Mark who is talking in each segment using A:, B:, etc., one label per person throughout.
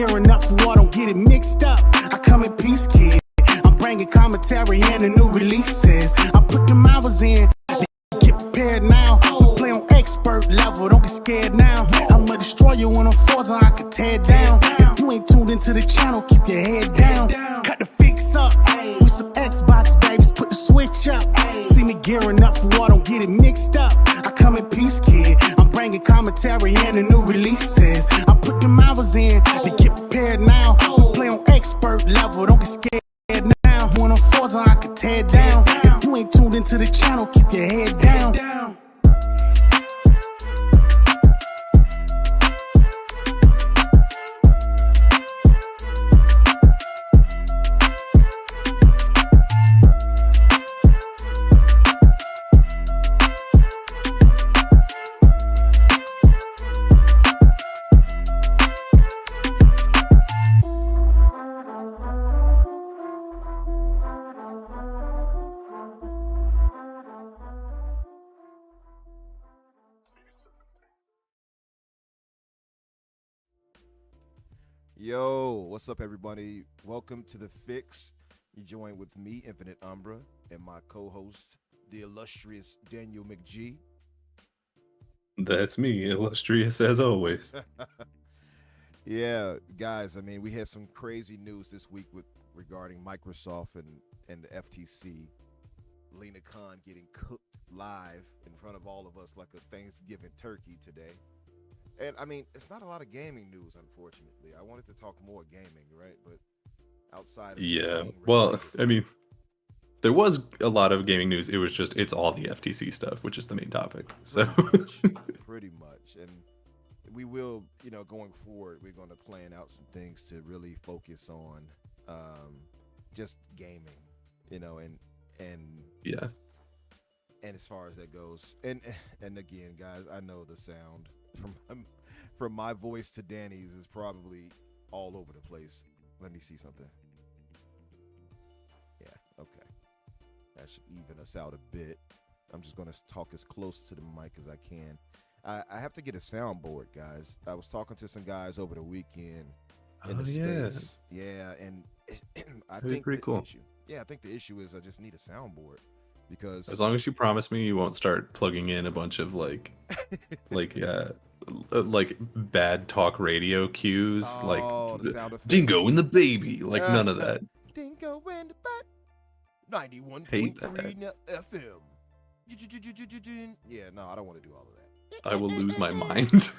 A: gearing up for war, don't get it mixed up. I come in peace, kid. I'm bringing commentary and the new releases. I put them hours in. Get prepared now. We play on expert level, don't be scared now. I'ma destroy you on a Forza, I can tear down. If you ain't tuned into the channel, keep your head down. Cut the fix up with some Xbox babies, put the switch up. See me gearing up for war, don't get it mixed up. I come in peace, kid. I'm bringing commentary and the new releases. I put them hours in to get prepared now. We play on expert level, don't be scared now. On a Forza, I can tear down. If you ain't tuned into the channel, keep your head down.
B: Yo, what's up, everybody? Welcome to The Fix. You join with me, Infinite Umbra, and my co-host, the illustrious Daniel McG.
C: That's me, illustrious as always.
B: Yeah, guys, I mean, we had some crazy news this week regarding Microsoft and the FTC. Lina Khan getting cooked live in front of all of us like a Thanksgiving turkey today. And I mean, it's not a lot of gaming news, unfortunately. I wanted to talk more gaming, right? But outside of
C: well, I mean, there was a lot of gaming news. It was just, it's all the FTC stuff, which is the main topic. So
B: pretty much. And we will, going forward, we're going to plan out some things to really focus on just gaming, and
C: yeah.
B: And as far as that goes, and again, guys, I know the sound from my voice to Danny's is probably all over the place. Let me see something. Yeah, okay. That should even us out a bit. I'm just gonna talk as close to the mic as I can. I have to get a soundboard, guys. I was talking to some guys over the weekend in the space. Yeah, and I think
C: pretty cool.
B: I think the issue is I just need a soundboard. Because
C: as long as you promise me you won't start plugging in a bunch of like bad talk radio cues, like Dingo and the Baby, like none of that.
B: Dingo and the Baby, 91.3 FM. Yeah, no, I don't want to do all of that.
C: I will lose my mind.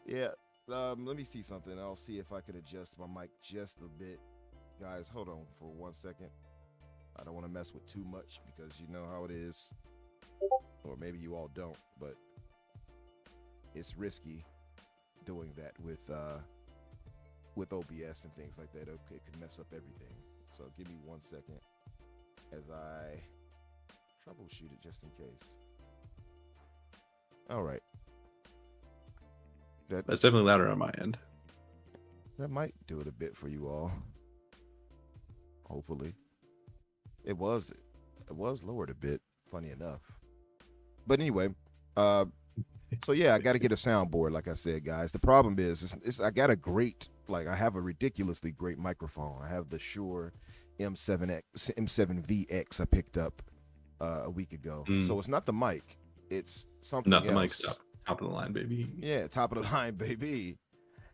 B: Yeah, let me see something. I'll see if I can adjust my mic just a bit. Guys, hold on for 1 second. I don't want to mess with too much because you know how it is, or maybe you all don't, but it's risky doing that with OBS and things like that. Okay, it could mess up everything. So give me 1 second as I troubleshoot it just in case. All right.
C: That's definitely louder on my end.
B: That might do it a bit for you all. Hopefully. It was lowered a bit, funny enough. But anyway, so yeah, I got to get a soundboard, like I said, guys. The problem is I got I have a ridiculously great microphone. I have the Shure M7VX I picked up a week ago. So it's not the mic, it's something else.
C: Not the mic, top of the line, baby.
B: Yeah, top of the line, baby.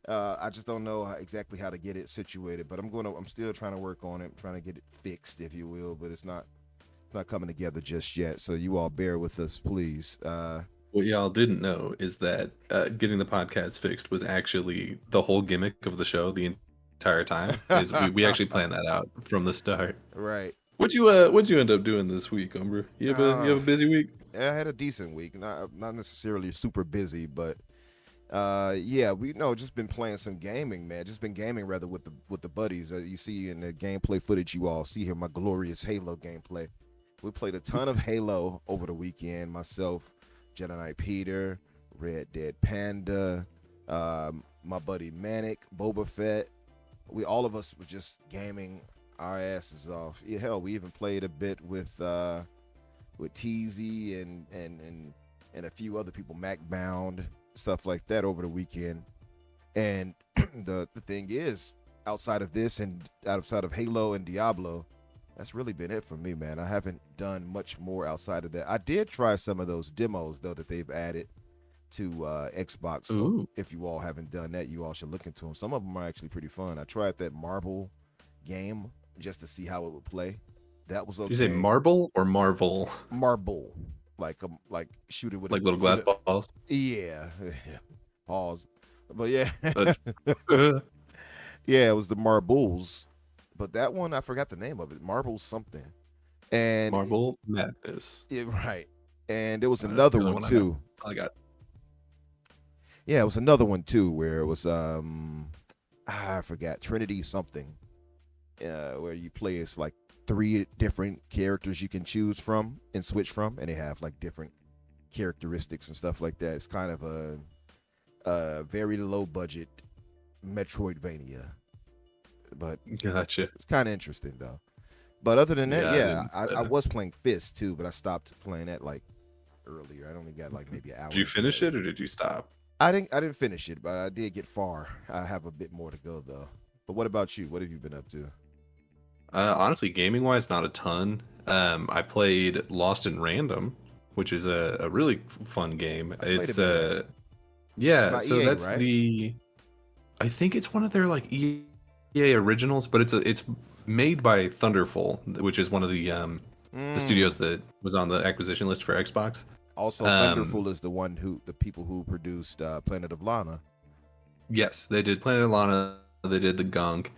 B: I just don't know exactly how to get it situated, but I'm still trying to work on it, trying to get it fixed, if you will, but it's not coming together just yet. So you all bear with us, please.
C: What y'all didn't know is that getting the podcast fixed was actually the whole gimmick of the show the entire time. We actually planned that out from the start.
B: Right.
C: What'd you end up doing this week, Umbra? You have a busy week?
B: Yeah, I had a decent week. Not necessarily super busy, but yeah, just been playing some gaming, man. Just been gaming rather with the buddies. You see in the gameplay footage, you all see here my glorious Halo gameplay. We played a ton of Halo over the weekend. Myself, Jedi Knight Peter, Red Dead Panda, my buddy Manic, Boba Fett. All of us were just gaming our asses off. Yeah, hell, we even played a bit with Teasy and a few other people, Mac Bound, stuff like that over the weekend. And the thing is, outside of this and outside of Halo and Diablo, that's really been it for me, man. I haven't done much more outside of that. I did try some of those demos though that they've added to Xbox. So
C: Ooh.
B: if you all haven't done that, you all should look into them. Some of them are actually pretty fun. I tried that marble game just to see how it would play. That was okay.
C: Did you say marble or Marvel?
B: Marble, like shoot it with
C: Like little glass balls?
B: Yeah. Pause. But yeah.
C: Uh,
B: Yeah, it was the marbles. But that one, I forgot the name of it. Marbles something. And
C: Marble Madness.
B: Yeah, right. And there was
C: That's
B: another
C: the only
B: one
C: one I know.
B: too.
C: I got.
B: Yeah, it was another one too where it was I forgot, Trinity something. Where you play as like 3 different characters you can choose from and switch from, and they have like different characteristics and stuff like that. It's kind of a very low budget Metroidvania, but
C: Gotcha.
B: it's kind of interesting though. But other than that,
C: Yeah,
B: I was playing Fist too, but I stopped playing that like earlier. I only got like maybe an hour.
C: Did you finish it or did you stop?
B: I didn't finish it, but I did get far. I have a bit more to go though. But what about you? What have you been up to?
C: Honestly, gaming wise, not a ton. I played Lost in Random, which is a really fun game. It's yeah,
B: Not
C: so
B: EA,
C: that's
B: right?
C: I think it's one of their like EA originals, but it's made by Thunderful, which is one of the studios that was on the acquisition list for Xbox.
B: Also, Thunderful is the people who produced Planet of Lana.
C: Yes, they did Planet of Lana. They did the Gunk.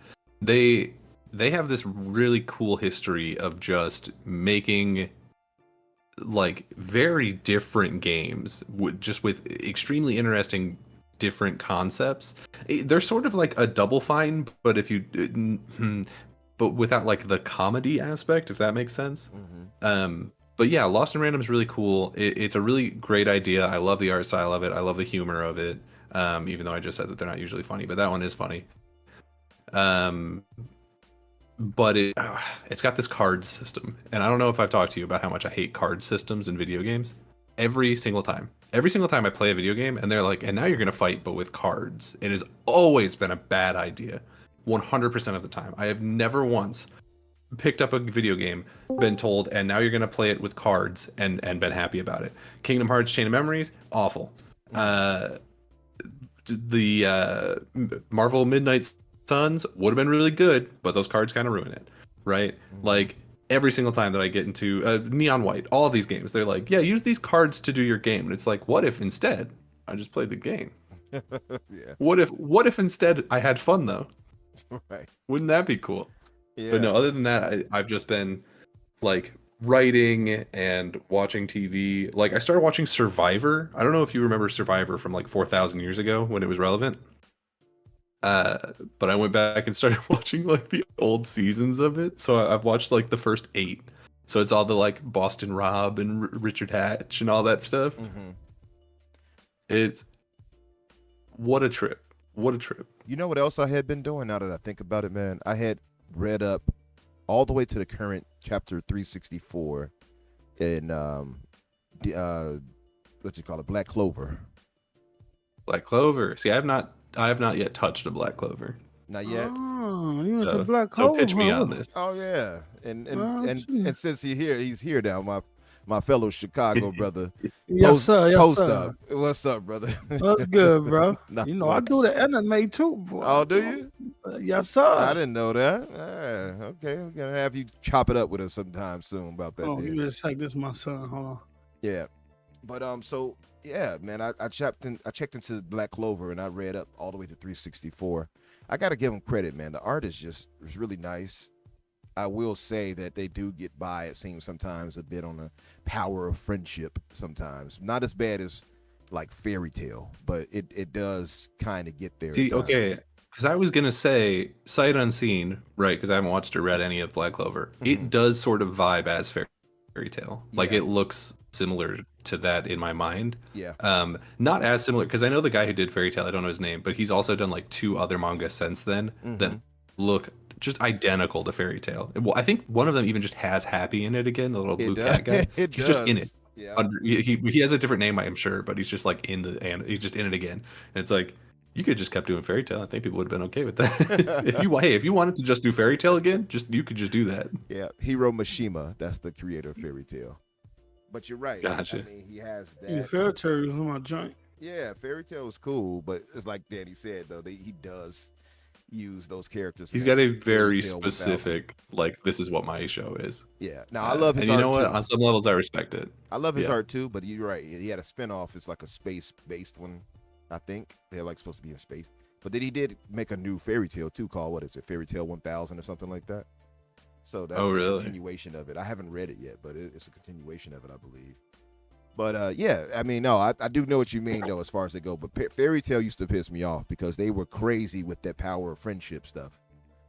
C: They have this really cool history of just making like very different games just with extremely interesting different concepts. They're sort of like a Double Fine, but if you but without like the comedy aspect, if that makes sense. But yeah, Lost in Random is really cool. It's a really great idea. I love the art style of it. I love the humor of it. Even though I just said that they're not usually funny, but that one is funny. But it's got this card system, and I don't know if I've talked to you about how much I hate card systems in video games. Every single time I play a video game, and they're like, and now you're gonna fight, but with cards. It has always been a bad idea, 100% of the time. I have never once picked up a video game, been told, and now you're gonna play it with cards, and been happy about it. Kingdom Hearts Chain of Memories, awful. The Marvel Midnight Suns would have been really good, but those cards kind of ruin it, right? Like every single time that I get into Neon White, all of these games, they're like, yeah, use these cards to do your game, and it's like, what if instead I just played the game?
B: Yeah.
C: What if instead I had fun though?
B: Right.
C: Wouldn't that be cool?
B: Yeah.
C: But no, other than that, I've just been like writing and watching TV. Like I started watching Survivor. I don't know if you remember Survivor from like 4,000 years ago when it was relevant. But I went back and started watching like the old seasons of it. So I've watched like the first 8. So it's all the like Boston Rob and Richard Hatch and all that stuff. It's what a trip. What a trip.
B: You know what else I had been doing now that I think about it, man? I had read up all the way to the current chapter 364 in what you call it, Black Clover.
C: Black Clover. See, I have not yet touched a Black Clover.
B: Not yet.
D: Oh, you went to Black Clover.
C: So pitch me on this.
B: Oh yeah, and since he's here now, my fellow Chicago brother.
D: Yes, sir. Yes,
B: post
D: sir.
B: up. What's up, brother?
D: What's good, bro?
B: Not
D: You know, I do the anime too, boy.
B: Oh, do you?
D: Yes, sir.
B: I didn't know that. Okay, we're gonna have you chop it up with us sometime soon about that.
D: Oh, you just take this, my son. Hold on.
B: Yeah, but so yeah, man, I checked into Black Clover and I read up all the way to 364. I gotta give them credit, man. The art is really nice. I will say that they do get by, it seems sometimes, a bit on the power of friendship sometimes. Not as bad as like Fairy Tale, but it does kind of get there.
C: See, okay, because I was going to say, sight unseen, right, because I haven't watched or read any of Black Clover. It does sort of vibe as Fairy Tale. Like, it looks similar to that in my mind.
B: Yeah.
C: Not as similar, because I know the guy who did Fairy Tale, I don't know his name, but he's also done like 2 other manga since then that look just identical to Fairy Tale. Well, I think one of them even just has Happy in it again, the little blue cat guy. He's just in it.
B: Yeah.
C: He has a different name, I am sure, but he's just like he's just in it again. And it's like, You could just kept doing fairy tale. I think people would have been okay with that. If you wanted to just do fairy tale again, you could just do that.
B: Yeah, Hiro Mishima, that's the creator of Fairy Tale. But you're right.
C: Gotcha.
B: I mean, he has
D: Yeah,
B: that.
D: Fair Cherry was my joint.
B: Yeah, Fairy Tale was cool, but it's like Danny said though, he does use those characters.
C: He's
B: in
C: got a
B: Fairy
C: very
B: Tail 1000.
C: specific, like, this is what my show is.
B: Yeah. Now I love his
C: and you
B: art
C: know what?
B: too.
C: On some levels, I respect it.
B: I love his
C: Yeah.
B: art too, but you're right. He had a spinoff. It's like a space-based one, I think. They're like supposed to be in space. But then he did make a new Fairy Tale too, called what is it, Fairy Tale 1000 or something like that. So that's a continuation of it. I haven't read it yet, but it's a continuation of it, I believe. But yeah, I mean, no, I do know what you mean though, as far as they go. But Fairy Tale used to piss me off because they were crazy with that power of friendship stuff.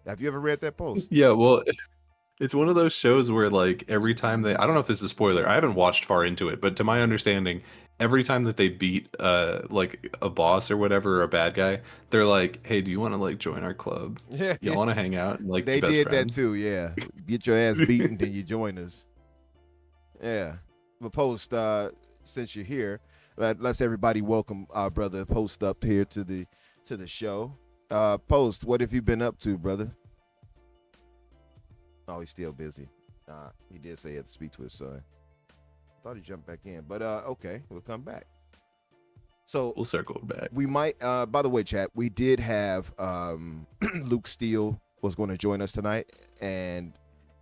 B: Have you ever read that post?
C: Yeah, well, it's one of those shows where, like, every time I don't know if this is a spoiler. I haven't watched far into it, but to my understanding, every time that they beat like a boss or whatever, or a bad guy, they're like, "Hey, do you want to like join our club?
B: Yeah,
C: You want to hang out?" And, like,
B: they
C: be best
B: did
C: friends.
B: that too. Yeah, get your ass beaten, then you join us. Yeah, but Post, since you're here, let's everybody welcome our brother Post up here to the show. Post, what have you been up to, brother? Oh, he's still busy. He did say he had to speak to his son. Thought he jumped back in, but okay, we'll come back. So
C: We'll circle back.
B: we might. By the way, chat, we did have Luke Steele was going to join us tonight, and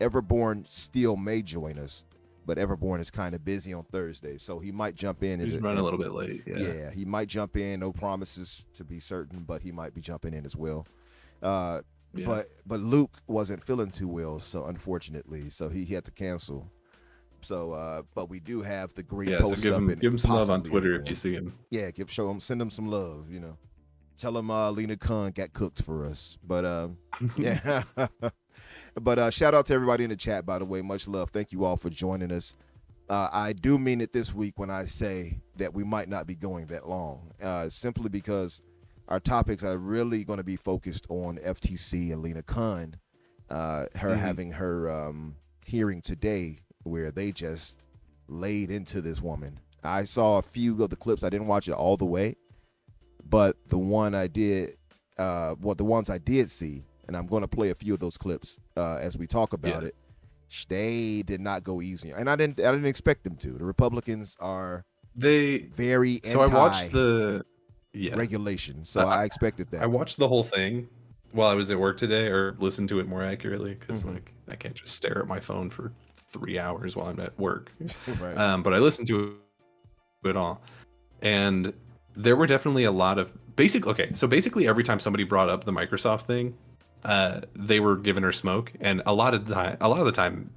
B: Everborn Steele may join us, but Everborn is kind of busy on Thursday, so he might jump in.
C: He's running a little bit late. Yeah.
B: He might jump in. No promises to be certain, but he might be jumping in as well.
C: Yeah.
B: But Luke wasn't feeling too well, so unfortunately, so he had to cancel. So, but we do have the great
C: Yeah, so
B: post
C: give
B: up
C: him
B: and
C: some love on
B: possibly
C: Twitter if
B: everyone.
C: you see him.
B: Yeah, send him some love. You know, tell him Lina Khan got cooked for us. But yeah. But shout out to everybody in the chat. By the way, much love. Thank you all for joining us. I do mean it this week when I say that we might not be going that long, simply because our topics are really going to be focused on FTC and Lina Khan, having her hearing today, where they just laid into this woman. I saw a few of the clips. I didn't watch it all the way, but the ones I did see, and I'm going to play a few of those clips as we talk about it. They did not go easy, and I didn't expect them to. The Republicans are very anti.
C: So I watched the
B: regulation, so I expected that.
C: I watched the whole thing while I was at work today, or listened to it more accurately, because like I can't just stare at my phone for 3 hours while I'm at work.
B: Right.
C: But I listened to it all, and there were definitely a lot of basically every time somebody brought up the Microsoft thing, they were giving her smoke, and a lot of the time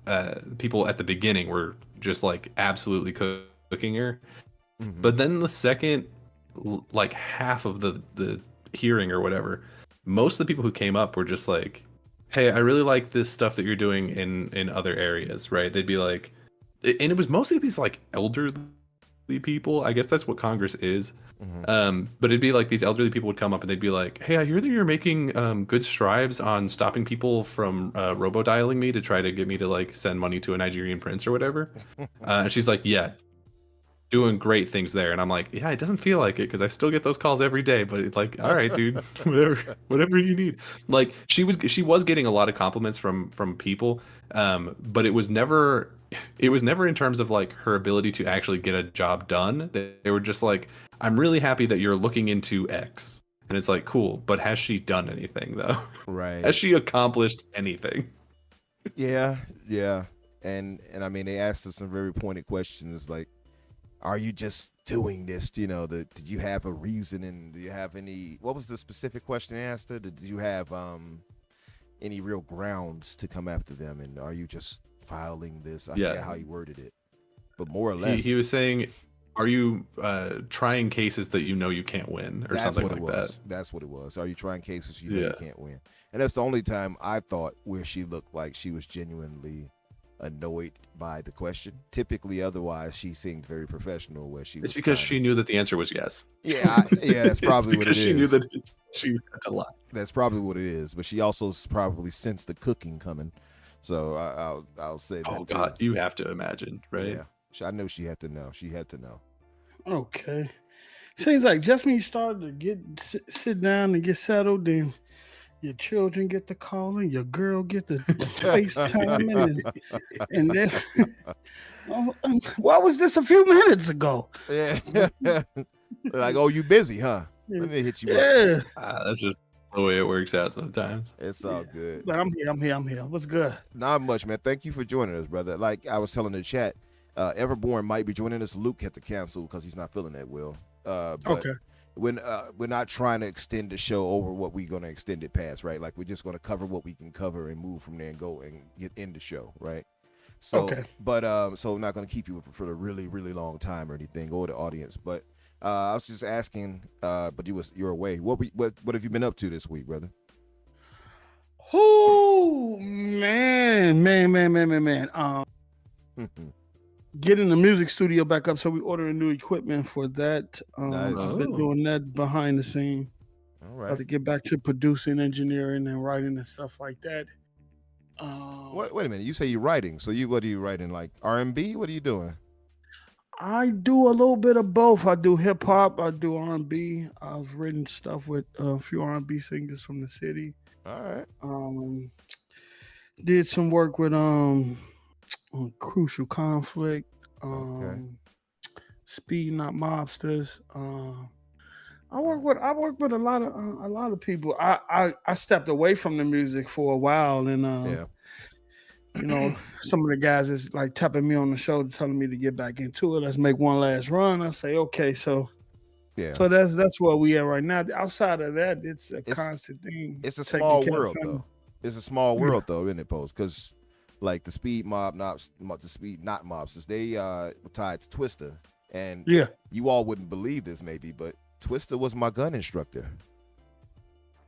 C: people at the beginning were just like absolutely cooking her. But then the second like half of the hearing or whatever, most of the people who came up were just like, "Hey, I really like this stuff that you're doing in other areas," right? They'd be like, and it was mostly these like elderly people. I guess that's what Congress is. But it'd be like these elderly people would come up and they'd be like, "Hey, I hear that you're making good strides on stopping people from robo-dialing me to try to get me to like send money to a Nigerian prince or whatever." And she's like, "Yeah, doing great things there." And I'm like, "Yeah, it doesn't feel like it, because I still get those calls every day, but it's like, all right, dude, whatever you need." Like she was getting a lot of compliments from people, but it was never in terms of like her ability to actually get a job done. They were just like, "I'm really happy that you're looking into X." And it's like, cool, but has she done anything though?
B: Right.
C: Has she accomplished anything?
B: Yeah. And I mean, they asked us some very pointed questions like, are you just doing this? You know, did you have a reason, and do you have any? What was the specific question they asked her? Did you have any real grounds to come after them? And are you just filing this? I forget how you worded it, but more or less,
C: he was saying, "Are you trying cases that you know you can't win," or something like that?
B: That's what it was. Are you trying cases you know you can't win? And that's the only time I thought where she looked like she was genuinely annoyed by the question. Typically, otherwise, she seemed very professional. Where she was,
C: it's because she knew that the answer was yes.
B: Yeah, that's probably what it is.
C: She knew that she had to lie.
B: That's probably what it is. But she also probably sensed the cooking coming. So I'll say that.
C: Oh God, you have to imagine, right?
B: Yeah, I know she had to know. She had to know.
D: Okay. Seems like just when you start to sit down and get settled, then your children get the calling, your girl get the FaceTiming, and then why was this a few minutes ago?
B: Yeah. Like, oh, you busy, huh? Let me hit you up.
D: Yeah,
C: That's just the way it works out sometimes.
B: It's all good.
D: but I'm here. What's good?
B: Not much, man. Thank you for joining us, brother. Like I was telling the chat, Everborn might be joining us. Luke had to cancel because he's not feeling that well. But
D: Okay.
B: when we're not trying to extend the show over what we're going to extend it past, right? Like we're just going to cover what we can cover and move from there and go and get in the show, right? So,
D: Okay.
B: but so I'm not going to keep you for a really, really long time or anything, or the audience. But I was just asking, but you're away. What have you been up to this week, brother?
D: Oh man. Getting the music studio back up, so we ordering new equipment for that.
B: Nice.
D: I've been doing that behind the scene.
B: All
D: Got
B: right.
D: to get back to producing, engineering, and writing and stuff like that.
B: Wait a minute. You say you're writing. So what are you writing? Like R&B? What are you doing?
D: I do a little bit of both. I do hip hop. I do R&B. I've written stuff with a few R&B singers from the city.
B: All right.
D: Did some work with on Crucial Conflict.
B: Okay.
D: Speed Not Mobsters. I work with a lot of people. I stepped away from the music for a while, and
B: Yeah.
D: you know, some of the guys is like tapping me on the shoulder, telling me to get back into it. Let's make one last run. I say, okay, so
B: Yeah.
D: so that's where we at right now. Outside of that, it's a constant thing.
B: It's a
D: taking
B: small
D: care of
B: world
D: family.
B: though. It's a small world though, isn't it, Post? Because like the Speed Not Mobsters, they were tied to Twista, and
D: Yeah.
B: you all wouldn't believe this maybe, but Twista was my gun instructor.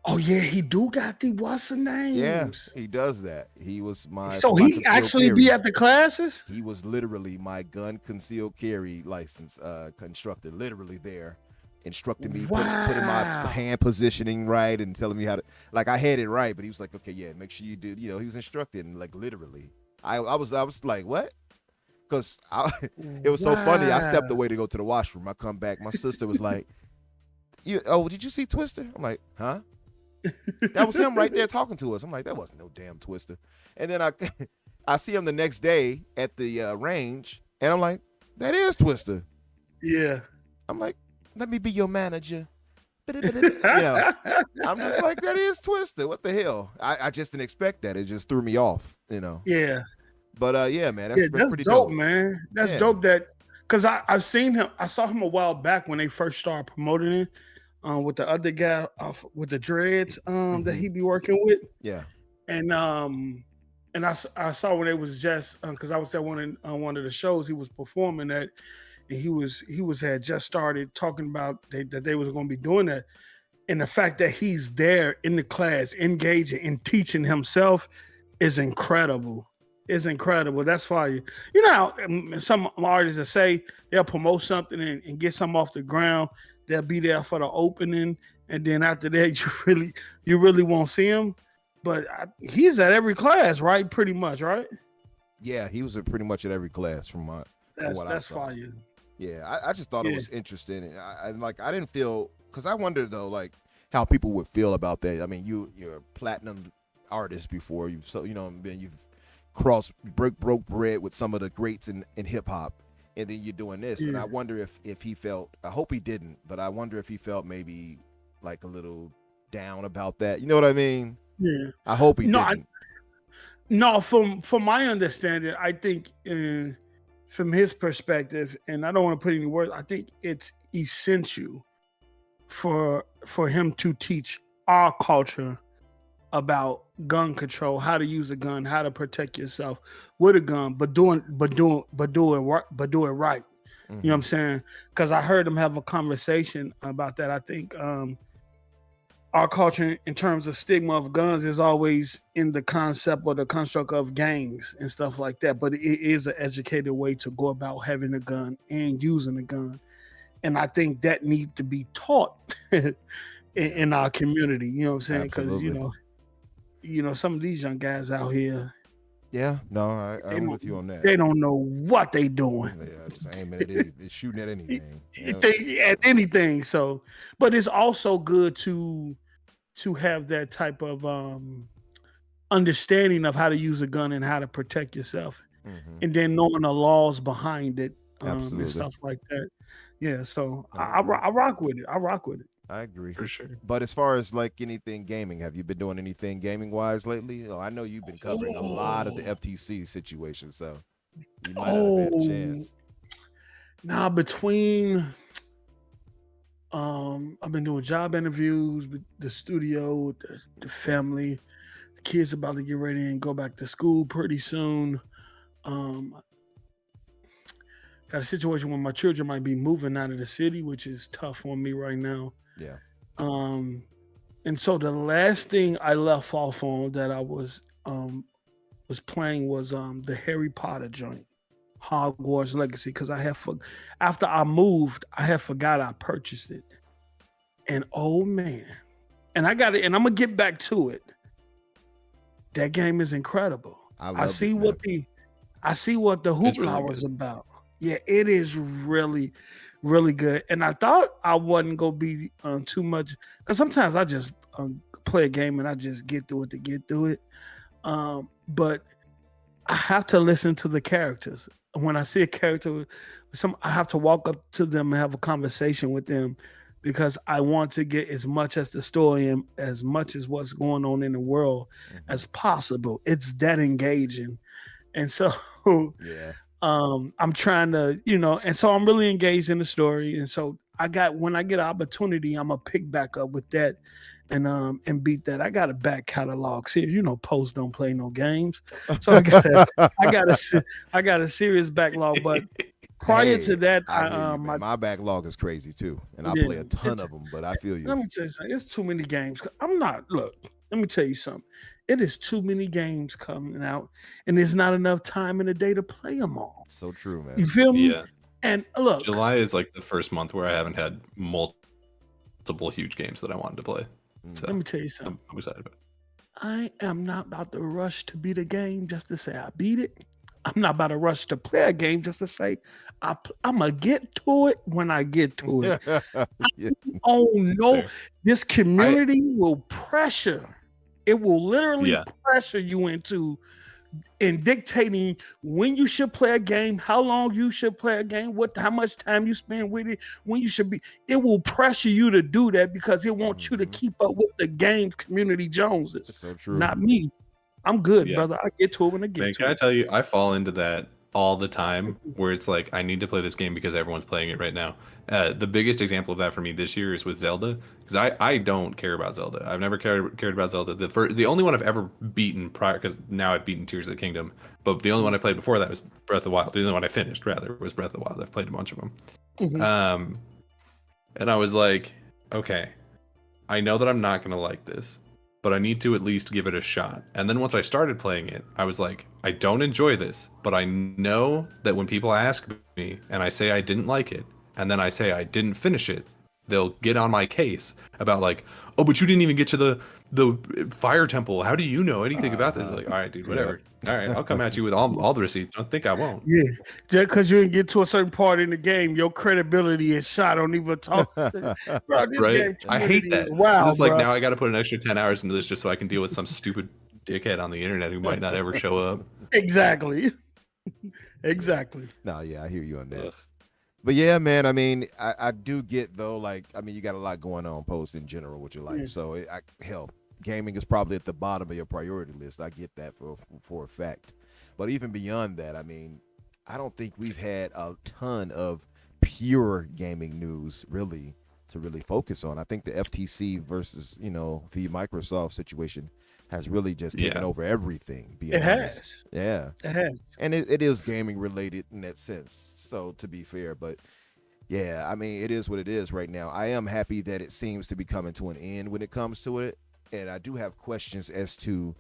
D: Oh yeah, he do got the what's the names.
B: Yeah, he does that. He was
D: So
B: my
D: he
B: concealed
D: actually
B: carry.
D: be at the classes?
B: He was literally my gun concealed carry license instructor, literally there, instructing me, putting my
D: Wow.
B: hand positioning right and telling me how to, like I had it right, but he was like, okay, yeah, make sure you do, he was instructing, like literally. I was like, what? Because it was so funny. I stepped away to go to the washroom. I come back, my sister was like, did you see Twister? I'm like, huh? That was him right there talking to us. I'm like, that wasn't no damn Twister. And then I see him the next day at the range, and I'm like, that is Twister.
D: Yeah.
B: I'm like, let me be your manager. I'm just like, that is Twister. What the hell? I just didn't expect that. It just threw me off,
D: Yeah.
B: But yeah, man, that's
D: That's
B: pretty
D: dope,
B: dope.
D: man. That's
B: Yeah.
D: dope that because I've seen him. I saw him a while back when they first started promoting it with the other guy with the dreads that he be working with.
B: Yeah.
D: And I saw when it was just because I was at one of the shows he was performing at, and he had just started talking about that they was going to be doing that, and the fact that he's there in the class engaging and teaching himself is incredible. It's incredible. That's why you know how some artists will say they'll promote something and get something off the ground. They'll be there for the opening, and then after that, you really won't see him. But he's at every class, right? Pretty much, right?
B: Yeah, he was pretty much at every class from what I
D: That's
B: saw.
D: fire.
B: Yeah, I just thought it was interesting, and I didn't feel, because I wondered though, like how people would feel about that. I mean, you're a platinum artist before you've broke bread with some of the greats in hip hop, and then you're doing this, and I wonder if he felt. I hope he didn't, but I wonder if he felt maybe like a little down about that. You know what I mean?
D: Yeah.
B: I hope he didn't.
D: No, from my understanding, I think from his perspective, and I don't want to put any words, I think it's essential for him to teach our culture about gun control, how to use a gun, how to protect yourself with a gun, but do it right. You know what I'm saying? Because I heard him have a conversation about that. I think our culture, in terms of stigma of guns, is always in the concept or the construct of gangs and stuff like that. But it is an educated way to go about having a gun and using a gun, and I think that needs to be taught in our community. You know what I'm saying? Because you know, some of these young guys out here,
B: Yeah, no,
D: They
B: I'm
D: don't,
B: with you on that.
D: they don't know what they doing.
B: Yeah, just aiming at anything, shooting at anything.
D: If
B: Yeah.
D: they at anything. So, but it's also good to have that type of understanding of how to use a gun and how to protect yourself,
B: Hmm.
D: and then knowing the laws behind it, and
B: Absolutely.
D: stuff like that. Yeah, so
B: I agree.
D: I rock with it. I rock with it.
B: I agree.
C: For sure.
B: But as far as like anything gaming, have you been doing anything gaming wise lately? Oh, I know you've been covering a lot of the
D: Oh,
B: FTC situation, so you might not have had a
D: oh,
B: chance.
D: now between I've been doing job interviews with the studio, with the family. The kids about to get ready and go back to school pretty soon. Um, got a situation where my children might be moving out of the city, which is tough on me right now.
B: Yeah.
D: Um, and so the last thing I left off on that I was playing was the Harry Potter joint, Hogwarts Legacy, because after I moved, I had forgot I purchased it. And oh man, and I got it, and I'm gonna get back to it. That game is incredible.
B: I
D: I
B: love
D: see
B: it, man.
D: I see what the
C: It's
D: hoopla
C: really
D: was
C: good.
D: about. Yeah, it is really, really good. And I thought I wasn't gonna be too much, because sometimes I just play a game and I just get through it to get through it. But I have to listen to the characters. When I see a character, I have to walk up to them and have a conversation with them, because I want to get as much as the story and as much as what's going on in the world
B: Mhm.
D: as possible. It's that engaging. And so
B: Yeah.
D: I'm trying to, and so I'm really engaged in the story. And so when I get an opportunity, I'm gonna pick back up with that and beat that. I got a back catalog. See, Post don't play no games. So I got a serious backlog. But prior to
B: Hey,
D: that,
B: I hear you, man. My backlog is crazy too, and I
D: yeah,
B: play a ton
D: it's
B: of them. But I feel you.
D: let me tell you something. It's too many games. Look, let me tell you something. It is too many games coming out, and there's not enough time in the day to play them all.
B: So true, man.
D: You feel me?
C: Yeah.
D: And look,
C: July is like the first month where I haven't had multiple huge games that I wanted to play.
B: Mm.
C: So
D: let me tell you something.
C: I'm excited about it.
D: I am not about to rush to beat a game just to say I beat it. I'm not about to rush to play a game just to say I'm gonna get to it when I get to it.
B: Yeah.
D: Oh no,
C: Fair.
D: this community will pressure. It will literally
C: Yeah.
D: pressure you into dictating when you should play a game, how long you should play a game, how much time you spend with it, when you should be. It will pressure you to do that because it wants you to
B: Mhm.
D: keep up with the game community Joneses.
B: So true.
D: Not me. I'm good,
C: Yeah.
D: brother. I get to it when I get
C: Man,
D: to
C: can I
D: it.
C: tell you, I fall into that all the time where it's like, I need to play this game because everyone's playing it right now. The biggest example of that for me this year is with Zelda, because I don't care about Zelda. I've never cared about Zelda. The only one I've ever beaten prior, because now I've beaten Tears of the Kingdom, but the only one I played before that was Breath of the Wild. The only one I finished, rather, was Breath of the Wild. I've played a bunch of them.
D: Mhm.
C: And I was like, okay, I know that I'm not going to like this, but I need to at least give it a shot. And then once I started playing it, I was like, I don't enjoy this, but I know that when people ask me and I say I didn't like it, and then I say I didn't finish it, they'll get on my case about like, oh, but you didn't even get to the fire temple. How do you know anything about this? Like, all right, dude, whatever. All right, I'll come at you with all the receipts. Don't think I won't.
D: Yeah, just because you didn't get to a certain part in the game, your credibility is shot. Don't even talk, bro. This
C: Right?
D: game
C: I hate
D: community
C: that.
D: is
C: 'Cause
D: wild,
C: it's like
D: bro.
C: now I got to put an extra 10 hours into this just so I can deal with some stupid dickhead on the internet who might not ever show up.
D: Exactly, exactly.
B: No, yeah, I hear you on that.
C: Ugh.
B: But yeah, man, I mean, I do get though, like, I mean, you got a lot going on post in general with your life.
D: Yeah.
B: So hell, gaming is probably at the bottom of your priority list. I get that for a fact. But even beyond that, I mean, I don't think we've had a ton of pure gaming news really to really focus on. I think the FTC versus, the Microsoft situation has really just taken
C: Yeah.
B: over everything, being
D: It
B: honest.
D: has.
B: Yeah.
D: It has.
B: And it is gaming related in that sense. So to be fair, but yeah, I mean, it is what it is right now. I am happy that it seems to be coming to an end when it comes to it. And I do have questions as to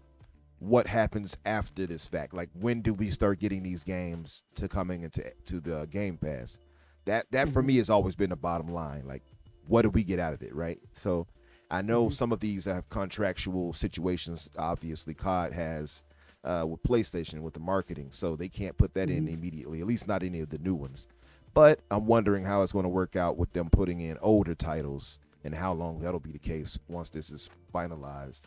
B: what happens after this fact. Like, when do we start getting these games to coming into the Game Pass? That for me has always been the bottom line. Like, what do we get out of it, right? So I know some of these have contractual situations. Obviously, COD has with PlayStation with the marketing, so they can't put that in immediately, at least not any of the new ones. But I'm wondering how it's going to work out with them putting in older titles and how long that'll be the case once this is finalized.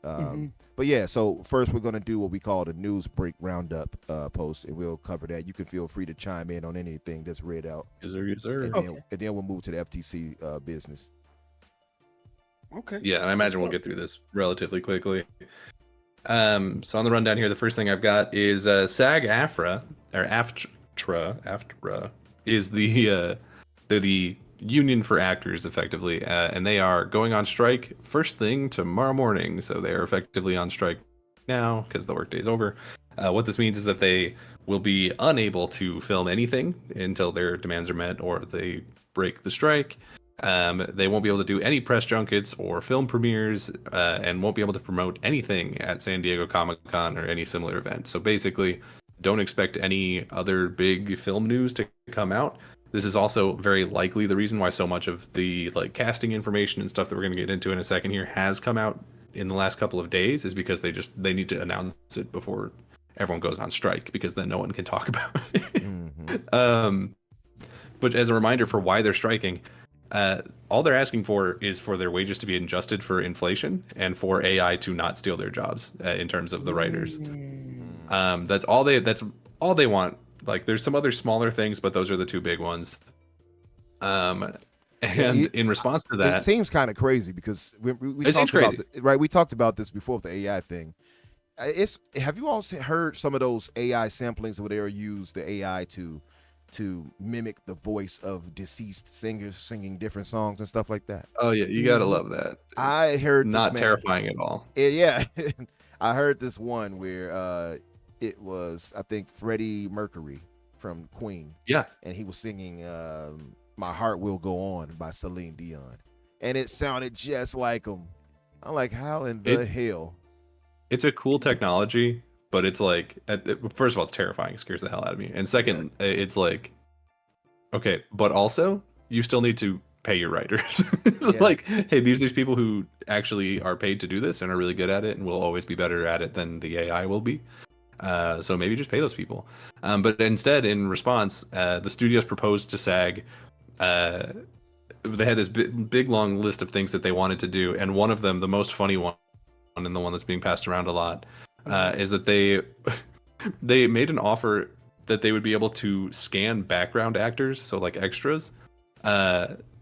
B: But yeah, so first we're going to do what we call the news break roundup post, and we'll cover that. You can feel free to chime in on anything that's read out.
C: Yes, sir. Yes, sir.
B: And then we'll move to the FTC business.
D: Okay.
C: Yeah, and I imagine we'll get through this relatively quickly. So on the rundown here, the first thing I've got is SAG-AFTRA, or AFTRA is the they're the union for actors, effectively, and they are going on strike first thing tomorrow morning. So they are effectively on strike now because the workday's over. What this means is that they will be unable to film anything until their demands are met or they break the strike. They won't be able to do any press junkets or film premieres, and won't be able to promote anything at San Diego Comic-Con or any similar event. So basically, don't expect any other big film news to come out. This is also very likely the reason why so much of the casting information and stuff that we're going to get into in a second here has come out in the last couple of days, is because they need to announce it before everyone goes on strike, because then no one can talk about it. But as a reminder for why they're striking, all they're asking for is for their wages to be adjusted for inflation and for AI to not steal their jobs in terms of the writers. That's all they want. Like, there's some other smaller things, but those are the two big ones. In response to that,
B: it seems kind of crazy because we talked about we talked about this before with the AI thing. Have you all heard some of those AI samplings where they use the AI to mimic the voice of deceased singers singing different songs and stuff like that?
C: Oh yeah, you gotta love that.
B: I heard
C: not terrifying at all.
B: Yeah, I heard this one where it was, I think, Freddie Mercury from Queen.
C: Yeah,
B: and he was singing "My Heart Will Go On" by Celine Dion, and it sounded just like him. I'm like, how in the hell?
C: It's a cool technology. But it's like, first of all, it's terrifying. It scares the hell out of me. And second, it's like, okay, but also you still need to pay your writers. Like, hey, these people who actually are paid to do this and are really good at it and will always be better at it than the AI will be. So maybe just pay those people. But instead, in response, the studios proposed to SAG. They had this big long list of things that they wanted to do, and one of them, the most funny one, and the one that's being passed around a lot, is that they made an offer that they would be able to scan background actors, so like extras,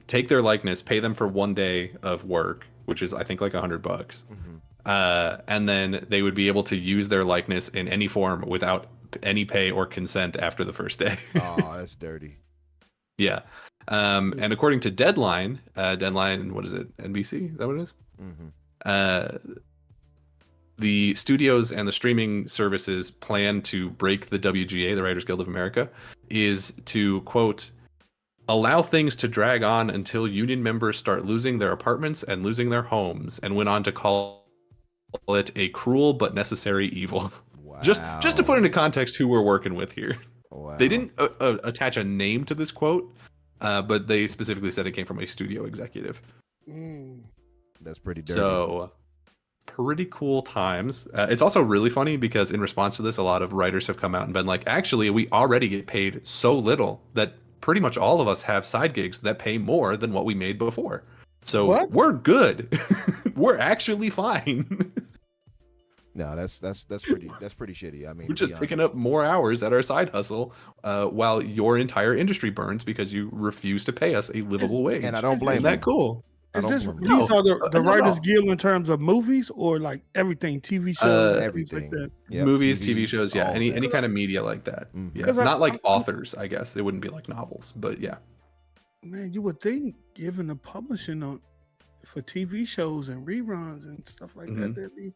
C: take their likeness, pay them for 1 day of work, which is I think like $100, and then they would be able to use their likeness in any form without any pay or consent after the first day.
B: Oh, that's dirty.
C: Yeah. And according to Deadline, what is it? NBC? Is that what it is? The studios and the streaming services plan to break the WGA, the Writers Guild of America, is to, quote, allow things to drag on until union members start losing their apartments and losing their homes, and went on to call it a cruel but necessary evil. Wow. Just to put into context who we're working with here. Wow. They didn't attach a name to this quote, but they specifically said it came from a studio executive.
B: That's pretty dirty.
C: So, pretty cool times. It's also really funny because in response to this, a lot of writers have come out and been like, actually, we already get paid so little that pretty much all of us have side gigs that pay more than what we made before. So we're good. We're actually fine.
B: No, that's pretty shitty. I mean,
C: we're just picking up more hours at our side hustle, while your entire industry burns because you refuse to pay us a livable wage.
B: And I don't blame you.
C: Isn't that cool?
D: These are the Writers Guild in terms of movies, or like everything, TV shows,
B: everything,
D: like that?
C: Yep, movies, TV shows, yeah, any kind of media like that. Yeah. Not like authors, I guess it wouldn't be like novels, but yeah.
D: Man, you would think, given the publishing for TV shows and reruns and stuff like that, that'd be.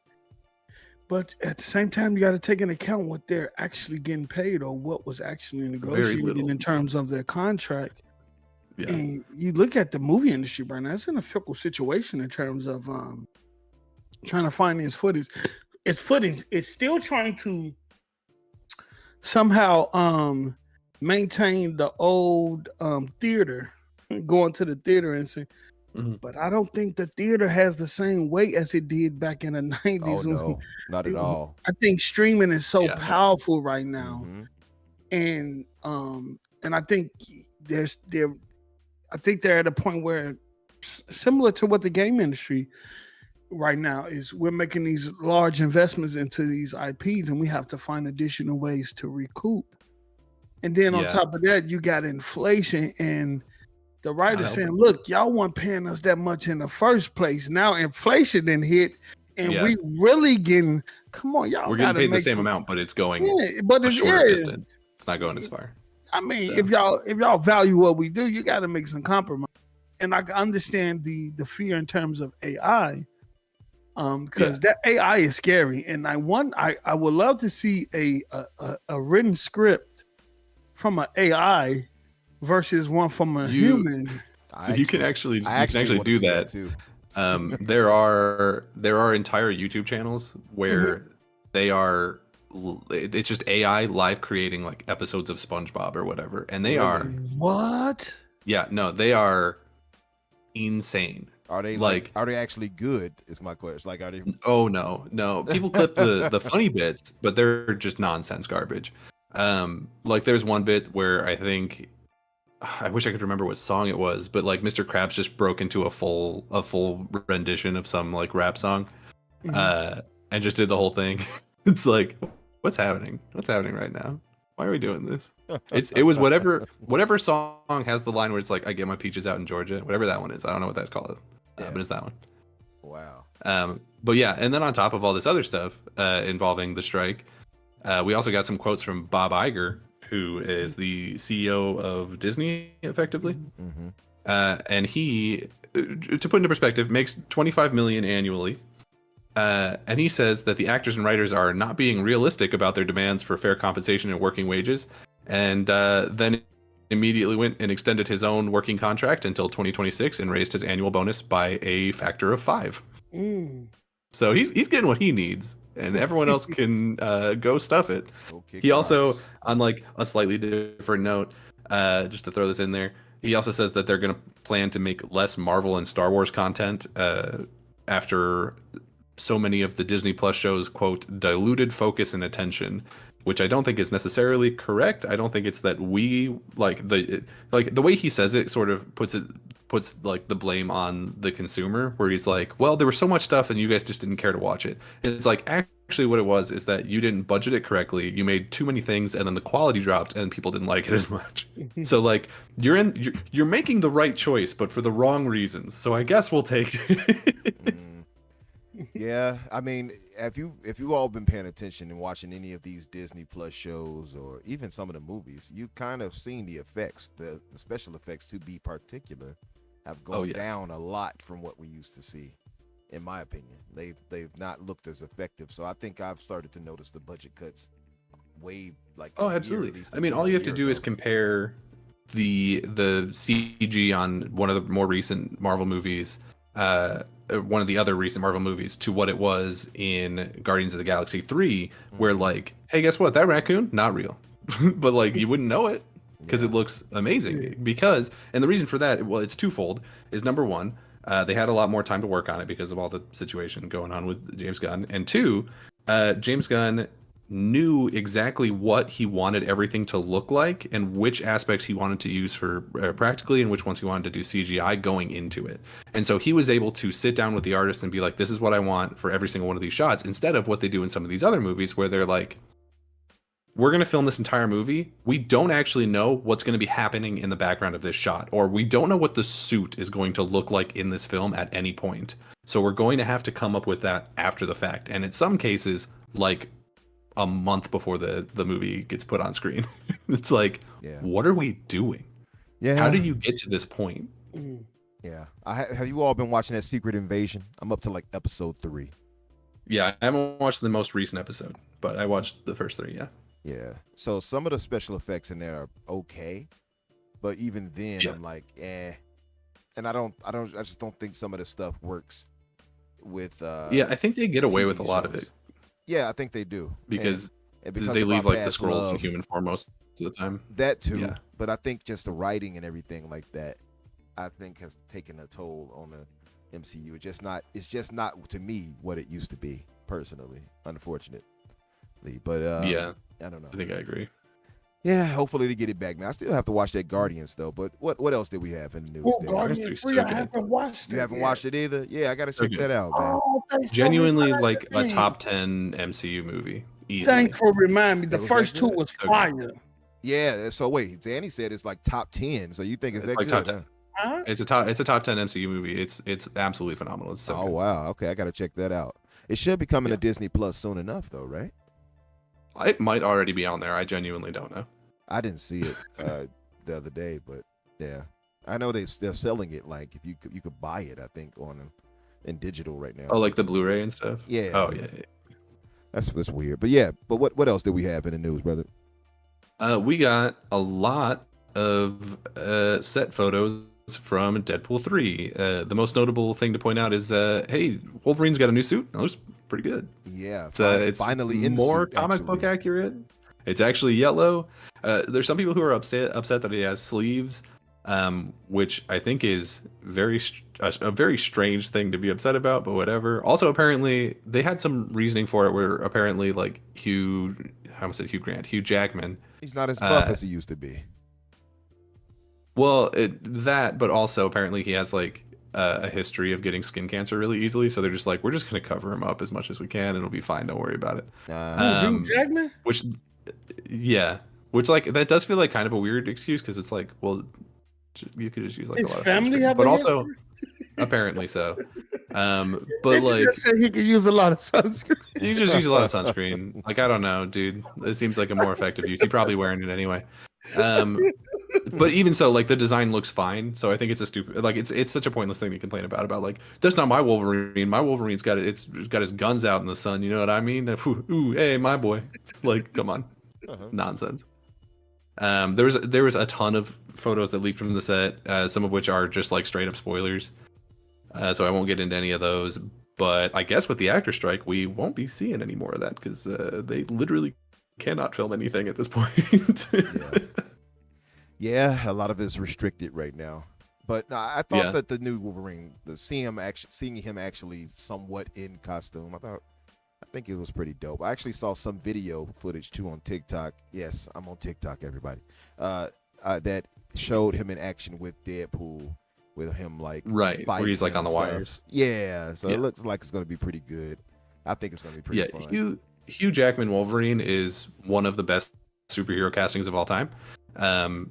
D: But at the same time, you got to take into account what they're actually getting paid or what was actually negotiated in terms of their contract. Yeah. And you look at the movie industry right now, it's in a fickle situation in terms of trying to finance footage. It's still trying to somehow maintain the old theater, going to the theater and saying, but I don't think the theater has the same weight as it did back in the 90s.
B: Oh no, not at all.
D: I think streaming is so
C: Yeah.
D: powerful right now.
B: Mhm.
D: And I think I think they're at a point where similar to what the game industry right now is, we're making these large investments into these IPs and we have to find additional ways to recoup. And then on
C: Yeah.
D: top of that, you got inflation and the writer saying,
C: helping.
D: look, y'all weren't paying us that much in the first place. Now inflation then hit and
C: Yeah.
D: we really getting, come on, y'all
C: We're getting
D: gotta
C: paid the
D: make
C: same
D: some-
C: amount, but it's going
D: Yeah, but
C: a
D: it's
C: shorter
D: yeah.
C: distance. It's not going as far.
D: I mean,
C: So.
D: if y'all value what we do, you got to make some compromise. And I can understand the fear in terms of AI, because that AI is scary. And I would love to see a written script from an AI versus one from a human.
C: So you can actually do
B: wanna see
C: that.
B: too.
C: There are entire YouTube channels where they are. It's just AI live creating like episodes of SpongeBob or whatever, and they are
D: What?
C: yeah no they are insane.
B: Are they
C: like
B: are they actually good? Is my question. Like, are they?
C: Oh no people clip the funny bits, but they're just nonsense garbage. Like there's one bit where I think, I wish I could remember what song it was, but like Mr. Krabs just broke into a full rendition of some like rap song, and just did the whole thing. It's like, what's happening right now? Why are we doing this? It was whatever song has the line where it's like, I get my peaches out in Georgia, whatever that one is. I don't know what that's called, but it's that one.
B: Wow.
C: But yeah, and then on top of all this other stuff involving the strike, we also got some quotes from Bob Iger, who is the CEO of Disney, effectively. And he, to put into perspective, makes $25 million annually. And he says that the actors and writers are not being realistic about their demands for fair compensation and working wages. And then immediately went and extended his own working contract until 2026 and raised his annual bonus by a factor of 5. So he's getting what he needs, and everyone else can go stuff it. He also, on like a slightly different note, just to throw this in there, he also says that they're going to plan to make less Marvel and Star Wars content after so many of the Disney Plus shows, quote, diluted focus and attention, which I don't think is necessarily correct. I don't think it's that we like the way he says it sort of puts like the blame on the consumer, where he's like, well, there was so much stuff and you guys just didn't care to watch it. And it's like, actually what it was is that you didn't budget it correctly. You made too many things and then the quality dropped and people didn't like it as much. So like you're making the right choice, but for the wrong reasons. So I guess we'll take
B: Yeah, I mean, if you all been paying attention and watching any of these Disney Plus shows or even some of the movies, you kind of seen the effects, the special effects, to be particular, have gone down a lot from what we used to see. In my opinion, they've not looked as effective. So I think I've started to notice the budget cuts way like.
C: Oh, absolutely. I mean, all you have to do is compare the CG on one of the more recent Marvel movies. One of the other recent Marvel movies to what it was in Guardians of the Galaxy 3, where like, hey, guess what? That raccoon, not real. But like, you wouldn't know it because it looks amazing. Because, and the reason for that, well, it's twofold, is number one, they had a lot more time to work on it because of all the situation going on with James Gunn. And two, James Gunn knew exactly what he wanted everything to look like and which aspects he wanted to use for practically and which ones he wanted to do CGI going into it. And so he was able to sit down with the artist and be like, this is what I want for every single one of these shots, instead of what they do in some of these other movies where they're like, we're going to film this entire movie. We don't actually know what's going to be happening in the background of this shot, or we don't know what the suit is going to look like in this film at any point. So we're going to have to come up with that after the fact. And in some cases, like a month before the movie gets put on screen. It's like, what are we doing? Yeah. How did you get to this point?
B: Yeah. Have you all been watching that Secret Invasion? I'm up to like episode 3.
C: Yeah, I haven't watched the most recent episode, but I watched the first 3,
B: Yeah. So some of the special effects in there are okay, but even then I'm like, And I just don't think some of the stuff works with
C: I think they get away with a lot of it.
B: Yeah, I think they do.
C: Because they leave like the Skrulls in human form most of the time.
B: That too. Yeah. But I think just the writing and everything like that I think has taken a toll on the MCU. It's just not to me what it used to be personally, unfortunately. But
C: Yeah,
B: I don't know.
C: I think I agree.
B: Yeah, hopefully they get it back, man. I still have to watch that Guardians though. But what else did we have in the news?
D: Oh,
B: there?
D: Guardians
C: so
D: 3, I
C: good.
D: haven't watched it.
B: You haven't
D: yet.
B: watched it either? Yeah, I gotta check
C: Okay.
B: that out, man.
D: Oh, thanks for
C: Genuinely
D: reminding
C: like a
D: me.
C: top 10 MCU movie. Easily.
D: Thanks for reminding me. The
B: Was that
D: first two
B: good?
D: was
C: So
D: fire.
B: Yeah. So wait, Danny said it's like top 10. So you think it's that
C: like
B: good?
C: top
B: Huh?
C: 10.
D: Huh?
C: It's a top 10 MCU movie. It's absolutely phenomenal. It's so
B: Oh
C: good.
B: wow. Okay, I gotta check that out. It should be coming
C: Yeah.
B: to Disney Plus soon enough, though, right?
C: It might already be on there. I genuinely don't know.
B: I didn't see it the other day, but yeah, I know they're selling it. Like if you could buy it, I think in digital right now.
C: Oh, like the Blu-ray and stuff.
B: Yeah.
C: Oh yeah.
B: That's weird. But yeah, but what else did we have in the news, brother?
C: We got a lot of set photos from Deadpool 3. The most notable thing to point out is, hey, Wolverine's got a new suit. It looks pretty good.
B: Yeah,
C: It's
B: finally in
C: more
B: suit,
C: comic book accurate. It's actually yellow. There's some people who are upset that it has sleeves, which I think is a very strange thing to be upset about, but whatever. Also, apparently, they had some reasoning for it where apparently, like, Hugh Jackman.
B: He's not as buff as he used to be.
C: Well, but also apparently he has like a history of getting skin cancer really easily, so they're just like, we're just gonna cover him up as much as we can, and it'll be fine. Don't worry about it.
D: Hugh Jackman?
C: Which like that does feel like kind of a weird excuse because it's like, well, you could just use like
D: His
C: a lot
D: family
C: of sunscreen,
D: have
C: but
D: a
C: also
D: history?
C: apparently so. But
D: They
C: like,
D: just said he could use a lot of sunscreen.
C: you just use a lot of sunscreen. Like, I don't know, dude. It seems like a more effective use. You're probably wearing it anyway. But even so, like the design looks fine. So I think it's such a pointless thing to complain about like, that's not my Wolverine. My Wolverine's got his guns out in the sun. You know what I mean? Ooh, hey, my boy. Like, come on. Nonsense. There was a ton of photos that leaked from the set, some of which are just like straight up spoilers. So I won't get into any of those. But I guess with the actor strike, we won't be seeing any more of that because they literally cannot film anything at this point.
B: Yeah, a lot of it's restricted right now. But no, I thought that the new Wolverine, seeing him actually somewhat in costume, I think it was pretty dope. I actually saw some video footage too on TikTok. Yes, I'm on TikTok, everybody. That showed him in action with Deadpool, with him like
C: right, where he's like on the wires.
B: Yeah, so it looks like it's gonna be pretty good. I think it's gonna be pretty fun.
C: Hugh Jackman Wolverine is one of the best superhero castings of all time.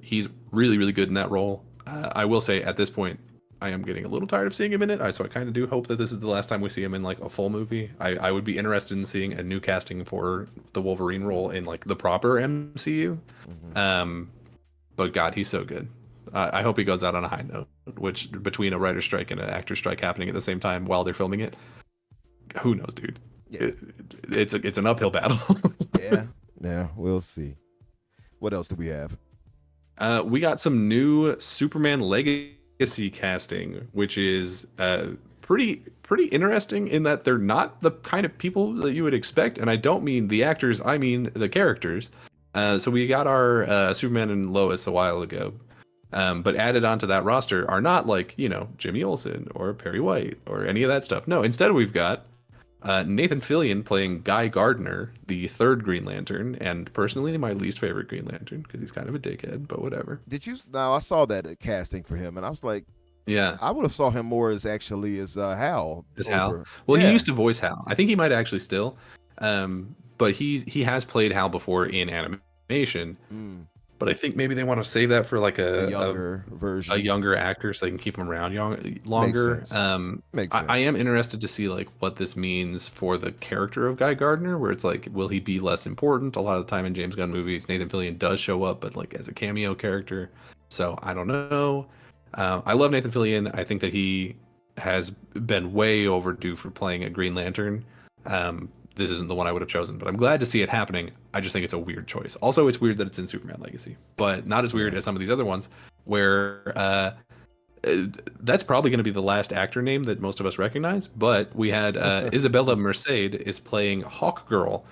C: He's really, really good in that role. I will say at this point, I am getting a little tired of seeing him in it. So I kind of do hope that this is the last time we see him in like a full movie. I would be interested in seeing a new casting for the Wolverine role in like the proper MCU. But God, he's so good. I hope he goes out on a high note, which between a writer strike and an actor strike happening at the same time while they're filming it, who knows, dude? Yeah. It's an uphill battle.
B: Yeah, we'll see. What else do we have?
C: We got some new Superman Legacy casting, which is pretty interesting in that they're not the kind of people that you would expect, and I don't mean the actors, I mean the characters. So we got our Superman and Lois a while ago, but added onto that roster are not like, Jimmy Olsen or Perry White or any of that stuff. No, instead we've got Nathan Fillion playing Guy Gardner, the third Green Lantern, and personally my least favorite Green Lantern because he's kind of a dickhead, but whatever.
B: Now I saw that casting for him, and I was like,
C: yeah,
B: I would have saw him more as Hal.
C: Hal. Well, he used to voice Hal. I think he might actually still, but he has played Hal before in animation. But I think maybe they want to save that for like a
B: younger version,
C: a younger actor, so they can keep him around longer.
B: Makes sense. Makes sense.
C: I am interested to see like what this means for the character of Guy Gardner, where it's like, will he be less important? A lot of the time in James Gunn movies, Nathan Fillion does show up, but like as a cameo character. So I don't know. I love Nathan Fillion. I think that he has been way overdue for playing a Green Lantern. This isn't the one I would have chosen, but I'm glad to see it happening. I just think it's a weird choice. Also, it's weird that it's in Superman Legacy, but not as weird as some of these other ones where that's probably going to be the last actor name that most of us recognize. But we had Isabella Merced is playing Hawkgirl.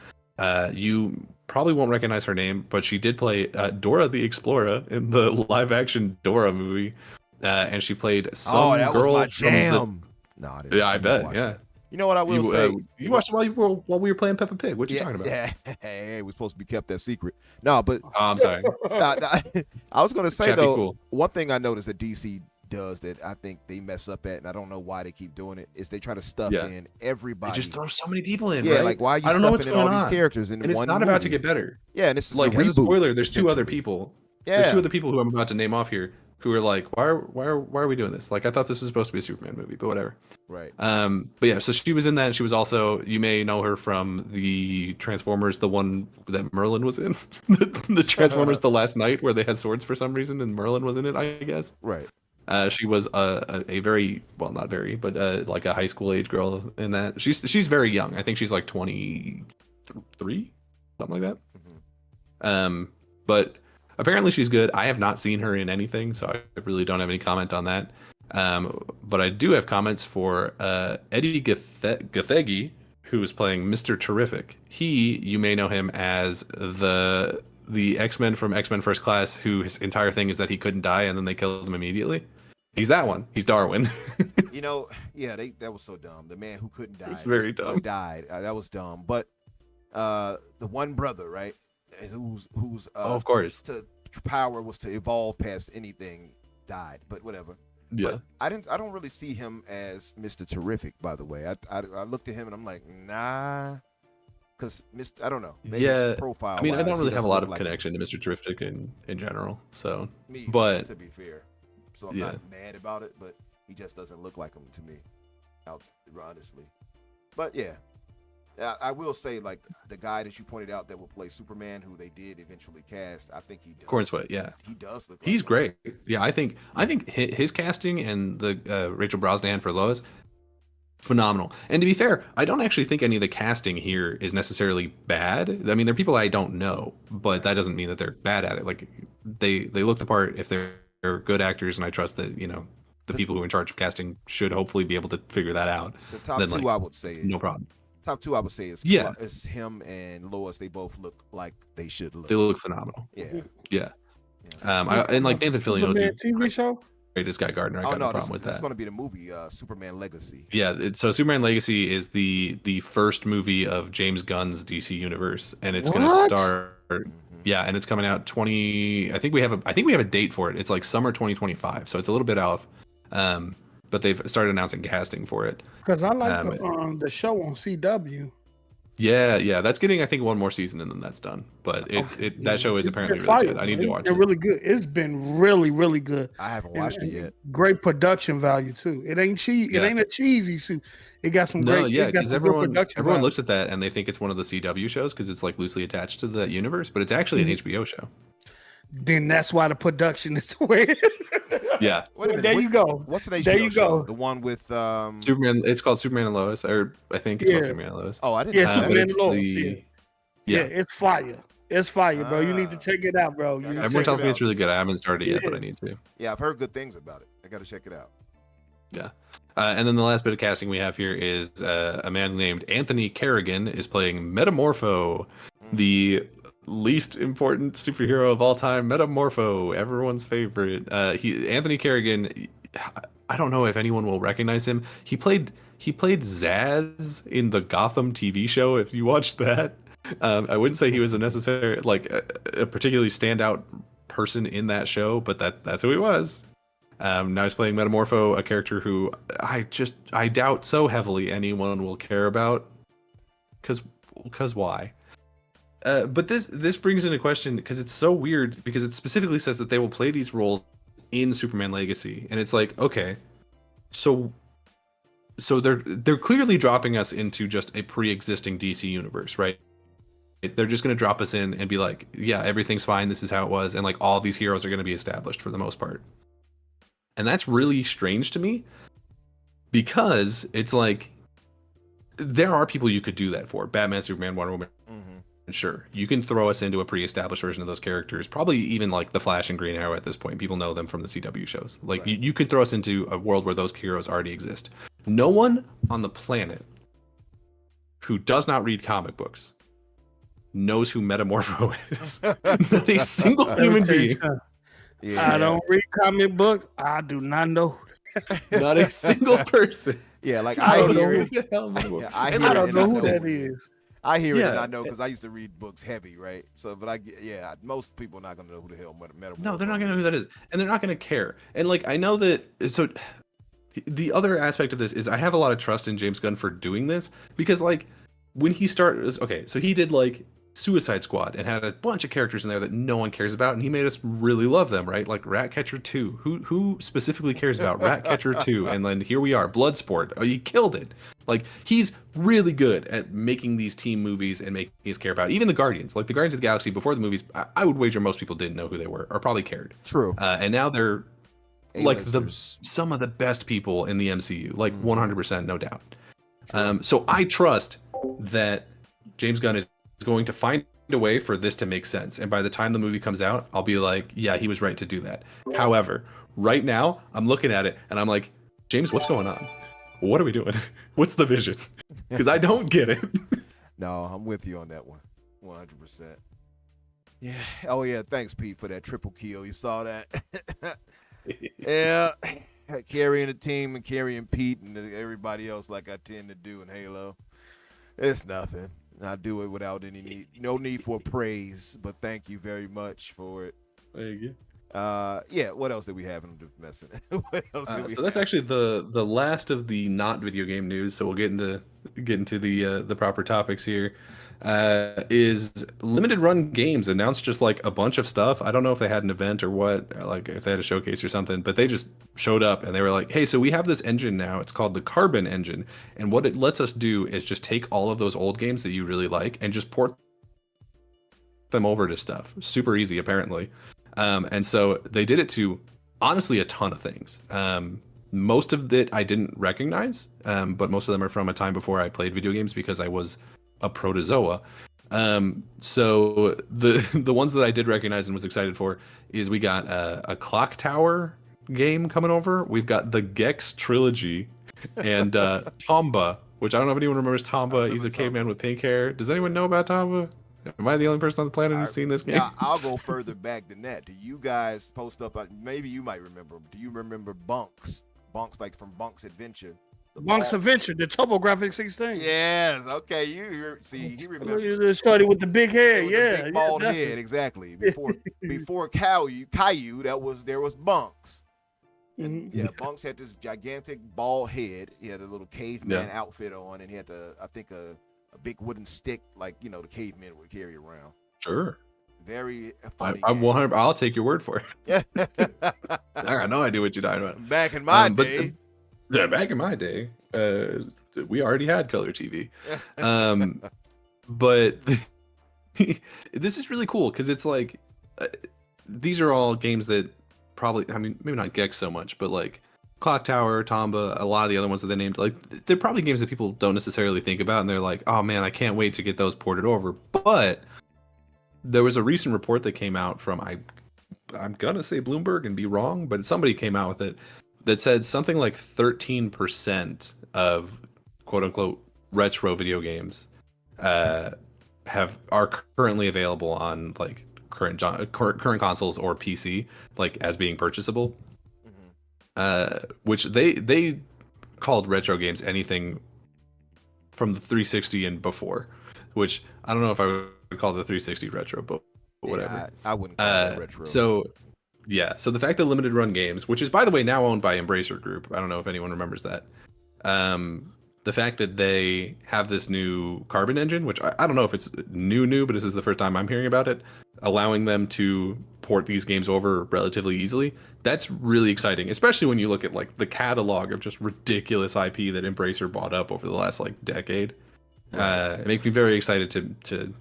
C: You probably won't recognize her name, but she did play Dora the Explorer in the live-action Dora movie. and she played some
B: Oh, that was
C: girl
B: my
C: from
B: jam. No, I didn't.
C: Yeah, I
B: didn't
C: bet.
B: watch
C: Yeah.
B: that. You know what I will say?
C: You watched it while we were playing Peppa Pig. What you talking about?
B: Yeah, hey, we're supposed to be kept that secret. No, but
C: Oh, I'm sorry.
B: I was gonna say
C: Chappy
B: though,
C: cool.
B: one thing I noticed that DC does that I think they mess up at, and I don't know why they keep doing it, is they try to stuff in
C: They
B: everybody.
C: just throw so many people in.
B: Yeah,
C: right?
B: like why are you
C: I don't know what's
B: stuffing in
C: going
B: all
C: on.
B: these characters in
C: And it's
B: one
C: not about to
B: movie?
C: get better.
B: Yeah, and this is
C: Like,
B: a
C: as a
B: reboot,
C: spoiler, there's two other
B: essentially.
C: people.
B: Yeah,
C: There's two other people who I'm about to name off here who are like, why are we doing this? Like, I thought this was supposed to be a Superman movie, but whatever.
B: right.
C: But yeah, so she was in that. She was also, you may know her from the Transformers, the one that Merlin was in, the Transformers The Last Night, where they had swords for some reason, and Merlin was in it, I guess.
B: Right.
C: She was a very, well, not very, but like a high school age girl in that. She's very young. I think she's like 23, something like that. But apparently she's good. I have not seen her in anything, so I really don't have any comment on that. But I do have comments for Eddie Gathegi, who is playing Mr. Terrific. You may know him as the X-Men from X-Men First Class, who his entire thing is that he couldn't die and then they killed him immediately. He's that one. He's Darwin.
B: You know, yeah, that was so dumb. The man who couldn't die.
C: It's very dumb.
B: Died. That was dumb. But the one brother, right, who's
C: Oh, of course.
B: to power was to evolve past anything, died. But whatever.
C: Yeah.
B: But I don't really see him as Mr. Terrific, by the way. I looked at him and I'm like, nah, because I don't know. Maybe his profile.
C: I mean, I don't
B: wise,
C: really
B: he
C: have a
B: doesn't
C: lot
B: look
C: of
B: like
C: connection to Mr. Terrific in general. So,
B: me,
C: but
B: to be fair, so I'm not mad about it. But he just doesn't look like him to me, honestly. But yeah. I will say, like, the guy that you pointed out that will play Superman, who they did eventually cast, I think he does.
C: Corn Sweat, yeah,
B: he does look.
C: He's
B: like
C: great. Yeah, I think his casting and the Rachel Brosnahan for Lois, phenomenal. And to be fair, I don't actually think any of the casting here is necessarily bad. I mean, they're people I don't know, but that doesn't mean that they're bad at it. Like, they look the part if they're good actors, and I trust that the people who are in charge of casting should hopefully be able to figure that out.
B: The top
C: then,
B: two, I would say,
C: no problem.
B: Top two, I would say, is is him and Lois. They both look like they should look.
C: They look phenomenal.
B: Yeah.
C: And like Nathan Fillion,
D: TV show.
C: Greatest Guy Gardner. I got no problem with that.
B: It's going to be the movie Superman Legacy.
C: Yeah, so Superman Legacy is the first movie of James Gunn's DC universe, and it's going to start. Yeah, and it's coming out 20. I think we have a date for it. It's like summer 2025, so it's a little bit off. But they've started announcing casting for it.
D: Because I like the show on CW.
C: Yeah, that's getting, I think, one more season and then that's done. But that show is apparently really good. I need to watch it.
D: It's really good. It's been really, really good.
B: I haven't watched it yet.
D: Great production value too. It ain't cheap. It ain't a cheesy suit. It got some great.
C: Yeah, because everyone looks at that and they think it's one of the CW shows because it's like loosely attached to the universe, but it's actually an HBO show.
D: Then that's why the production is the way.
C: Yeah.
B: Wait a minute.
D: There you go.
B: What's an HBO show? The one with
C: Superman. It's called Superman and Lois, or I think it's called Superman and Lois.
B: Oh, I didn't.
D: Yeah, Superman and Lois.
C: Yeah,
D: it's fire. It's fire, bro. You need to check it out, bro.
C: Everyone tells me it's really good. I haven't started yet, but I need to.
B: Yeah, I've heard good things about it. I got to check it out.
C: Yeah. And then the last bit of casting we have here is a man named Anthony Kerrigan is playing Metamorpho, the least important superhero of all time. Metamorpho, everyone's favorite. Anthony Kerrigan, I don't know if anyone will recognize him. He played Zaz in the Gotham TV show. If you watched that, I wouldn't say he was a particularly standout person in that show, but that's who he was. Now he's playing Metamorpho, a character who I doubt so heavily anyone will care about. Because why? But this brings into question, because it's so weird, because it specifically says that they will play these roles in Superman Legacy, and it's like, okay, so they're clearly dropping us into just a pre-existing DC universe, right? They're just going to drop us in and be like, yeah, everything's fine, this is how it was, and like all these heroes are going to be established for the most part. And that's really strange to me, because it's like, there are people you could do that for. Batman, Superman, Wonder Woman. Sure, you can throw us into a pre-established version of those characters, probably even like the Flash and Green Arrow at this point. People know them from the CW shows. Like, right. you could throw us into a world where those heroes already exist. No one on the planet who does not read comic books knows who Metamorpho is. Not a single human being.
B: Yeah.
D: I don't read comic books. I do not know.
C: Not a single person.
B: Yeah, like
D: I
B: I
D: don't know
B: hear
D: who
B: it.
C: the hell Metaphor.
B: Yeah, I
C: And,
B: hear
D: I
B: it
D: don't
B: and I
D: know
B: know
D: who that
B: who it is.
D: is.
B: I hear it and
C: Yeah.
B: I know because I used to read books heavy, right? So, but yeah, most people are not gonna know who the hell Metamorpho
C: No, they're not gonna know
B: is.
C: who that is, and they're not gonna care. And like, I know that. So, the other aspect of this is I have a lot of trust in James Gunn for doing this because, like, when he started, okay, so he did like Suicide Squad and had a bunch of characters in there that no one cares about, and he made us really love them, right? Like Ratcatcher 2. Who specifically cares about Ratcatcher 2? And then here we are, Bloodsport. Oh, he killed it. Like, he's really good at making these team movies and making us care about it. Even the Guardians, like the Guardians of the Galaxy before the movies, I would wager most people didn't know who they were or probably cared.
B: True.
C: And now they're like
B: A-listers.
C: some of the best people in the MCU, like 100%, no doubt.
B: True.
C: So I trust that James Gunn is going to find a way for this to make sense. And by the time the movie comes out, I'll be like, yeah, he was right to do that. However, right now, I'm looking at it and I'm like, James, what's going on? What are we doing? What's the vision? Because I don't get it.
B: No, I'm with you on that one, 100%. Yeah. Oh yeah. Thanks, Pete, for that triple kill. You saw that? Yeah. Carrying the team and carrying Pete and everybody else like I tend to do in Halo. It's nothing. I do it without any no need for praise, but thank you very much for it.
C: There you
B: Yeah. What else did we have in the messing? What else did
C: go.
B: we
C: So that's
B: have?
C: actually the last of the not video game news. So we'll get into the proper topics here. Is limited run games announced just like a bunch of stuff. I don't know if they had an event or what, like if they had a showcase or something, but they just showed up and they were like, hey, so we have this engine now. It's called the Carbon engine. And what it lets us do is just take all of those old games that you really like and just port them over to stuff. Super easy, apparently. And so they did it to honestly a ton of things. Most of it I didn't recognize, but most of them are from a time before I played video games because I was a protozoa. So the ones that I did recognize and was excited for is we got a Clock Tower game coming over. We've got the Gex trilogy and Tomba, which I don't know if anyone remembers Tomba. He's a caveman with pink hair. Does anyone know about Tomba? Am I the only person on the planet who's seen this game?
B: Yeah, I'll go further back than that. Do you guys post up? Maybe you might remember. Do you remember Bunks? Bunks, like from Bunks Adventure.
D: Monk's Adventure, the TurboGrafx 16.
B: Yes. Okay. You see, he remembers.
D: The shorty with the big head,
B: With the
D: yeah,
B: big bald
D: yeah,
B: head, exactly. Before Caillou, there was Bunks.
D: Mhm.
B: Yeah, Bunks had this gigantic bald head. He had a little caveman outfit on, and he had I think a big wooden stick, like the cavemen would carry around.
C: Sure.
B: Very funny.
C: I'm 100. I'll take your word for it.
B: Yeah.
C: I got no idea what you're talking about.
B: Back in my
C: But
B: day.
C: yeah, back in my day, we already had color TV. But this is really cool because it's like these are all games that probably, I mean, maybe not Gex so much, but like Clock Tower, Tomba, a lot of the other ones that they named, like they're probably games that people don't necessarily think about, and they're like, oh man, I can't wait to get those ported over. But there was a recent report that came out from I'm gonna say Bloomberg and be wrong, but somebody came out with it that said something like 13% of quote unquote retro video games are currently available on like current consoles or PC, like as being purchasable. Which they called retro games anything from the 360 and before, which I don't know if I would call the 360 retro, but whatever.
B: Yeah, I wouldn't call it retro.
C: So the fact that limited run games, which is by the way now owned by Embracer Group, I don't know if anyone remembers that. The fact that they have this new Carbon engine, which I don't know if it's new, but this is the first time I'm hearing about it, allowing them to port these games over relatively easily. That's really exciting, especially when you look at like the catalog of just ridiculous IP that Embracer bought up over the last like decade. It makes me very excited to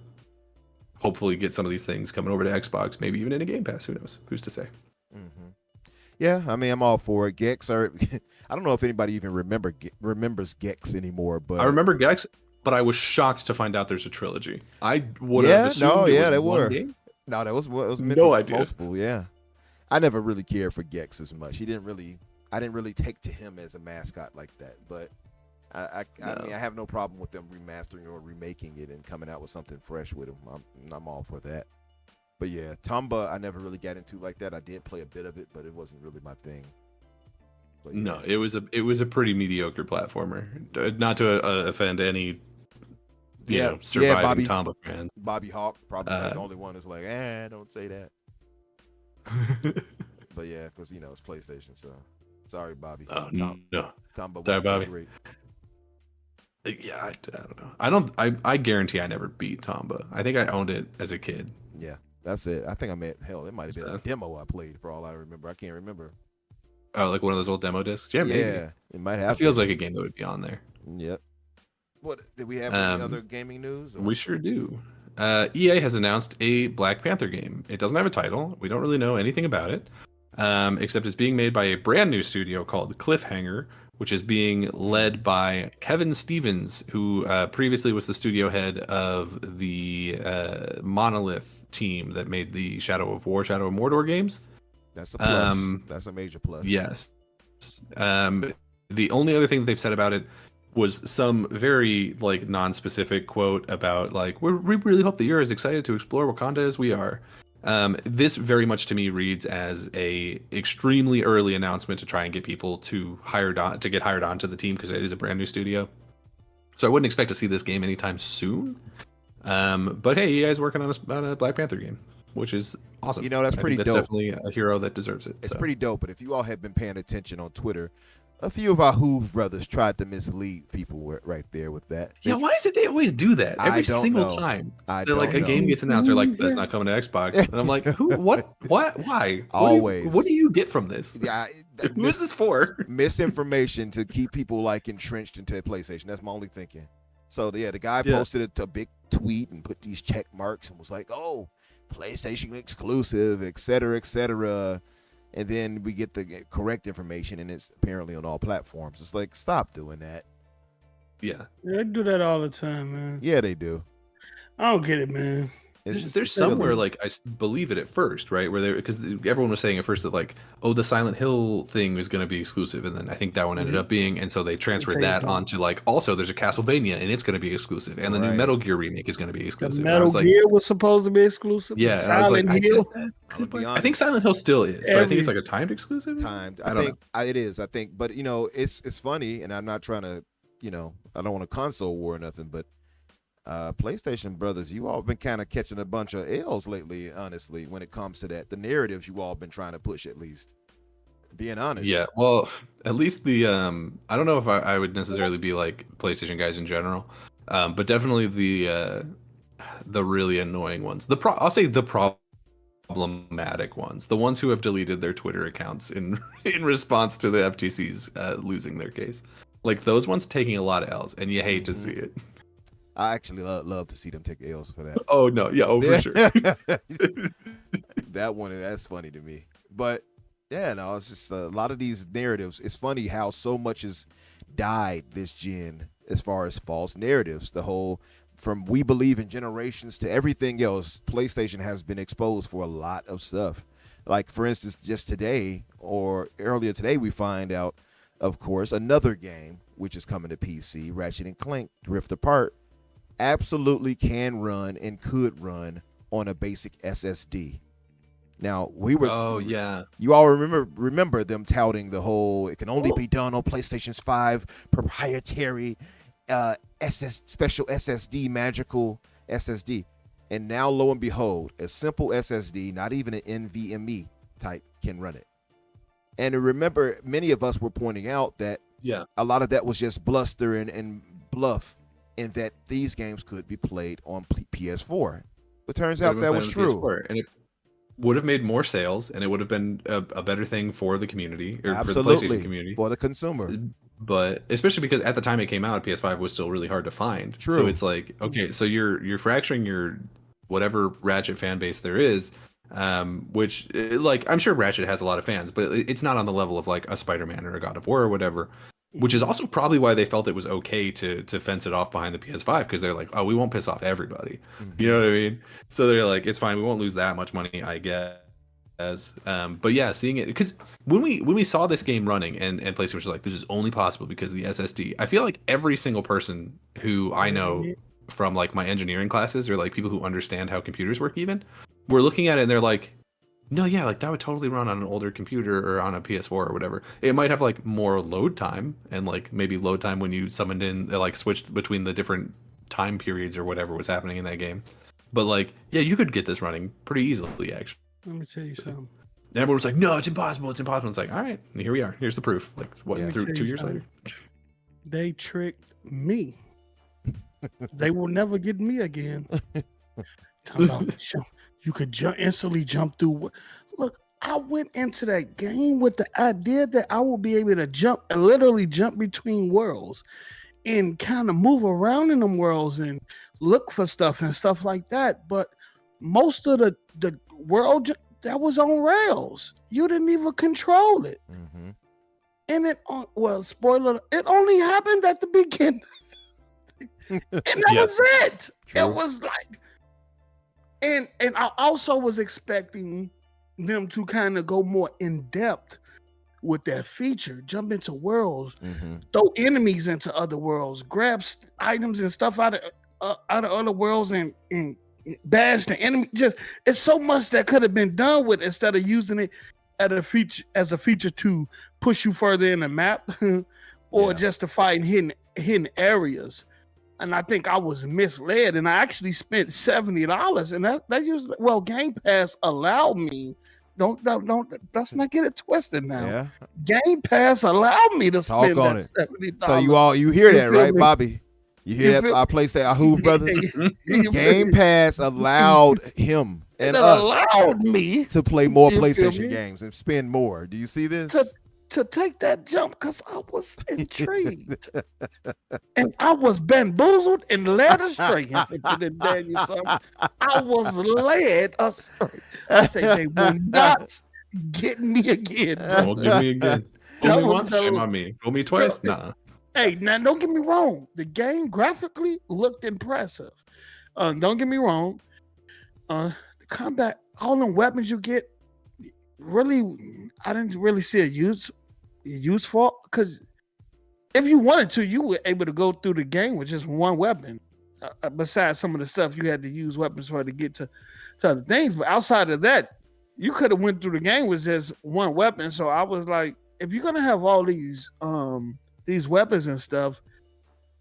C: hopefully get some of these things coming over to Xbox, maybe even in a Game Pass. Who knows? Who's to say?
B: Yeah, I mean, I'm all for it. Gex, I don't know if anybody even remembers Gex anymore, but
C: I remember Gex, but I was shocked to find out there's a trilogy. I would have assumed
B: they
C: one
B: were.
C: game.
B: No, that was meant
C: No
B: to
C: idea.
B: multiple. Yeah, I never really cared for Gex as much. I didn't really take to him as a mascot like that. But I mean, I have no problem with them remastering or remaking it and coming out with something fresh with him. I'm all for that. But yeah, Tomba I never really got into like that. I did play a bit of it, but it wasn't really my thing. But yeah.
C: No, it was a pretty mediocre platformer. Not to offend any surviving
B: Bobby,
C: Tomba fans.
B: Bobby Hawk probably like the only one who's like, don't say that. But yeah, because it's PlayStation, so sorry, Bobby.
C: Oh no,
B: Tomba
C: sorry,
B: was
C: Bobby.
B: great.
C: Yeah, I don't know. I guarantee I never beat Tomba. I think I owned it as a kid.
B: Yeah, that's it. I think it might have been a demo I played for all I remember. I can't remember.
C: Oh, like one of those old demo discs? Yeah, maybe.
B: Yeah, it might have.
C: It feels like a game that would be on there.
B: Yep. What did we have? Any other gaming news? Or?
C: We sure do. EA has announced a Black Panther game. It doesn't have a title. We don't really know anything about it, except it's being made by a brand new studio called Cliffhanger, which is being led by Kevin Stevens, who previously was the studio head of the Monolith team that made the Shadow of Mordor games.
B: That's a plus. That's a major plus.
C: Yes. The only other thing that they've said about it was some very non-specific quote about we really hope that you're as excited to explore Wakanda as we are. This very much to me reads as a extremely early announcement to try and get people to get hired onto the team, because it is a brand new studio. So I wouldn't expect to see this game anytime soon. But hey, you guys working on a Black Panther game, which is awesome.
B: That's pretty dope.
C: That's definitely a hero that deserves it.
B: It's pretty dope. But if you all have been paying attention on Twitter, a few of our Hoove brothers tried to mislead people right there with that.
C: Yeah, why is it they always do that every single time? A game gets announced, they're like, "That's not coming to Xbox," and I'm like, "Who? What? Why?
B: Always.
C: What do you get from this?
B: Yeah,
C: who is this for?"
B: Misinformation to keep people entrenched into PlayStation. That's my only thinking. So the guy posted a big tweet and put these check marks and was like, "Oh, PlayStation exclusive, etc., etc." And then we get the correct information, and it's apparently on all platforms. It's like, stop doing that.
C: Yeah,
D: they do that all the time, man.
B: Yeah, they do.
D: I don't get it, man.
C: There's somewhere I believe it at first, right? Because everyone was saying at first that the Silent Hill thing was going to be exclusive, and then I think that one ended up being, and so they transferred that onto also there's a Castlevania and it's going to be exclusive, and the new Metal Gear remake is going to be exclusive.
D: The Metal Gear was supposed to be exclusive.
C: Yeah,
D: Silent Hill.
C: I think Silent Hill still is, but I think it's a timed exclusive.
B: Timed. I think it is. I think, but it's funny, and I'm not trying to, I don't want a console war or nothing, but. PlayStation brothers, you all been kind of catching a bunch of L's lately, honestly, when it comes to that. The narratives you all been trying to push, at least. Being honest.
C: Yeah, well, at least I don't know if I would necessarily be like PlayStation guys in general, but definitely the really annoying ones. I'll say the problematic ones, the ones who have deleted their Twitter accounts in response to the FTC's losing their case. Those ones taking a lot of L's, and you hate to see it.
B: I actually love to see them take L's for that.
C: Oh no, yeah, for sure.
B: That's funny to me. But yeah, no, it's just a lot of these narratives. It's funny how so much has died this gen as far as false narratives. The whole from we believe in generations to everything else. PlayStation has been exposed for a lot of stuff. Like for instance, just today or earlier today, we find out, of course, another game which is coming to PC, Ratchet and Clank Rift Apart. Absolutely can run and could run on a basic SSD. Now we were.
C: Oh yeah.
B: You all remember them touting the whole. It can only be done on PlayStation's 5 proprietary special SSD, magical SSD, and now lo and behold, a simple SSD, not even an NVMe type, can run it. And remember, many of us were pointing out that a lot of that was just bluster and bluff. And that these games could be played on PS4. It turns out that was true.
C: PS4, and it would have made more sales, and it would have been a better thing for the community, or
B: absolutely,
C: for the PlayStation community.
B: For the consumer.
C: But especially because at the time it came out, PS5 was still really hard to find.
B: True.
C: So it's like, okay, so you're fracturing your whatever Ratchet fan base there is, which I'm sure Ratchet has a lot of fans, but it's not on the level of a Spider-Man or a God of War or whatever. Which is also probably why they felt it was okay to fence it off behind the PS5, because they're like, oh, we won't piss off everybody. You know what I mean? So they're like, it's fine, we won't lose that much money, I guess. But yeah, seeing it, because when we saw this game running and PlayStation was like, this is only possible because of the SSD. I feel like every single person who I know from my engineering classes, or people who understand how computers work even, were looking at it and they're like, no, yeah, like that would totally run on an older computer or on a PS4 or whatever. It might have like more load time and like maybe load time when you summoned in, like switched between the different time periods or whatever was happening in that game. But like, yeah, you could get this running pretty easily, actually.
D: Let me tell you something.
C: And everyone's like, no, it's impossible. It's impossible. It's like, all right, here we are. Here's the proof. Like, what,
B: Yeah.
C: through 2 years later?
D: They tricked me. They will never get me again. Talking about you could instantly jump through. Look, I went into that game with the idea that I will be able to literally jump between worlds and kind of move around in them worlds and look for stuff and stuff like that. But most of the world that was on rails. You didn't even control it.
B: Mm-hmm.
D: And spoiler, it only happened at the beginning. And that was it.
B: True.
D: It was like, and I also was expecting them to kind of go more in depth with that feature, jump into worlds, throw enemies into other worlds, grab items and stuff out of other worlds and bash the enemy. Just it's so much that could have been done with instead of using it as a feature to push you further in the map or just to fight in hidden areas. And I think I was misled, and I actually spent $70, and that usually Game Pass allowed me. Don't let's not get it twisted now.
B: Yeah.
D: Game Pass allowed me to spend
B: Talk on
D: that
B: it.
D: $70.
B: So you hear that, right,
D: me?
B: Bobby? You hear that? Our PlayStation, our Hoove brothers. Game Pass allowed him and us
D: allowed me
B: to play more
D: You feel
B: PlayStation
D: me?
B: games and spend more. Do you see this?
D: to take that jump because I was intrigued. And I was bamboozled and led astray. I was led astray. I say they will not get me again. Bro.
C: Won't get me again. Fool me once, shame on me. Fool me twice, nah.
D: Hey, now don't get me wrong. The game graphically looked impressive. Don't get me wrong. The combat, all the weapons you get, really, I didn't really see a use for, because if you wanted to, you were able to go through the game with just one weapon. Besides some of the stuff you had to use weapons for to get to other things, but outside of that, you could have went through the game with just one weapon. So I was like, if you're gonna have all these weapons and stuff,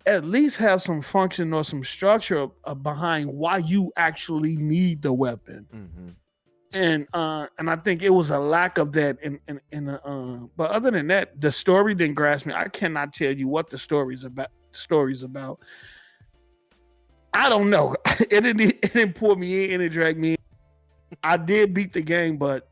D: at least have some function or some structure behind why you actually need the weapon. And I think it was a lack of that but other than that, the story didn't grasp me. I cannot tell you what the story's about. I don't know. It didn't pull me in, it didn't drag me in. I did beat the game, but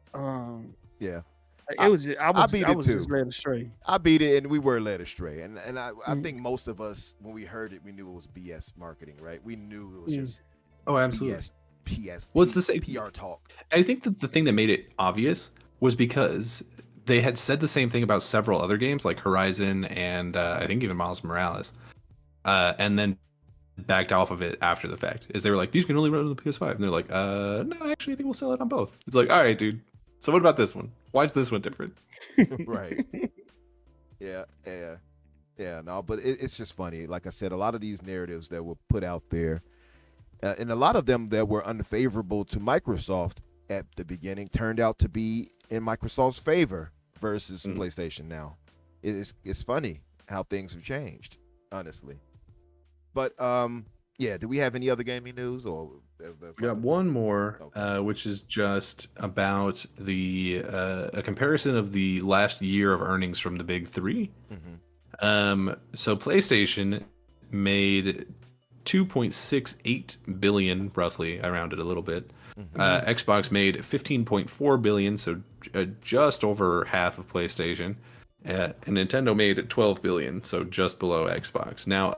B: yeah.
D: It was just, I was
B: too.
D: just led astray.
B: I beat it, and we were led astray. And I think most of us, when we heard it, we knew it was BS marketing, right? We knew it was just
C: absolutely.
B: PS.
C: Well, it's the same
B: PR talk.
C: I think that the thing that made it obvious was because they had said the same thing about several other games like Horizon and I think even Miles Morales, and then backed off of it after the fact. Is they were like, these can only run on the PS5, and they're like, no, actually, I think we'll sell it on both. It's like, all right, dude. So what about this one? Why is this one different?
B: Right. Yeah. No, but it's just funny. Like I said, a lot of these narratives that were put out there. And a lot of them that were unfavorable to Microsoft at the beginning turned out to be in Microsoft's favor versus PlayStation now. It's funny how things have changed, honestly. But do we have any other gaming news? Or
C: we got one more, which is just about a comparison of the last year of earnings from the big three. So PlayStation made 2.68 billion, roughly. I rounded a little bit. Xbox made 15.4 billion, so just over half of PlayStation. And Nintendo made 12 billion, so just below Xbox. Now,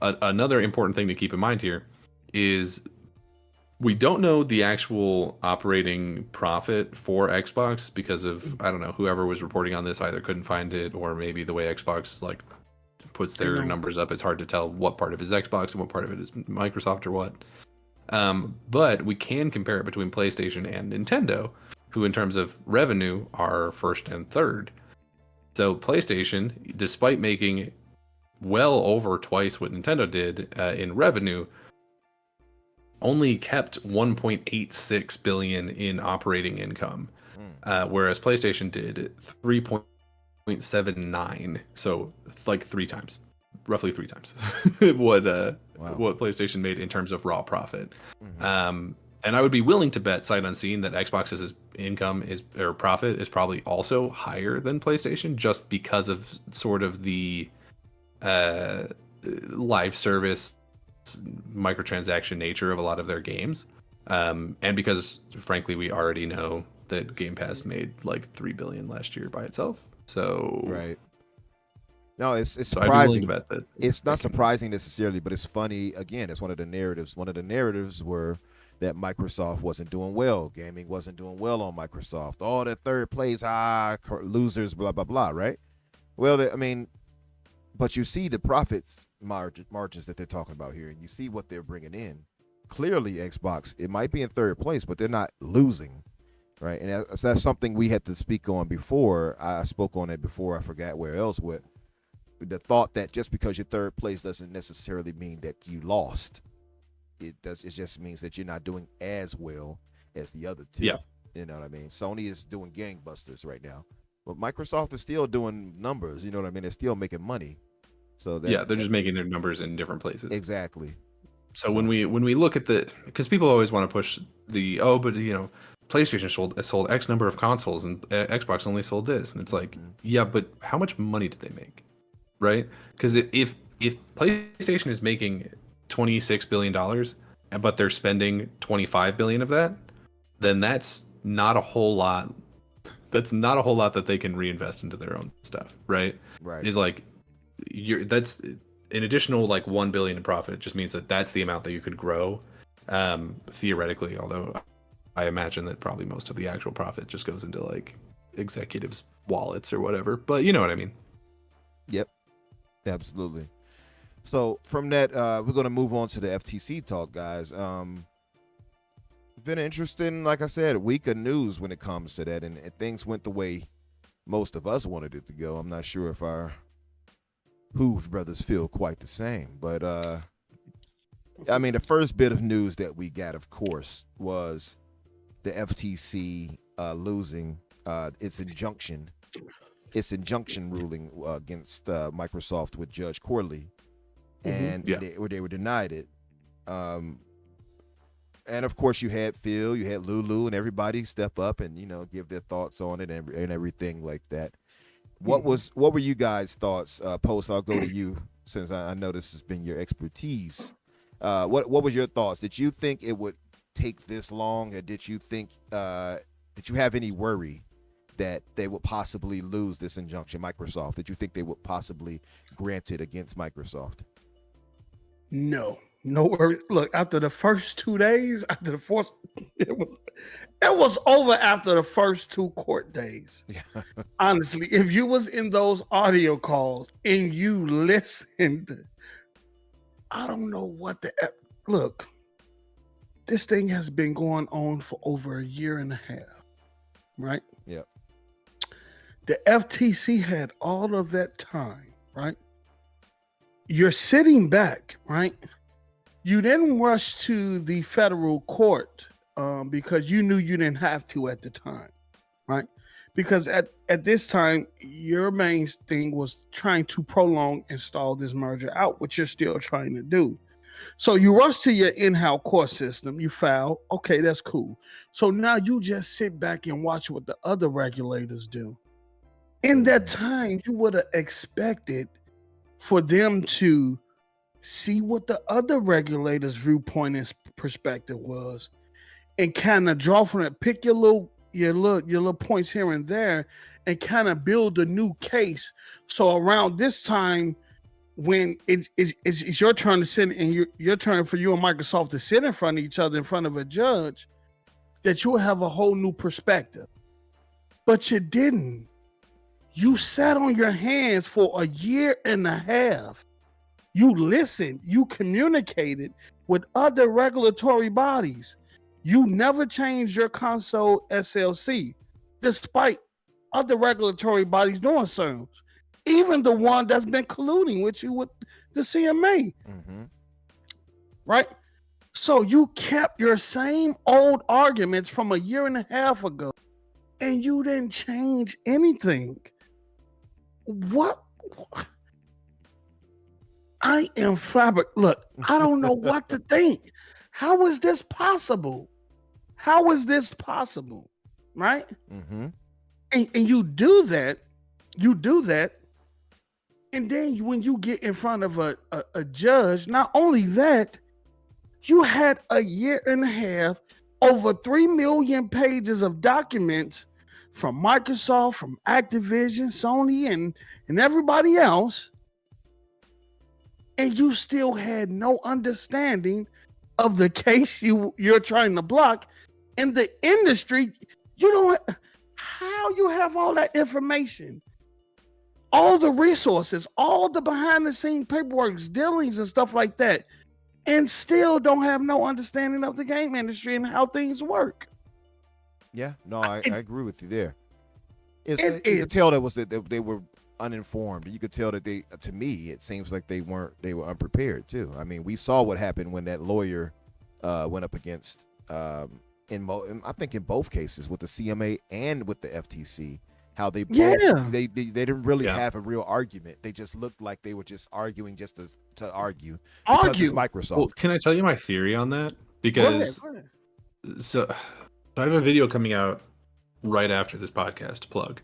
C: another important thing to keep in mind here is we don't know the actual operating profit for Xbox because of, I don't know, whoever was reporting on this either couldn't find it, or maybe the way Xbox puts their numbers up, it's hard to tell what part of it is Xbox and what part of it is Microsoft or what. But we can compare it between PlayStation and Nintendo, who in terms of revenue are first and third. So PlayStation, despite making well over twice what Nintendo did in revenue, only kept 1.86 billion in operating income, whereas PlayStation did 3.79, so like roughly three times what PlayStation made in terms of raw profit. And I would be willing to bet sight unseen that Xbox's income or profit is probably also higher than PlayStation, just because of sort of the live service microtransaction nature of a lot of their games, and because frankly we already know that Game Pass made like $3 billion last year by itself. So
B: right. No, it's
C: so
B: surprising.
C: I'd be willing to bet that
B: it's not surprising necessarily, but it's funny. Again, it's one of the narratives. One of the narratives were that Microsoft wasn't doing well. Gaming wasn't doing well on Microsoft. All the third place, losers, blah, blah, blah, right? Well, I mean, but you see the profits margins that they're talking about here, and you see what they're bringing in. Clearly, Xbox, it might be in third place, but they're not losing, right? And that's something we had to speak on before. I spoke on it before. I forgot where else. With the thought that just because you're third place doesn't necessarily mean that you lost. It just means that you're not doing as well as the other two.
C: Yeah.
B: You know what I mean? Sony is doing gangbusters right now, but Microsoft is still doing numbers. You know what I mean? They're still making money. So
C: they're just making their numbers in different places.
B: Exactly.
C: So when we look at because people always want to push but PlayStation sold X number of consoles and Xbox only sold this, and it's like, yeah, but how much money did they make, right? Because if PlayStation is making $26 billion, but they're spending $25 billion of that, then that's not a whole lot. That's not a whole lot that they can reinvest into their own stuff, right?
B: Right.
C: Is like that's an additional like $1 billion in profit. Just means that's the amount that you could grow, theoretically. Although I imagine that probably most of the actual profit just goes into like executives' wallets or whatever. But you know what I mean?
B: Yep. Absolutely. So from that, we're going to move on to the FTC talk, guys. Been interesting, like I said, week of news when it comes to that, and things went the way most of us wanted it to go. I'm not sure if our Hooves brothers feel quite the same, but I mean, the first bit of news that we got, of course, was the FTC losing its injunction ruling against Microsoft with Judge Corley. And they were denied it. And of course, you had Phil, you had Lulu, and everybody step up and give their thoughts on it and everything like that. What were you guys' thoughts? Post, I'll go to you since I know this has been your expertise. What was your thoughts? Did you think it would take this long, or did you think did you have any worry that they would possibly lose this injunction, Microsoft? Did you think they would possibly grant it against Microsoft?
D: No worry. Look, after the first 2 days, after the fourth, it was over after the first 2 court days.
B: Yeah.
D: Honestly, if you was in those audio calls and you listened, I don't know what look. This thing has been going on for over a year and a half, right?
B: Yep.
D: The FTC had all of that time, right? You're sitting back, right? You didn't rush to the federal court because you knew you didn't have to at the time, right? Because at this time, your main thing was trying to prolong and stall this merger out, which you're still trying to do. So you rush to your in-house court system, you file, okay, that's cool. So now you just sit back and watch what the other regulators do. In that time, you would have expected for them to see what the other regulators' viewpoint and perspective was, and kind of draw from it, pick your little points here and there, and kind of build a new case. So around this time, when it's your turn to sit, and your turn for you and Microsoft to sit in front of each other in front of a judge, that you'll have a whole new perspective. But you didn't. You sat on your hands for a year and a half. You listened, you communicated with other regulatory bodies. You never changed your console SLC, despite other regulatory bodies doing so. Even the one that's been colluding with you with the CMA.
B: Mm-hmm.
D: Right? So you kept your same old arguments from a year and a half ago, and you didn't change anything. What? I am flabbergasted. Look, I don't know what to think. How is this possible? How is this possible? Right?
B: Mm-hmm.
D: And you do that, and then when you get in front of a judge, not only that, you had a year and a half, over 3 million pages of documents from Microsoft, from Activision, Sony, and everybody else, and you still had no understanding of the case you're trying to block. In the industry, you don't. How you have all that information, all the resources, all the behind the scene paperwork, dealings, and stuff like that, and still don't have no understanding of the game industry and how things work?
B: Yeah, no, I agree with you there. You
D: It
B: could tell that they were uninformed. You could tell that to me, it seems like they were unprepared too. I mean, we saw what happened when that lawyer went up against, I think in both cases with the CMA and with the FTC, how they both, they didn't really have a real argument. They just looked like they were just arguing just to argue. Because it's Microsoft.
C: Well, can I tell you my theory on that? Because
D: Go ahead.
C: So I have a video coming out right after this podcast plug,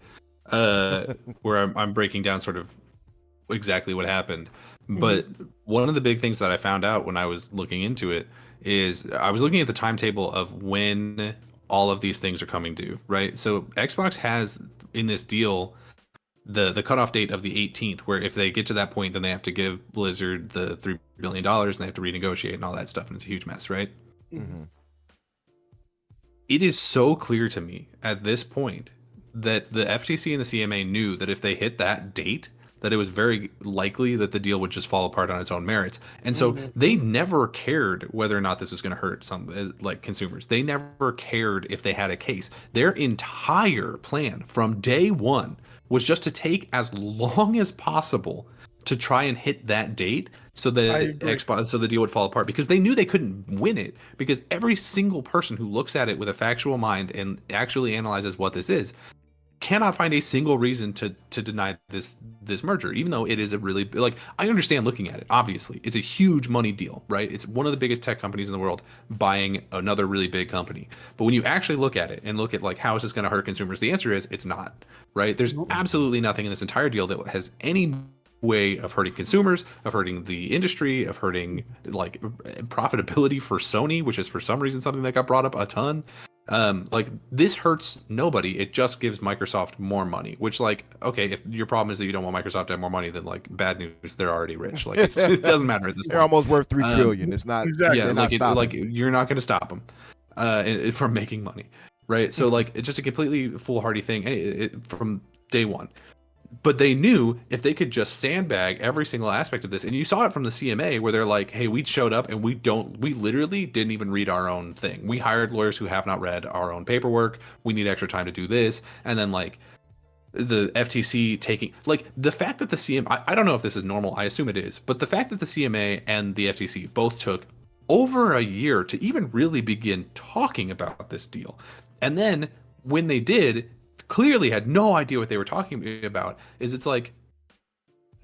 C: where I'm breaking down sort of exactly what happened. But one of the big things that I found out when I was looking into it is I was looking at the timetable of when all of these things are coming due, right? So Xbox has in this deal the cutoff date of the 18th, where if they get to that point, then they have to give Blizzard the $3 billion and they have to renegotiate and all that stuff, and it's a huge mess, right?
B: Mm-hmm.
C: It is so clear to me at this point that the FTC and the CMA knew that if they hit that date, that it was very likely that the deal would just fall apart on its own merits. And so they never cared whether or not this was going to hurt some like consumers. They never cared if they had a case. Their entire plan from day one was just to take as long as possible to try and hit that date so that the deal would fall apart, because they knew they couldn't win it, because every single person who looks at it with a factual mind and actually analyzes what this is cannot find a single reason to deny this merger, even though it is a really, like, I understand looking at it, obviously it's a huge money deal, right? It's one of the biggest tech companies in the world buying another really big company. But when you actually look at it and look at like, how is this going to hurt consumers, the answer is it's not, right? There's absolutely nothing in this entire deal that has any way of hurting consumers, of hurting the industry, of hurting like profitability for Sony, which is for some reason something that got brought up a ton. Like, this hurts nobody. It just gives Microsoft more money, which, like, okay, if your problem is that you don't want Microsoft to have more money, then like, bad news, they're already rich. Like, it doesn't matter at this point.
B: They're almost worth $3 trillion. It's not
D: exactly.
B: Yeah,
C: like you're not going to stop them from making money, right? So like, it's just a completely foolhardy thing from day one. But they knew if they could just sandbag every single aspect of this, and you saw it from the CMA where they're like, hey, we showed up and we literally didn't even read our own thing. We hired lawyers who have not read our own paperwork. We need extra time to do this. And then like the FTC taking, like, the fact that the CMA, I don't know if this is normal, I assume it is, but the fact that the CMA and the FTC both took over a year to even really begin talking about this deal. And then when they did, clearly had no idea what they were talking about, is it's like,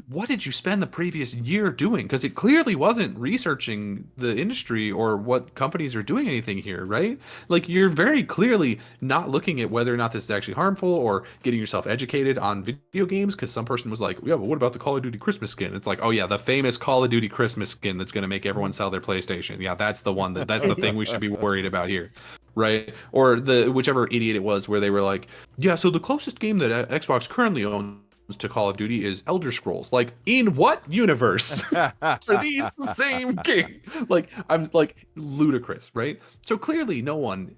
C: what did you spend the previous year doing? Because it clearly wasn't researching the industry or what companies are doing anything here, right? Like, you're very clearly not looking at whether or not this is actually harmful or getting yourself educated on video games, because some person was like, yeah, but what about the Call of Duty Christmas skin? It's like, oh yeah, the famous Call of Duty Christmas skin that's going to make everyone sell their PlayStation. Yeah, that's the one, that's the thing we should be worried about here. Right? Or the whichever idiot it was where they were like, yeah, so the closest game that Xbox currently owns to Call of Duty is Elder Scrolls. Like, in what universe are these the same game? Like, I'm like, ludicrous, right? So clearly no one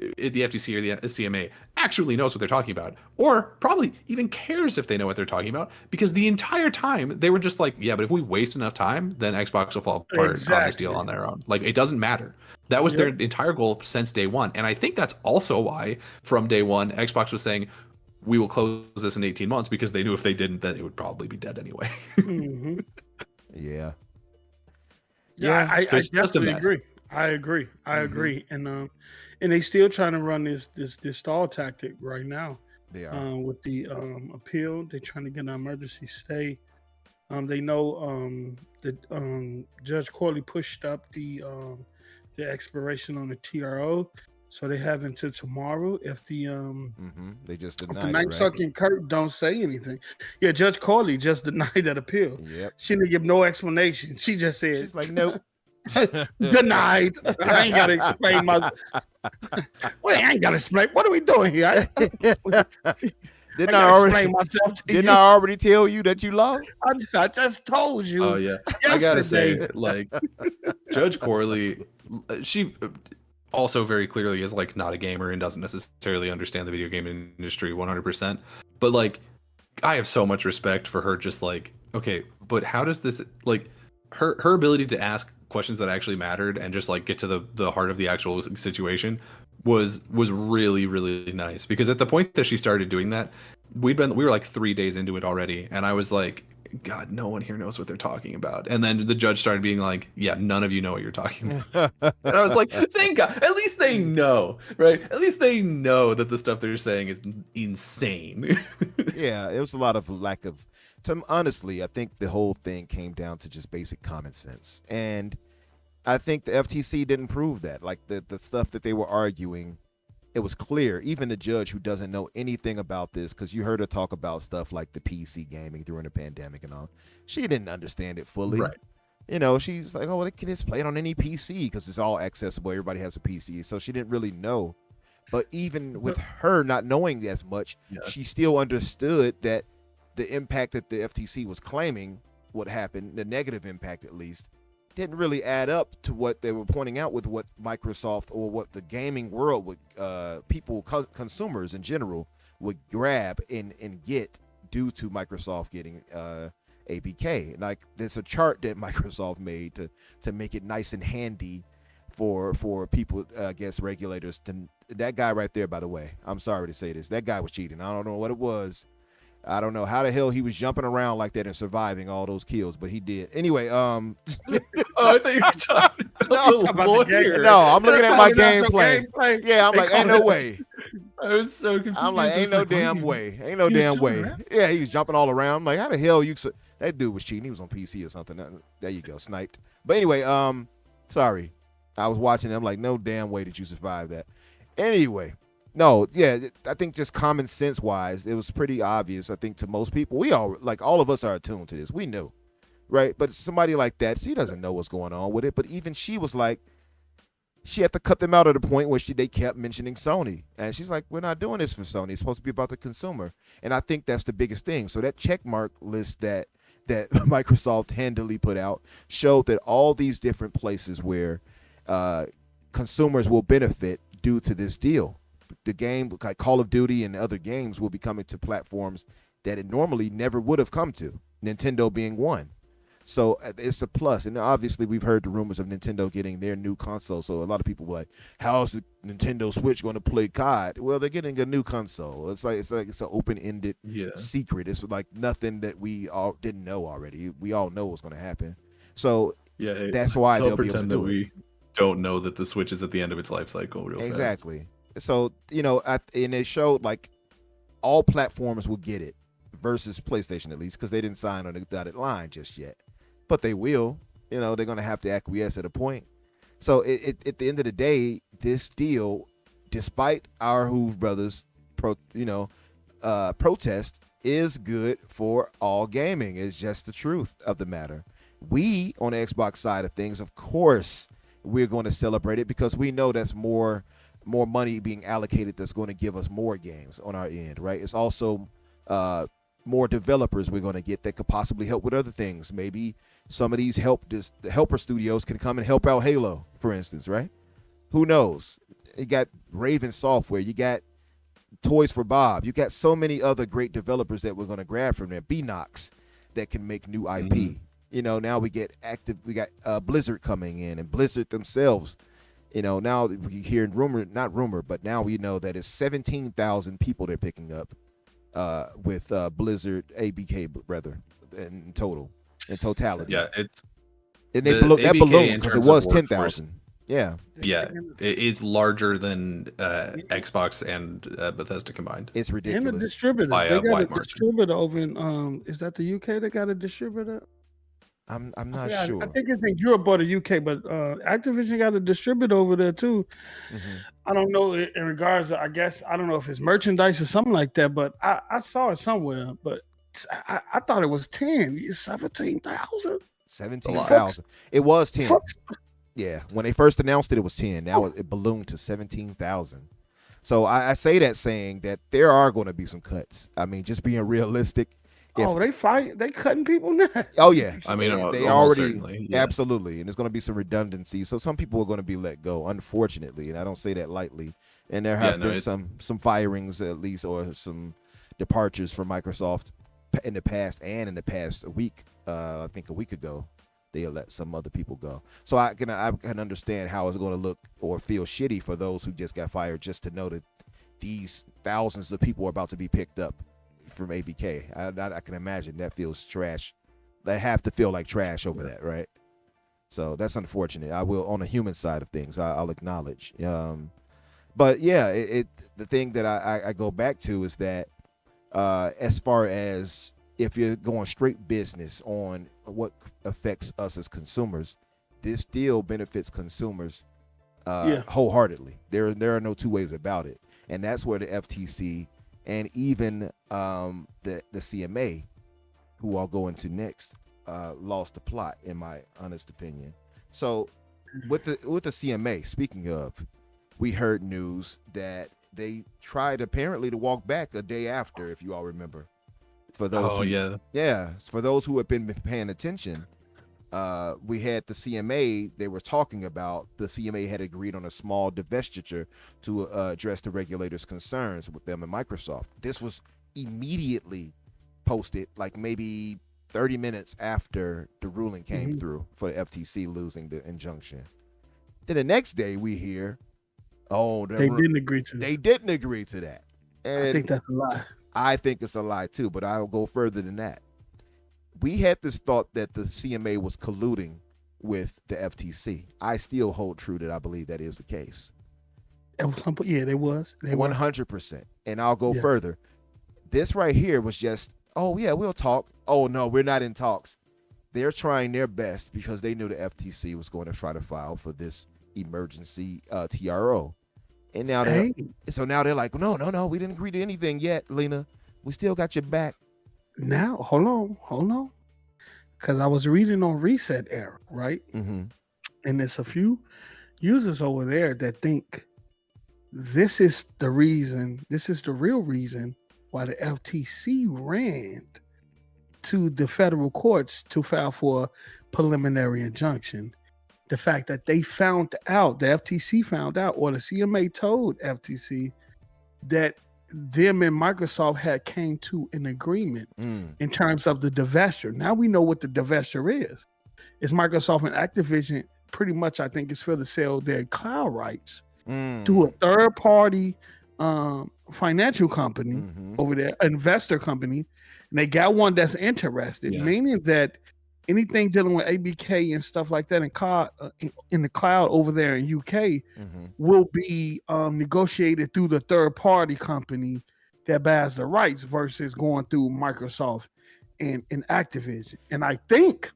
C: at the FTC or the CMA actually knows what they're talking about, or probably even cares if they know what they're talking about, because the entire time they were just like, yeah, but if we waste enough time, then Xbox will fall apart on this deal on their own. Like, it doesn't matter. That was their entire goal since day one. And I think that's also why from day one, Xbox was saying, we will close this in 18 months, because they knew if they didn't, then it would probably be dead anyway.
B: Yeah.
D: I definitely agree. I agree. I agree. And they still trying to run this stall tactic right now.
B: They are.
D: With the appeal, they're trying to get an emergency stay. They know that Judge Corley pushed up the expiration on the TRO, so they have until tomorrow. If the
B: They just
D: if the
B: denied it,
D: Ninth
B: right?
D: Circuit Court don't say anything, yeah, Judge Corley just denied that appeal.
B: Yep.
D: She didn't give no explanation. She just said,
B: She's like, nope.
D: denied. I ain't gotta explain my. Wait, I ain't gotta explain. What are we doing here?
B: Didn't
D: I
B: I
D: gotta
B: already
D: explain myself to
B: didn't
D: you.
B: I already tell you that you lost?
D: I just told you.
C: Oh yeah,
D: yesterday.
C: I gotta say, like Judge Corley, she also very clearly is like not a gamer and doesn't necessarily understand the video game industry 100%. But like, I have so much respect for her. Just like, okay, but how does this like her ability to ask questions that actually mattered and just like get to the heart of the actual situation was really really nice, because at the point that she started doing that, we were like 3 days into it already, and I was like, God, no one here knows what they're talking about. And then the judge started being like, yeah, none of you know what you're talking about. And I was like, thank God, at least they know, right? At least they know that the stuff they're saying is insane.
B: Yeah, it was a lot of lack of. Honestly, I think the whole thing came down to just basic common sense, and I think the FTC didn't prove that. Like the stuff that they were arguing, it was clear. Even the judge, who doesn't know anything about this, because you heard her talk about stuff like the PC gaming during the pandemic and all, she didn't understand it fully.
C: Right.
B: You know, she's like, oh, well, they can just play it on any PC because it's all accessible. Everybody has a PC, so she didn't really know. But even with her not knowing as much, she still understood that the impact that the FTC was claiming would happen, the negative impact at least, didn't really add up to what they were pointing out with what Microsoft or what the gaming world would, consumers in general, would grab and get due to Microsoft getting ABK. Like, there's a chart that Microsoft made to make it nice and handy for people, I guess, regulators. That guy right there, by the way, I'm sorry to say this, that guy was cheating. I don't know what it was. I don't know how the hell he was jumping around like that and surviving all those kills, but he did. Anyway,
C: Oh, I thought you were talking about the lawyer.
B: No, I'm looking at my gameplay. Yeah, I'm like, ain't no way.
C: I was so confused.
B: I'm like, ain't no damn way. Ain't no damn way. Yeah, he was jumping all around. I'm like, how the hell that dude was cheating. He was on PC or something. There you go, sniped. But anyway, sorry. I was watching. I'm like, no damn way did you survive that. Anyway. No, yeah, I think just common sense wise, it was pretty obvious. I think to most people, we all of us are attuned to this. We knew, right? But somebody like that, she doesn't know what's going on with it. But even she was like, she had to cut them out at the point where they kept mentioning Sony, and she's like, we're not doing this for Sony. It's supposed to be about the consumer, and I think that's the biggest thing. So that check mark list that Microsoft handily put out showed that all these different places where consumers will benefit due to this deal. The game, like Call of Duty and other games, will be coming to platforms that it normally never would have come to, Nintendo being one. So it's a plus. And obviously we've heard the rumors of Nintendo getting their new console. So a lot of people were like, how's the Nintendo Switch going to play COD? Well, they're getting a new console. It's an open-ended secret. It's like nothing that we all didn't know already. We all know what's going to happen. So that's why they'll be able to do it.
C: Don't know that the Switch is at the end of its life cycle real fast.
B: Exactly. So, you know, and they showed like all platforms will get it versus PlayStation, at least, because they didn't sign on the dotted line just yet. But they will. You know, they're going to have to acquiesce at a point. So at the end of the day, this deal, despite our Hoove brothers, protest, is good for all gaming. It's just the truth of the matter. We, on the Xbox side of things, of course, we're going to celebrate it because we know that's more money being allocated that's going to give us more games on our end, right? It's also more developers we're going to get that could possibly help with other things. Maybe some of these the helper studios can come and help out Halo, for instance, right? Who knows? You got Raven Software, you got Toys for Bob, you got so many other great developers that we're going to grab from there. Bnox that can make new IP. Mm-hmm. You know, now we got Blizzard coming in, and Blizzard themselves. You know, now we hear not rumor, but now we know that it's 17,000 people they're picking up with Blizzard ABK, rather, in totality.
C: Yeah, it's
B: and that balloon because it was 10,000. Yeah,
C: Yeah, it's larger than Xbox and Bethesda combined
B: it's
D: And the
B: ridiculous.
D: distributor,
C: by
D: they
C: a
D: got a
C: wide margin.
D: distributor over in is that the UK? They got a distributor.
B: I'm
D: I
B: not
D: forgot. I
B: sure.
D: think it's in Europe or the UK, but Activision got a distributor over there too.
B: hmm
D: I don't know in regards to, I guess, I don't know if it's merchandise or something like that, but I saw it somewhere. But I thought it was 10, 17,000.
B: 17,000. It was 10.
D: Fuck.
B: Yeah, when they first announced it was 10. Now it ballooned to 17,000. So I say that saying that there are going to be some cuts. I mean, just being realistic.
D: Oh, they cutting people now.
B: Oh yeah,
C: I mean,
B: they
C: almost
B: already
C: certainly, yeah.
B: absolutely, and there's going to be some redundancy. So some people are going to be let go, unfortunately, and I don't say that lightly. And there have been some firings at least, or some departures from Microsoft in the past week. I think a week ago, they let some other people go. So I can understand how it's going to look or feel shitty for those who just got fired, just to know that these thousands of people are about to be picked up from ABK. I can imagine that feels trash. They have to feel like trash over that, right? So that's unfortunate. I will, on the human side of things, I'll acknowledge. But yeah, the thing that I go back to is that as far as if you're going straight business on what affects us as consumers, this still benefits consumers wholeheartedly. There are no two ways about it, and that's where the FTC and even the CMA, who I'll go into next, lost the plot, in my honest opinion. So with the CMA, speaking of, we heard news that they tried apparently to walk back a day after, if you all remember. For those for those who have been paying attention, we had the CMA. They were talking about the CMA had agreed on a small divestiture to address the regulators' concerns with them and Microsoft. This was immediately posted, like maybe 30 minutes after the ruling came through for the FTC losing the injunction. Then the next day we hear, they didn't agree to that. They didn't agree to that. And
D: I think that's a lie.
B: I think it's a lie too, but I'll go further than that. We had this thought that the CMA was colluding with the FTC. I still hold true that I believe that is the case.
D: They was. They
B: 100%. And I'll go further. This right here was just, we'll talk. Oh, no, we're not in talks. They're trying their best because they knew the FTC was going to try to file for this emergency TRO. And now they're like, no, we didn't agree to anything yet, Lina. We still got your back.
D: Now, hold on. Because I was reading on Reset Era, right?
B: Mm-hmm.
D: And there's a few users over there that think this is the real reason why the FTC ran to the federal courts to file for a preliminary injunction. The fact that they found out, the FTC found out, or the CMA told FTC that them and Microsoft had came to an agreement in terms of the divestiture. Now we know what the divestiture is. It's Microsoft and Activision pretty much, I think, is for to sell their cloud rights to a third party financial company over there, investor company. And they got one that's interested, meaning that anything dealing with ABK and stuff like that in the cloud over there in UK will be negotiated through the third party company that buys the rights versus going through Microsoft and Activision. And I think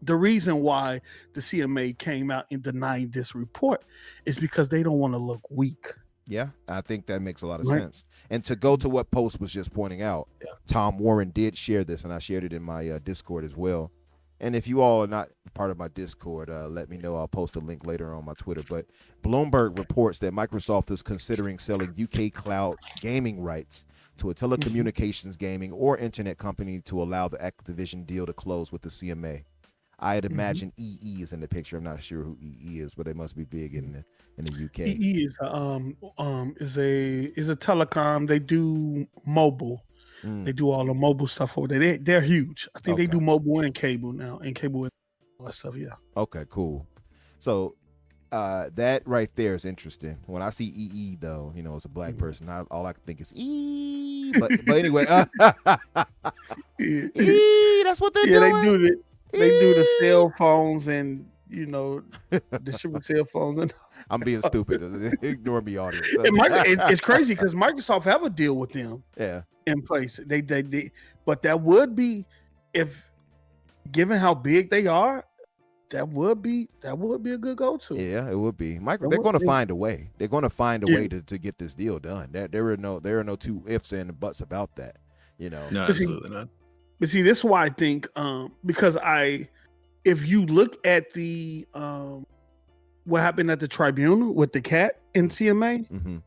D: the reason why the CMA came out and denied this report is because they don't want to look weak.
B: Yeah, I think that makes a lot of sense. And to go to what Post was just pointing out, Tom Warren did share this, and I shared it in my Discord as well. And if you all are not part of my Discord, let me know. I'll post a link later on my Twitter. But Bloomberg reports that Microsoft is considering selling UK cloud gaming rights to a telecommunications gaming or internet company to allow the Activision deal to close with the CMA. I'd imagine EE is in the picture. I'm not sure who EE is, but they must be big in the UK.
D: EE is a telecom. They do mobile. They do all the mobile stuff over there. They're huge. I think they do mobile and cable now, and cable and all that stuff. Yeah.
B: Okay, cool. So that right there is interesting. When I see EE though, it's a black person. All I can think is but anyway, EE, that's what they're doing.
D: They do the cell phones and you know, distribute cell phones. And
B: I'm being stupid. Ignore me, audience.
D: it's crazy because Microsoft have a deal with them
B: Yeah.
D: in place. They but that would be, if given how big they are, that would be a good go-to.
B: Yeah, it would be. They're
D: would
B: going to
D: be.
B: find a way. They're going to find a
D: Yeah.
B: way to get this deal done. There are no two ifs and buts about that. You know.
C: No,
D: But see-
C: absolutely not.
D: But see, this is why I think because if you look at the what happened at the tribunal with the cat in CMA,
B: Hmm.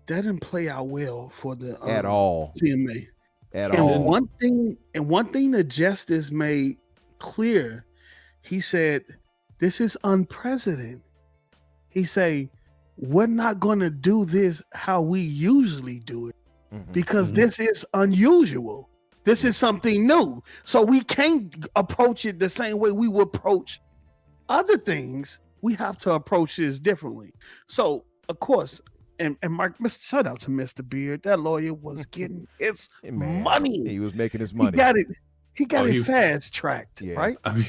D: that didn't play out well for the
B: At all.
D: CMA.
B: At
D: And
B: all.
D: one thing the justice made clear, he said, this is unprecedented. He say, we're not going to do this how we usually do it
B: Mhm.
D: because
C: Mhm.
D: this is unusual. This is something new. So we can't approach it the same way we would approach other things. We have to approach this differently. So, of course, and Mike, shout out to Mr. Beard. That lawyer was getting his
B: Hey, man,
D: money.
B: He was making his
D: He
B: money.
D: got it. He got
C: Oh,
D: it
C: he-
D: fast tracked,
B: Yeah.
D: right?
C: I mean,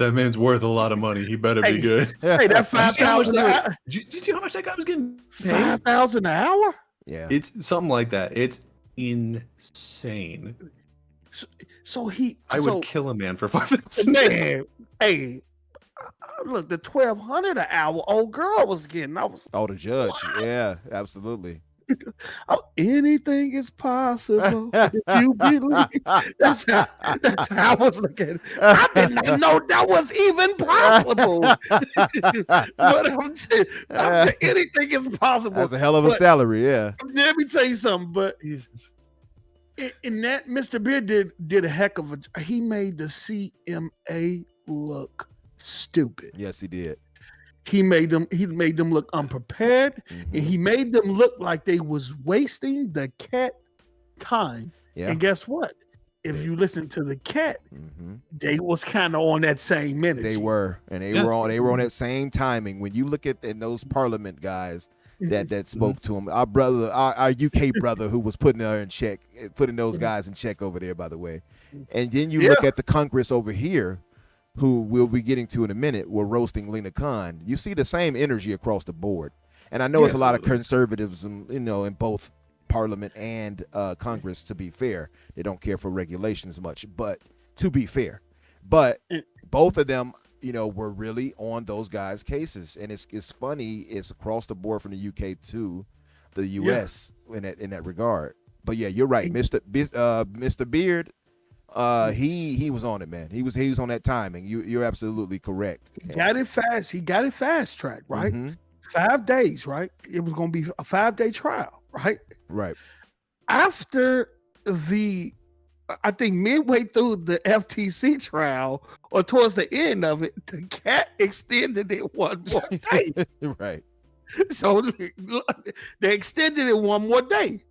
C: that man's worth a lot of money. He better
D: Hey,
C: be good.
D: Hey, that
C: Did you see how much
D: 5,000
C: that was- did you see how much that guy was getting paid?
D: 5,000 an hour.
B: Yeah.
C: It's something like that. It's insane.
D: So he,
C: I
D: so,
C: would kill a man for 5,000.
D: man. Hey, look, the 1,200 an hour old girl was getting. I was,
B: Oh, the judge. Yeah, absolutely.
D: anything is possible if you believe. That's how I was looking. I did not know that was even possible. But I'm saying anything is possible.
B: That's a hell of a
D: But-
B: salary. Yeah.
D: Let me tell you something, but
C: Jesus.
D: in that, Mr. Beard did a heck of a. He made the CMA look stupid.
B: Yes, he did.
D: He made them look unprepared, and
B: Mhm.
D: he made them look like they was wasting the cat time.
B: Yeah.
D: And guess what? If you listen to the cat,
B: Hmm.
D: they was kind of on that same minute.
B: They were, and they
C: Yeah.
B: were on that same timing. When you look at in those Parliament guys that spoke to him, our brother, our UK brother, who was putting her in check, putting those guys in check over there, by the way. And then you look at the Congress over here, who we'll be getting to in a minute. We're roasting Lina Khan. You see the same energy across the board, and I know it's a lot of conservatism, you know, in both Parliament and Congress. To be fair, they don't care for regulations much, but to be fair, but both of them, you know, were really on those guys' cases, and it's funny. It's across the board from the UK to the US in that regard. But yeah, you're right, Mr. Beard. He was on it, man. He was on that timing. You're absolutely correct.
D: He got it fast. He got it fast tracked, right?
B: Mhm.
D: 5 days, right? It was going to be a 5-day trial, right?
B: Right.
D: After I think midway through the FTC trial, or towards the end of it, the cat extended it one more day.
B: Right.
D: So they extended it one more day.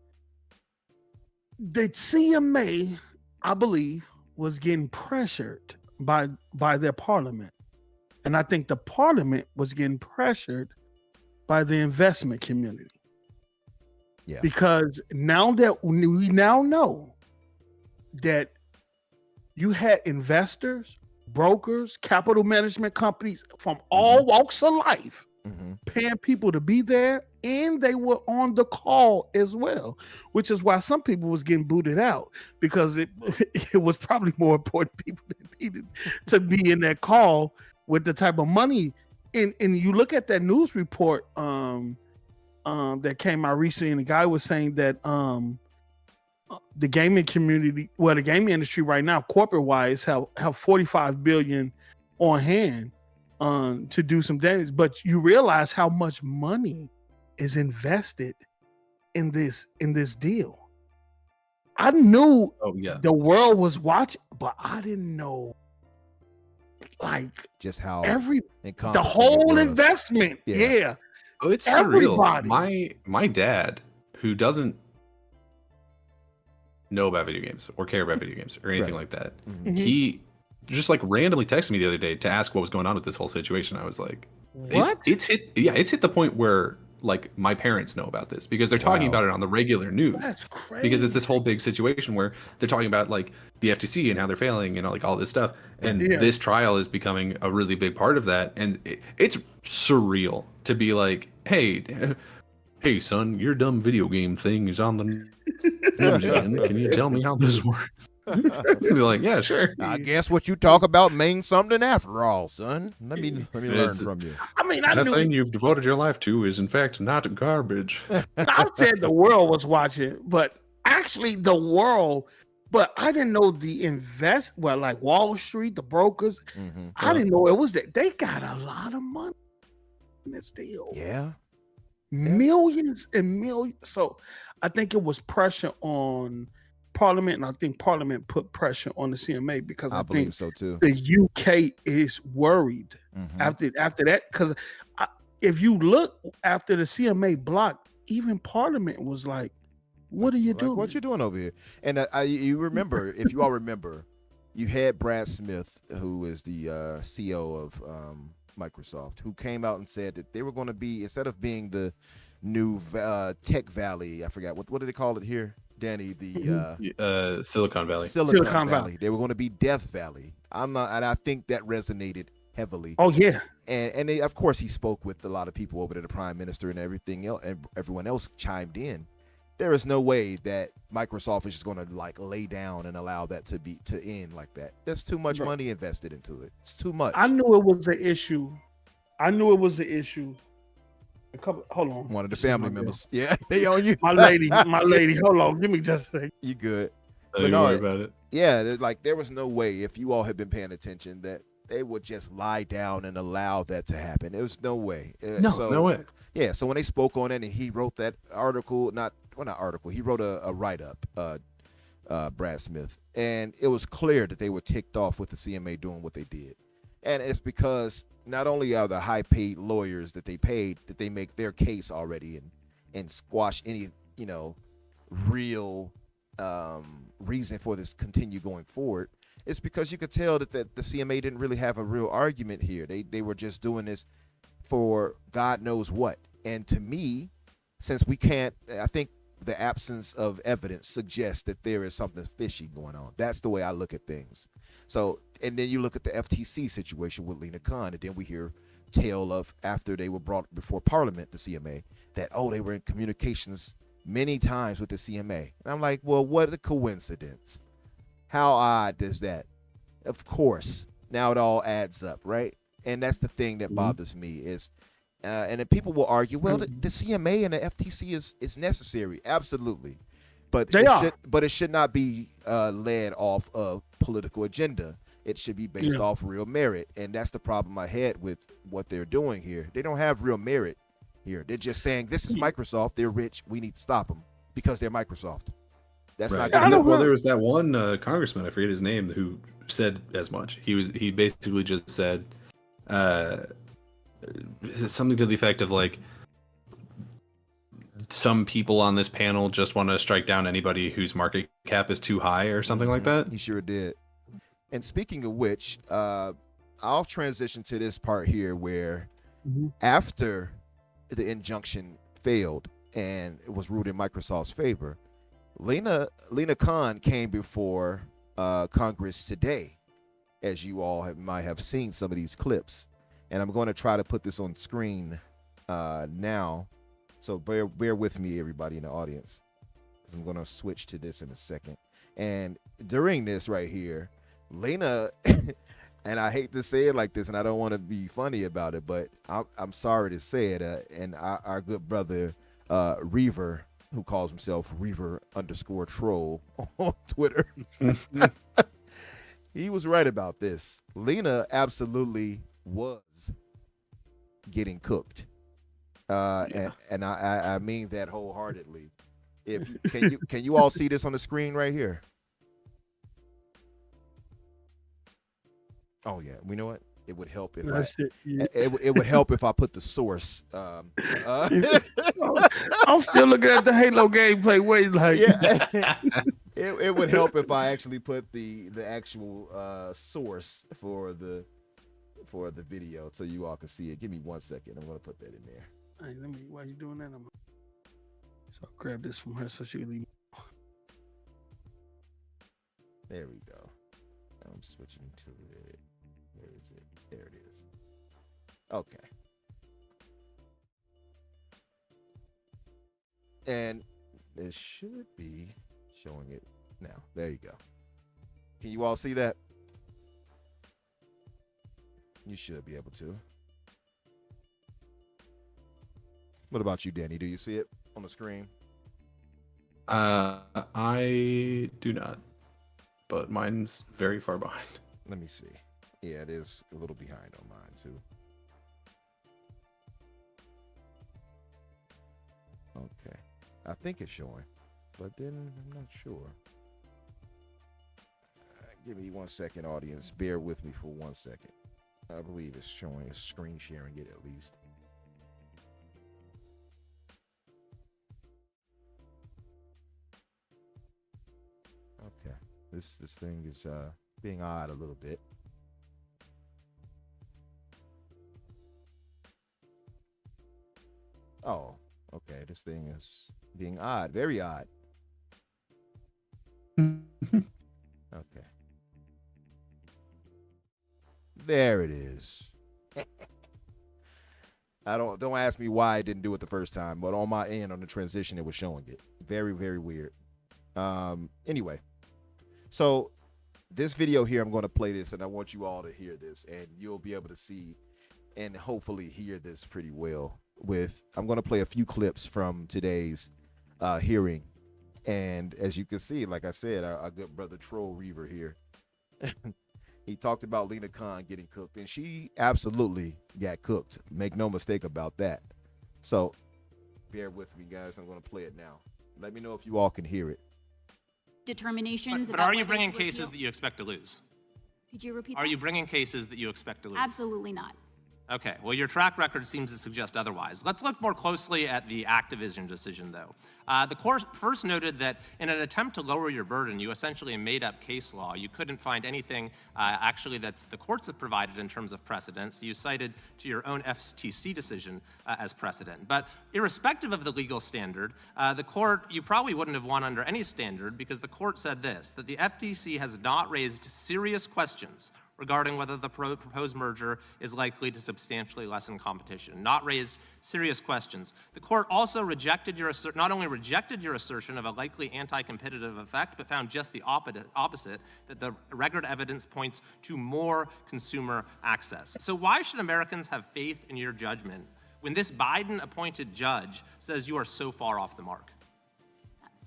D: The CMA, I believe, was getting pressured by their parliament. And I think the parliament was getting pressured by the investment community.
B: Yeah.
D: Because now that we now know that you had investors, brokers, capital management companies from all walks of life
B: Hmm.
D: paying people to be there, and they were on the call as well, which is why some people was getting booted out, because it was probably more important people that needed to be in that call with the type of money. And you look at that news report that came out recently, and the guy was saying that the gaming community, well, the gaming industry right now, corporate wise, have 45 billion on hand to do some damage. But you realize how much money is invested in this deal. I knew
C: Oh yeah.
D: the world was watching, but I didn't know like
B: Just how
D: the
B: encompassing it
D: whole
B: was.
D: investment.
B: Yeah.
D: Yeah.
C: Oh, it's
D: Everybody.
C: surreal. My dad, who doesn't know about video games or care about video games or anything like that,
B: Mhm.
C: he just like randomly texted me the other day to ask what was going on with this whole situation. I was like,
D: What?
C: It's hit the point where like my parents know about this because they're talking
B: Wow.
C: about it on the regular news.
D: That's crazy.
C: Because it's this whole big situation where they're talking about like the FTC and how they're failing and like all this stuff, and this trial is becoming a really big part of that, and it's surreal to be like, hey son, your dumb video game thing is on the news again. Can you tell me how this works? Be like, yeah, sure.
B: I guess what you talk about means something after all, son. Let me learn from you.
D: I mean,
C: That thing you've devoted your life to is in fact not garbage.
D: I said the world was watching, but actually the world. But I didn't know like Wall Street, the brokers.
B: Mm-hmm.
D: I didn't know it was that they got a lot of money in this deal.
B: Yeah.
D: Millions and millions. So I think it was pressure on Parliament, and I think Parliament put pressure on the CMA because I
B: believe
D: think
B: so too.
D: the UK is worried after that, because if you look after the CMA blocked, even Parliament was like, "What are you doing?
B: What you doing over here?" And you remember, if you all remember, you had Brad Smith, who is the CEO of Microsoft, who came out and said that they were going to be, instead of being the new Tech Valley, I forgot what do they call it here, Danny, the
C: Silicon Valley.
B: Silicon Valley. They were going to be Death Valley. And I think that resonated heavily.
D: Oh yeah.
B: And they, of course, he spoke with a lot of people over there, the Prime Minister and everything else, and everyone else chimed in. There is no way that Microsoft is just going to like lay down and allow that to end like that. There's too much money invested into it. It's too much.
D: I knew it was an issue. Hold on.
B: One of the family members. Yeah, they on you.
D: My lady. Hold on. Give me just a second.
B: You good?
C: Don't worry about it.
B: Yeah, like there was no way, if you all had been paying attention, that they would just lie down and allow that to happen. There was no way.
C: No way.
B: Yeah, so when they spoke on it and he wrote that article, he wrote a write-up, Brad Smith, and it was clear that they were ticked off with the CMA doing what they did. And it's because not only are the high-paid lawyers that they paid, that they make their case already and squash any, real reason for this continue going forward. It's because you could tell that the CMA didn't really have a real argument here. They were just doing this for God knows what. And to me, since we can't, I think the absence of evidence suggests that there is something fishy going on. That's the way I look at things. So, and then you look at the FTC situation with Lina Khan, and then we hear tale of after they were brought before Parliament, the CMA, that, they were in communications many times with the CMA. And I'm like, well, what a coincidence. How odd is that? Of course, now it all adds up, right? And that's the thing that bothers me is, and then people will argue, well, the CMA and the FTC is necessary, absolutely, but it should not be led off a political agenda. It should be based off real merit, and that's the problem I had with what they're doing here. They don't have real merit here. They're just saying, this is Microsoft. They're rich. We need to stop them because they're Microsoft. That's
C: right.
B: not good.
C: Well, there was that one congressman, I forget his name, who said as much. He basically just said something to the effect of like, some people on this panel just want to strike down anybody whose market cap is too high or something like that.
B: He sure did. And speaking of which, I'll transition to this part here where after the injunction failed and it was ruled in Microsoft's favor, Lina Khan came before Congress today, as you all might have seen some of these clips. And I'm going to try to put this on screen now. So bear with me, everybody in the audience, because I'm going to switch to this in a second. And during this right here, Lina, and I hate to say it like this, and I don't want to be funny about it, but I'm sorry to say it, and our good brother, Reaver, who calls himself Reaver_troll on Twitter, he was right about this. Lina absolutely was getting cooked. And I mean that wholeheartedly. Can you all see this on the screen right here? Oh yeah, we know what? It would help if it would help if I put the source.
D: I'm still looking at the Halo gameplay. Wait, like
B: it would help if I actually put the actual source for the video so you all can see it. Give me 1 second. I'm gonna put that in there.
D: Hey, let me. While you doing that, so I'll grab this from her so she can leave.
B: There we go. I'm switching to it. Where is it? There it is. Okay. And it should be showing it now. There you go. Can you all see that? You should be able to. What about you, Danny? Do you see it on the screen?
C: I do not, but mine's very far behind.
B: Let me see. Yeah, it is a little behind on mine too. Okay. I think it's showing, but then I'm not sure. Give me 1 second, audience. Bear with me for 1 second. I believe it's showing, it's screen sharing it at least. Okay. This thing is being odd a little bit. Oh, okay. This thing is being odd, very odd. Okay. There it is. Don't ask me why I didn't do it the first time, but on my end on the transition it was showing it. Very, very weird. Anyway. So this video here, I'm going to play this and I want you all to hear this and you'll be able to see and hopefully hear this pretty well. I'm going to play a few clips from today's hearing. And as you can see, like I said, our good brother Troll Reaver here, he talked about Lina Khan getting cooked, and she absolutely got cooked. Make no mistake about that. So bear with me, guys. I'm going to play it now. Let me know if you all can hear it.
E: Determinations.
F: But are you bringing cases that you expect to lose?
E: Could you repeat that?
F: Are you bringing cases that you expect to lose?
E: Absolutely not.
F: Okay, well, your track record seems to suggest otherwise. Let's look more closely at the Activision decision, though. The court first noted that in an attempt to lower your burden, you essentially made up case law. You couldn't find anything actually that's the courts have provided in terms of precedent, so you cited to your own FTC decision as precedent. But irrespective of the legal standard, the court, you probably wouldn't have won under any standard because the court said this, that the FTC has not raised serious questions regarding whether the proposed merger is likely to substantially lessen competition. Not raised serious questions. The court also rejected not only rejected your assertion of a likely anti-competitive effect, but found just the opposite, that the record evidence points to more consumer access. So why should Americans have faith in your judgment when this Biden-appointed judge says you are so far off the mark?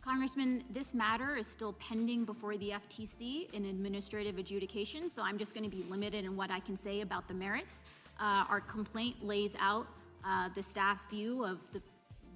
E: Congressman, this matter is still pending before the FTC in administrative adjudication, so I'm just going to be limited in what I can say about the merits. Our complaint lays out the staff's view of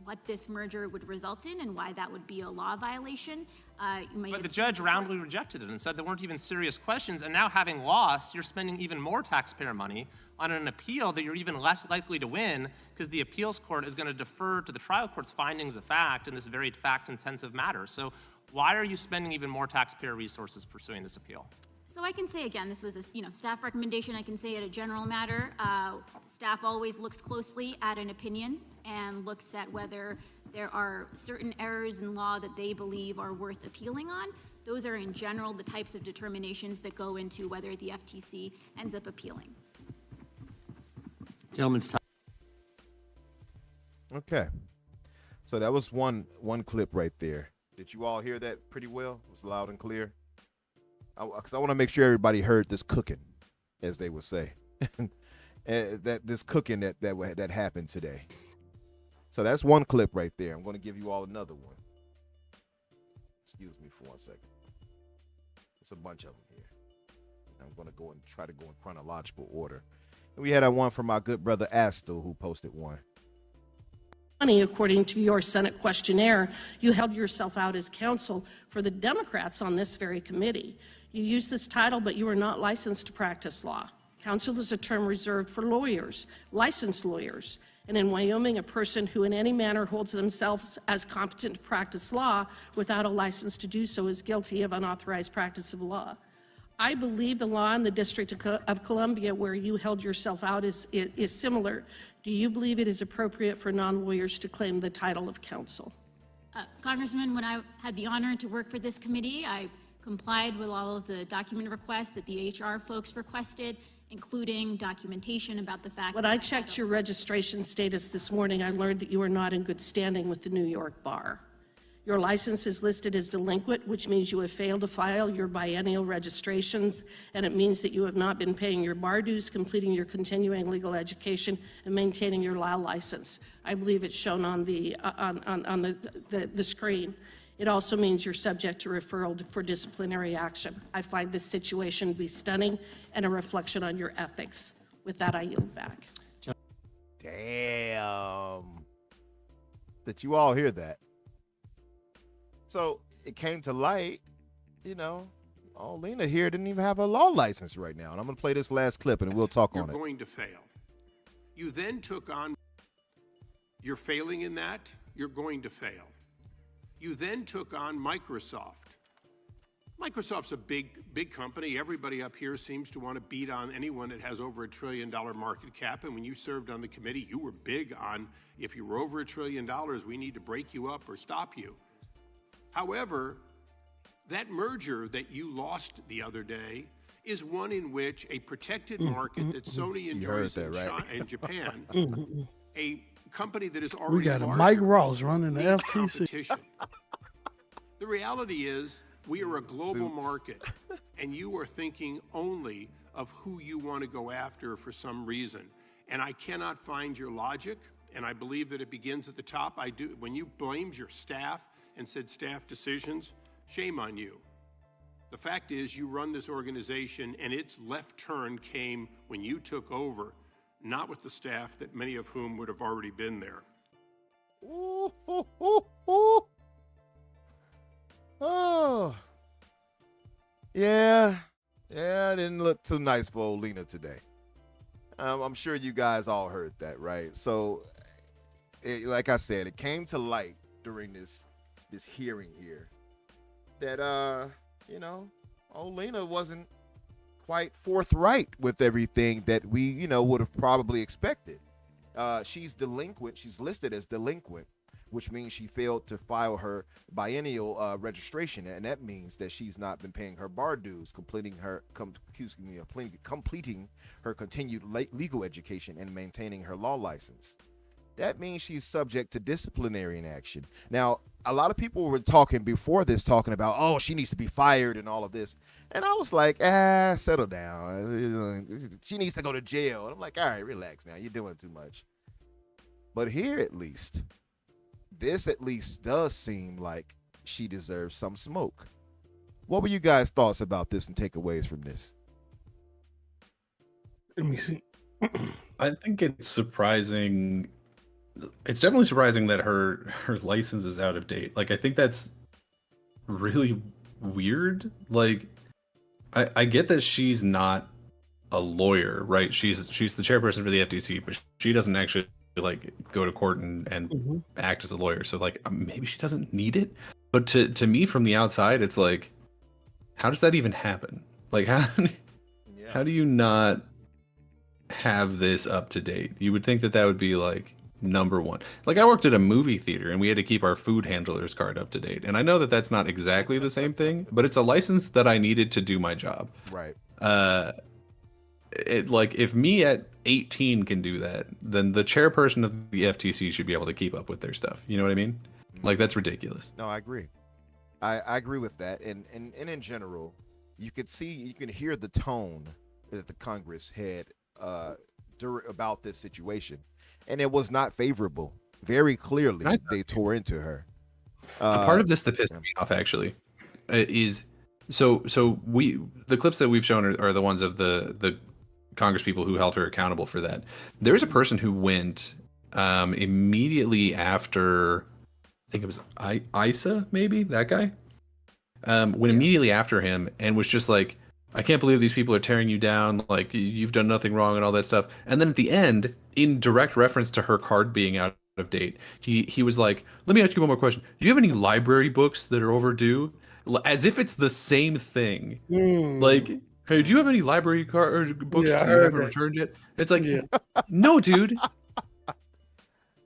E: what this merger would result in and why that would be a law violation.
F: But the judge roundly rejected it and said there weren't even serious questions, and now having lost, you're spending even more taxpayer money on an appeal that you're even less likely to win because the appeals court is going to defer to the trial court's findings of fact in this very fact-intensive matter. So why are you spending even more taxpayer resources pursuing this appeal?
E: So I can say again, this was a staff recommendation. I can say it a general matter. Staff always looks closely at an opinion and looks at whether there are certain errors in law that they believe are worth appealing on. Those are in general the types of determinations that go into whether the FTC ends up appealing.
G: Gentleman's time.
B: Okay. So that was one clip right there. Did you all hear that pretty well? It was loud and clear. Because I want to make sure everybody heard this cooking, as they would say, that this cooking that happened today. So that's one clip right there. I'm going to give you all another one. Excuse me for 1 second. There's a bunch of them here. I'm going to go and try to go in chronological order. And we had one from our good brother Astor who posted one.
H: According to your Senate questionnaire, you held yourself out as counsel for the Democrats on this very committee. You used this title, but you are not licensed to practice law. Counsel is a term reserved for lawyers, licensed lawyers. And in Wyoming, a person who in any manner holds themselves as competent to practice law without a license to do so is guilty of unauthorized practice of law. I believe the law in the District of Columbia where you held yourself out is similar. Do you believe it is appropriate for non-lawyers to claim the title of counsel?
E: Congressman, when I had the honor to work for this committee, I complied with all of the document requests that the HR folks requested, including documentation about the fact
H: When
E: that
H: I checked your registration status this morning, I learned that you are not in good standing with the New York Bar. Your license is listed as delinquent, which means you have failed to file your biennial registrations, and it means that you have not been paying your bar dues, completing your continuing legal education, and maintaining your law license. I believe it's shown on the screen. It also means you're subject to referral for disciplinary action. I find this situation to be stunning and a reflection on your ethics. With that, I yield back.
B: Damn. Did you all hear that? So it came to light, you know, Lina here didn't even have a law license right now. And I'm going to play this last clip and we'll talk on it.
G: You're going to fail. You then took on, you're failing in that, you're going to fail. You then took on Microsoft. Microsoft's a big company. Everybody up here seems to want to beat on anyone that has over $1 trillion market cap. And when you served on the committee, you were big on, if you were over $1 trillion, we need to break you up or stop you. However, that merger that you lost the other day is one in which a protected market that Sony enjoys in Japan, a company that is already
D: We got a
G: larger,
D: Mike Ross running the
G: needs
D: FTC.
G: competition. The reality is we are a global market, and you are thinking only of who you want to go after for some reason. And I cannot find your logic, and I believe that it begins at the top. When you blamed your staff and said staff decisions, shame on you. The fact is you run this organization and its left turn came when you took over, not with the staff that many of whom would have already been there.
B: Ooh, ooh, ooh, ooh. Oh. Yeah, it didn't look too nice for old Lina today. I'm sure you guys all heard that, right? So, like I said, it came to light during this hearing here that old Lina wasn't quite forthright with everything that we would have probably expected. She's delinquent. She's listed as delinquent, which means she failed to file her biennial registration, and that means that she's not been paying her bar dues, completing her continued legal education and maintaining her law license. That means she's subject to disciplinary action. Now, a lot of people were talking before this, talking about, oh, she needs to be fired and all of this. And I was like, settle down. She needs to go to jail. And I'm like, all right, relax now. You're doing too much. But here, this at least does seem like she deserves some smoke. What were you guys' thoughts about this and takeaways from this?
D: Let me see.
C: I think it's surprising. It's definitely surprising that her license is out of date. Like, I think that's really weird. Like, I get that she's not a lawyer, right? She's the chairperson for the FTC, but she doesn't actually like go to court and act as a lawyer. So like maybe she doesn't need it. But to me from the outside, it's like, how does that even happen? Like how do you not have this up to date? You would think that would be like number one. Like, I worked at a movie theater and we had to keep our food handler's card up to date. And I know that that's not exactly the same thing, but it's a license that I needed to do my job.
B: Right.
C: Like, if me at 18 can do that, then the chairperson of the FTC should be able to keep up with their stuff. You know what I mean? Like, that's ridiculous.
B: No, I agree. I agree with that. And in general, you can hear the tone that the Congress had about this situation. And it was not favorable. Very clearly, they tore into her.
C: A part of this that pissed me off, actually, is the clips that we've shown are the ones of the Congress people who held her accountable for that. There's a person who went immediately after, I think it was Isa, maybe, that guy, went immediately after him and was just like, I can't believe these people are tearing you down. Like, you've done nothing wrong and all that stuff. And then at the end, in direct reference to her card being out of date, he was like, let me ask you one more question. Do you have any library books that are overdue? as if it's the same thing.
D: Mm.
C: Like, hey, do you have any library card or books
D: Yeah, I
C: that you
D: heard
C: haven't
D: that.
C: returned yet? It's like,
D: Yeah.
C: no, dude.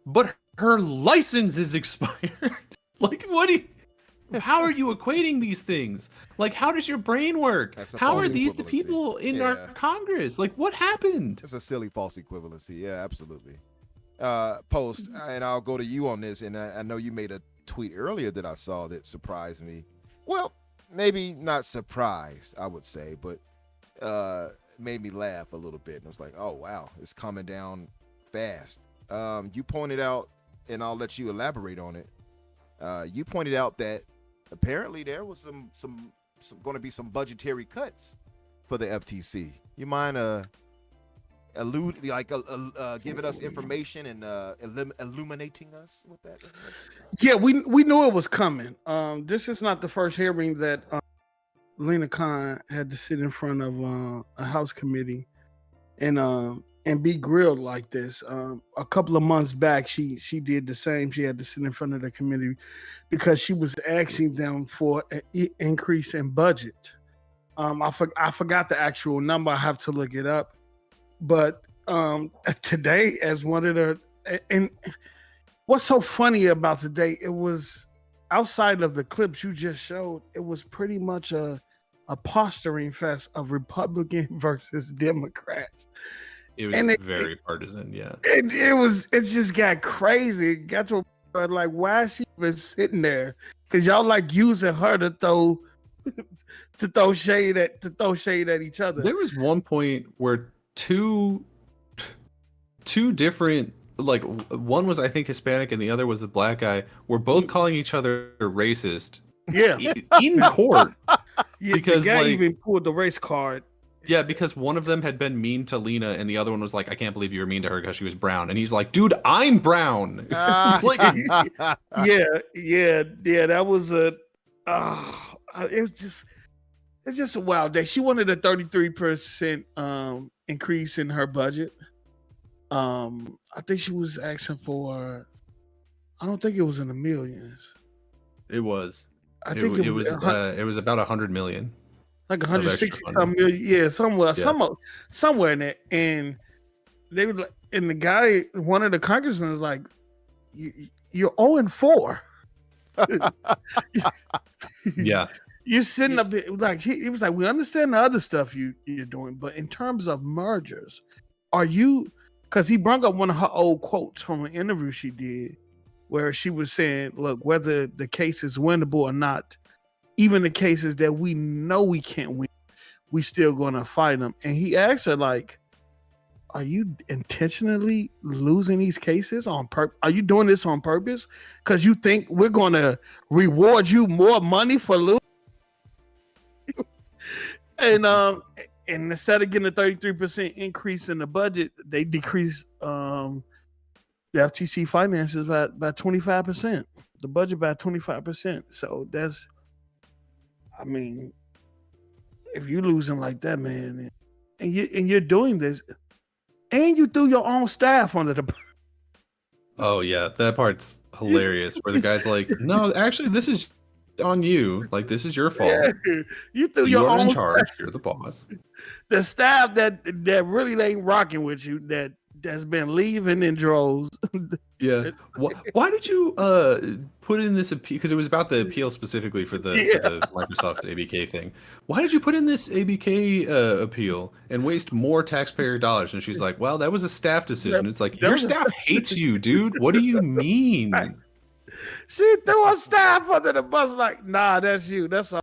C: But her license is expired. Like, what do you... How are you equating these things? Like, how does your brain work?
B: That's a
C: How
B: false
C: are these the
B: equivalency.
C: people in our
B: Yeah.
C: Congress? Like, what happened?
B: It's a silly false equivalency. Yeah, absolutely. Post, and I'll go to you on this. And I know you made a tweet earlier that I saw that surprised me. Well, maybe not surprised, I would say, but made me laugh a little bit. And I was like, oh, wow, it's coming down fast. You pointed out, and I'll let you elaborate on it. You pointed out that apparently there was some going to be some budgetary cuts for the FTC. You mind giving us information and illuminating us with that?
D: Yeah, we knew it was coming. This is not the first hearing that Lina Khan had to sit in front of a House committee and be grilled like this. A couple of months back, she did the same. She had to sit in front of the committee because she was asking them for an increase in budget. I forgot the actual number. I have to look it up. But today, as one of the and what's so funny about today, it was outside of the clips you just showed. It was pretty much a posturing fest of Republican versus Democrats.
C: It was very partisan, yeah.
D: It just got crazy. It got to like, why is she even sitting there? Because y'all like using her to throw shade at each other.
C: There was one point where two different, like, one was I think Hispanic and the other was a black guy, were both calling each other racist.
D: Yeah,
C: in court.
D: Yeah,
C: because
D: the guy
C: like,
D: even pulled the race card.
C: Yeah, because one of them had been mean to Lina, and the other one was like, "I can't believe you were mean to her because she was brown." And he's like, "Dude, I'm brown." Like,
D: yeah. That was it's just a wild day. She wanted a 33% increase in her budget. I think she was asking for. I don't think it was in the millions.
C: It was.
D: I think
C: it was about 100 million.
D: Like 160 some million, yeah, somewhere in there. And they were like, and the guy, one of the congressmen was like, "You're 0-4."
C: Yeah,
D: you're sitting up there like he was like, "We understand the other stuff you're doing, but in terms of mergers, are you?" Because he brought up one of her old quotes from an interview she did, where she was saying, "Look, whether the case is winnable or not." Even the cases that we know we can't win, we still gonna fight them. And he asked her, like, are you intentionally losing these cases on purpose? Are you doing this on purpose? Because you think we're gonna reward you more money for losing? And instead of getting a 33% increase in the budget, they decreased the FTC finances by 25%, the budget by 25%. So that's, I mean, if you're losing like that, man, and you're doing this, and you threw your own staff under the.
C: Oh yeah, that part's hilarious. Where the guy's like, "No, actually, this is on you. Like, this is your fault.
D: Yeah. You threw your own
C: in charge.
D: staff.
C: You're the boss."
D: The staff that really ain't rocking with you, that's been leaving in droves.
C: Yeah. Why did you put in this appeal? Because it was about the appeal specifically for the Microsoft ABK thing. Why did you put in this ABK appeal and waste more taxpayer dollars? And she's like, "Well, that was a staff decision." It's like, your staff hates you, dude. What do you mean?
D: Right. She threw her staff under the bus like, "Nah, that's you. That's all.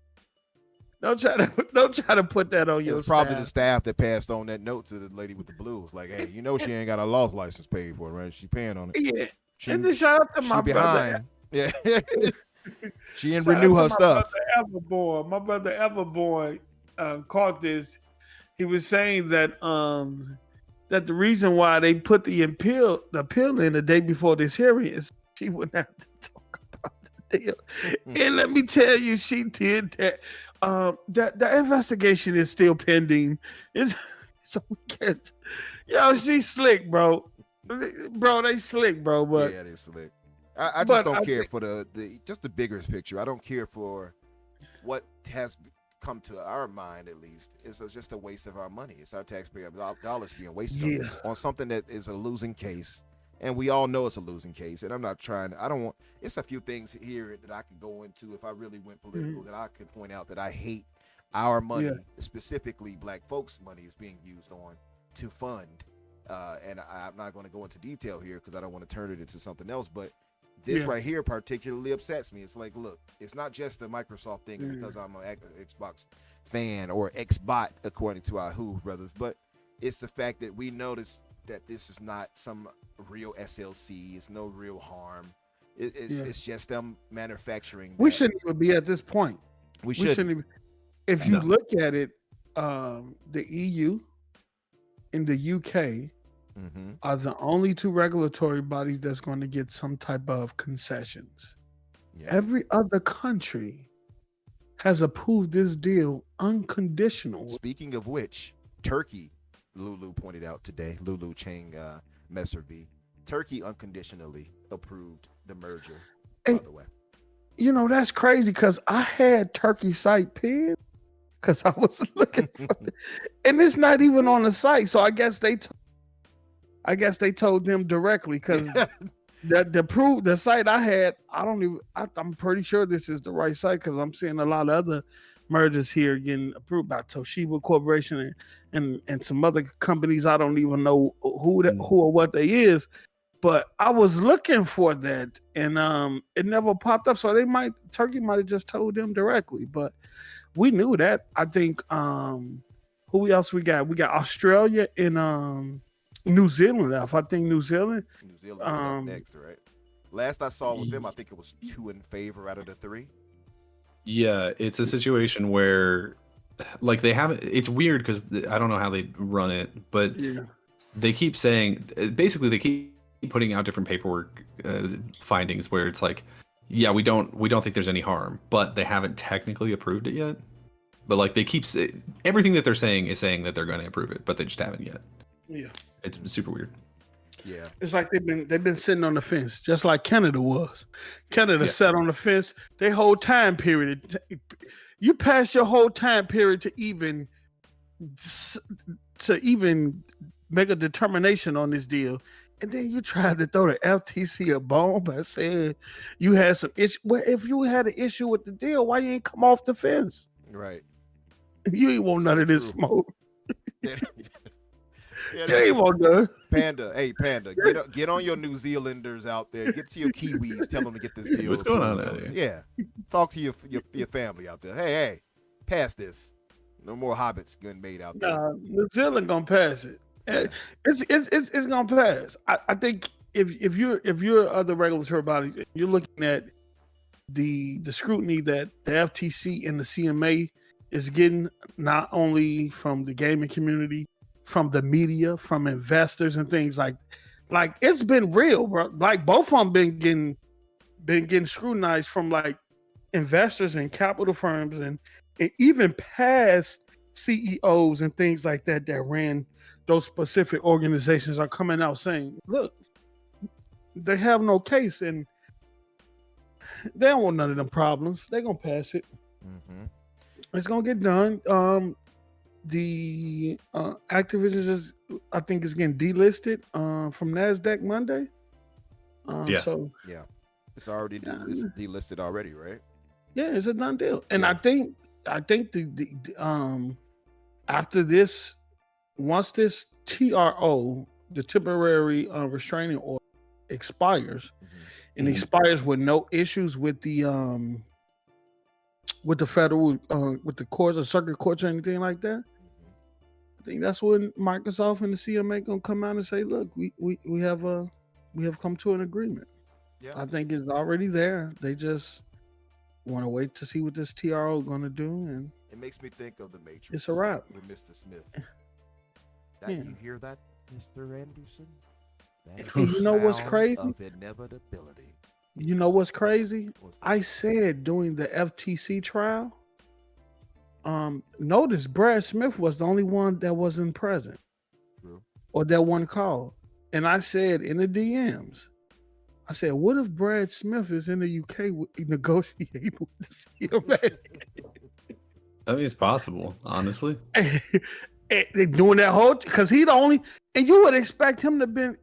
D: Don't try to put that on your staff."
B: Probably the staff that passed on that note to the lady with the blues. Like, "Hey, you know she ain't got a loss license paid for, right? She paying on it."
D: Yeah. And then shout out to my brother.
B: Yeah. She didn't renew her stuff.
D: My brother Everborn caught this. He was saying that that the reason why they put the appeal in the day before this hearing is she wouldn't have to talk about the deal. And let me tell you, she did that. The investigation is still pending. So we can't. Yo, she's slick, bro. Bro, they slick, bro. But
B: yeah, they slick. I just don't care for the bigger picture. I don't care for what has come to our mind, at least, is just a waste of our money. It's our taxpayer dollars being wasted on something that is a losing case. And we all know it's a losing case. And I'm not trying to, I don't want, it's a few things here that I could go into if I really went political that I could point out that I hate our money, specifically black folks' money, is being used on to fund. And I'm not going to go into detail here because I don't want to turn it into something else. But this right here particularly upsets me. It's like, look, it's not just the Microsoft thing because I'm an Xbox fan or Xbot, according to our Who brothers, but it's the fact that we noticed that this is not some real SLC. It's no real harm. It's just them manufacturing.
D: We shouldn't even be at this point.
B: We shouldn't even.
D: If you look at it, the EU and the UK are the only two regulatory bodies that's going to get some type of concessions. Yeah. Every other country has approved this deal unconditional.
B: Speaking of which, Turkey, Lulu pointed out today, Lulu Chang Messerby, Turkey unconditionally approved the merger, by the way.
D: You know, that's crazy because I had Turkey site pinned because I was looking for it. And it's not even on the site. So I guess they told them directly because the site I had, I'm pretty sure this is the right site because I'm seeing a lot of other mergers here getting approved by Toshiba Corporation and some other companies. I don't even know who or what they is, but I was looking for that and it never popped up. So Turkey might have just told them directly, but we knew that. I think who else we got? We got Australia and New Zealand. I think New Zealand
B: is up next, right? Last I saw with them, I think it was 2 in favor out of the 3.
C: Yeah, it's a situation where, like, they haven't. It's weird because I don't know how they run it, but they keep saying, basically, they keep putting out different paperwork findings where it's like, yeah, we don't think there's any harm, but they haven't technically approved it yet. But like, they keep everything that they're saying is saying that they're going to approve it, but they just haven't yet.
D: Yeah,
C: it's super weird.
B: Yeah,
D: it's like they've been sitting on the fence, just like Canada was. Canada sat on the fence their whole time period. You pass your whole time period to even make a determination on this deal, and then you tried to throw the FTC a bone by saying you had some issue. Well, if you had an issue with the deal, why you ain't come off the fence?
B: Right.
D: You ain't want none of this smoke.
B: Yeah,
D: you ain't want none.
B: Panda, get on your New Zealanders out there. Get to your Kiwis. Tell them to get this deal.
C: What's going on out here?
B: Yeah. Talk to your family out there. Hey, pass this. No more hobbits getting made out there.
D: Nah, New Zealand gonna pass it. Yeah. It's gonna pass. I think if you're other regulatory bodies, you're looking at the scrutiny that the FTC and the CMA is getting, not only from the gaming community, from the media, from investors and things like it's been real, bro. Like both of them been getting scrutinized from like investors and capital firms and even past CEOs and things like that ran those specific organizations are coming out saying, look, they have no case and they don't want none of them problems. They're gonna pass it. It's gonna get done. The Activision I think is getting delisted from NASDAQ Monday. So
B: it's already it's delisted already, right?
D: Yeah, it's a done deal. And I think the after this, once this TRO, the temporary restraining order, expires, and expires with no issues with the federal with the courts or circuit courts or anything like that. I think that's when Microsoft and the CMA gonna come out and say, look, we have come to an agreement. Yeah. I think it's already there. They just want to wait to see what this TRO is gonna do, and
B: it makes me think of the Matrix.
D: It's a wrap
B: with Mr. Smith. You hear that, Mr. Anderson?
D: And you know what's crazy?
B: Of inevitability.
D: You know what's crazy? I said during the FTC trial, notice Brad Smith was the only one that wasn't present. True. Or that one called. And I said in the DMs, I said, what if Brad Smith is in the UK negotiating with the CMA?
C: I mean, it's possible, honestly.
D: And they doing that whole, because he the only, and you would expect him to been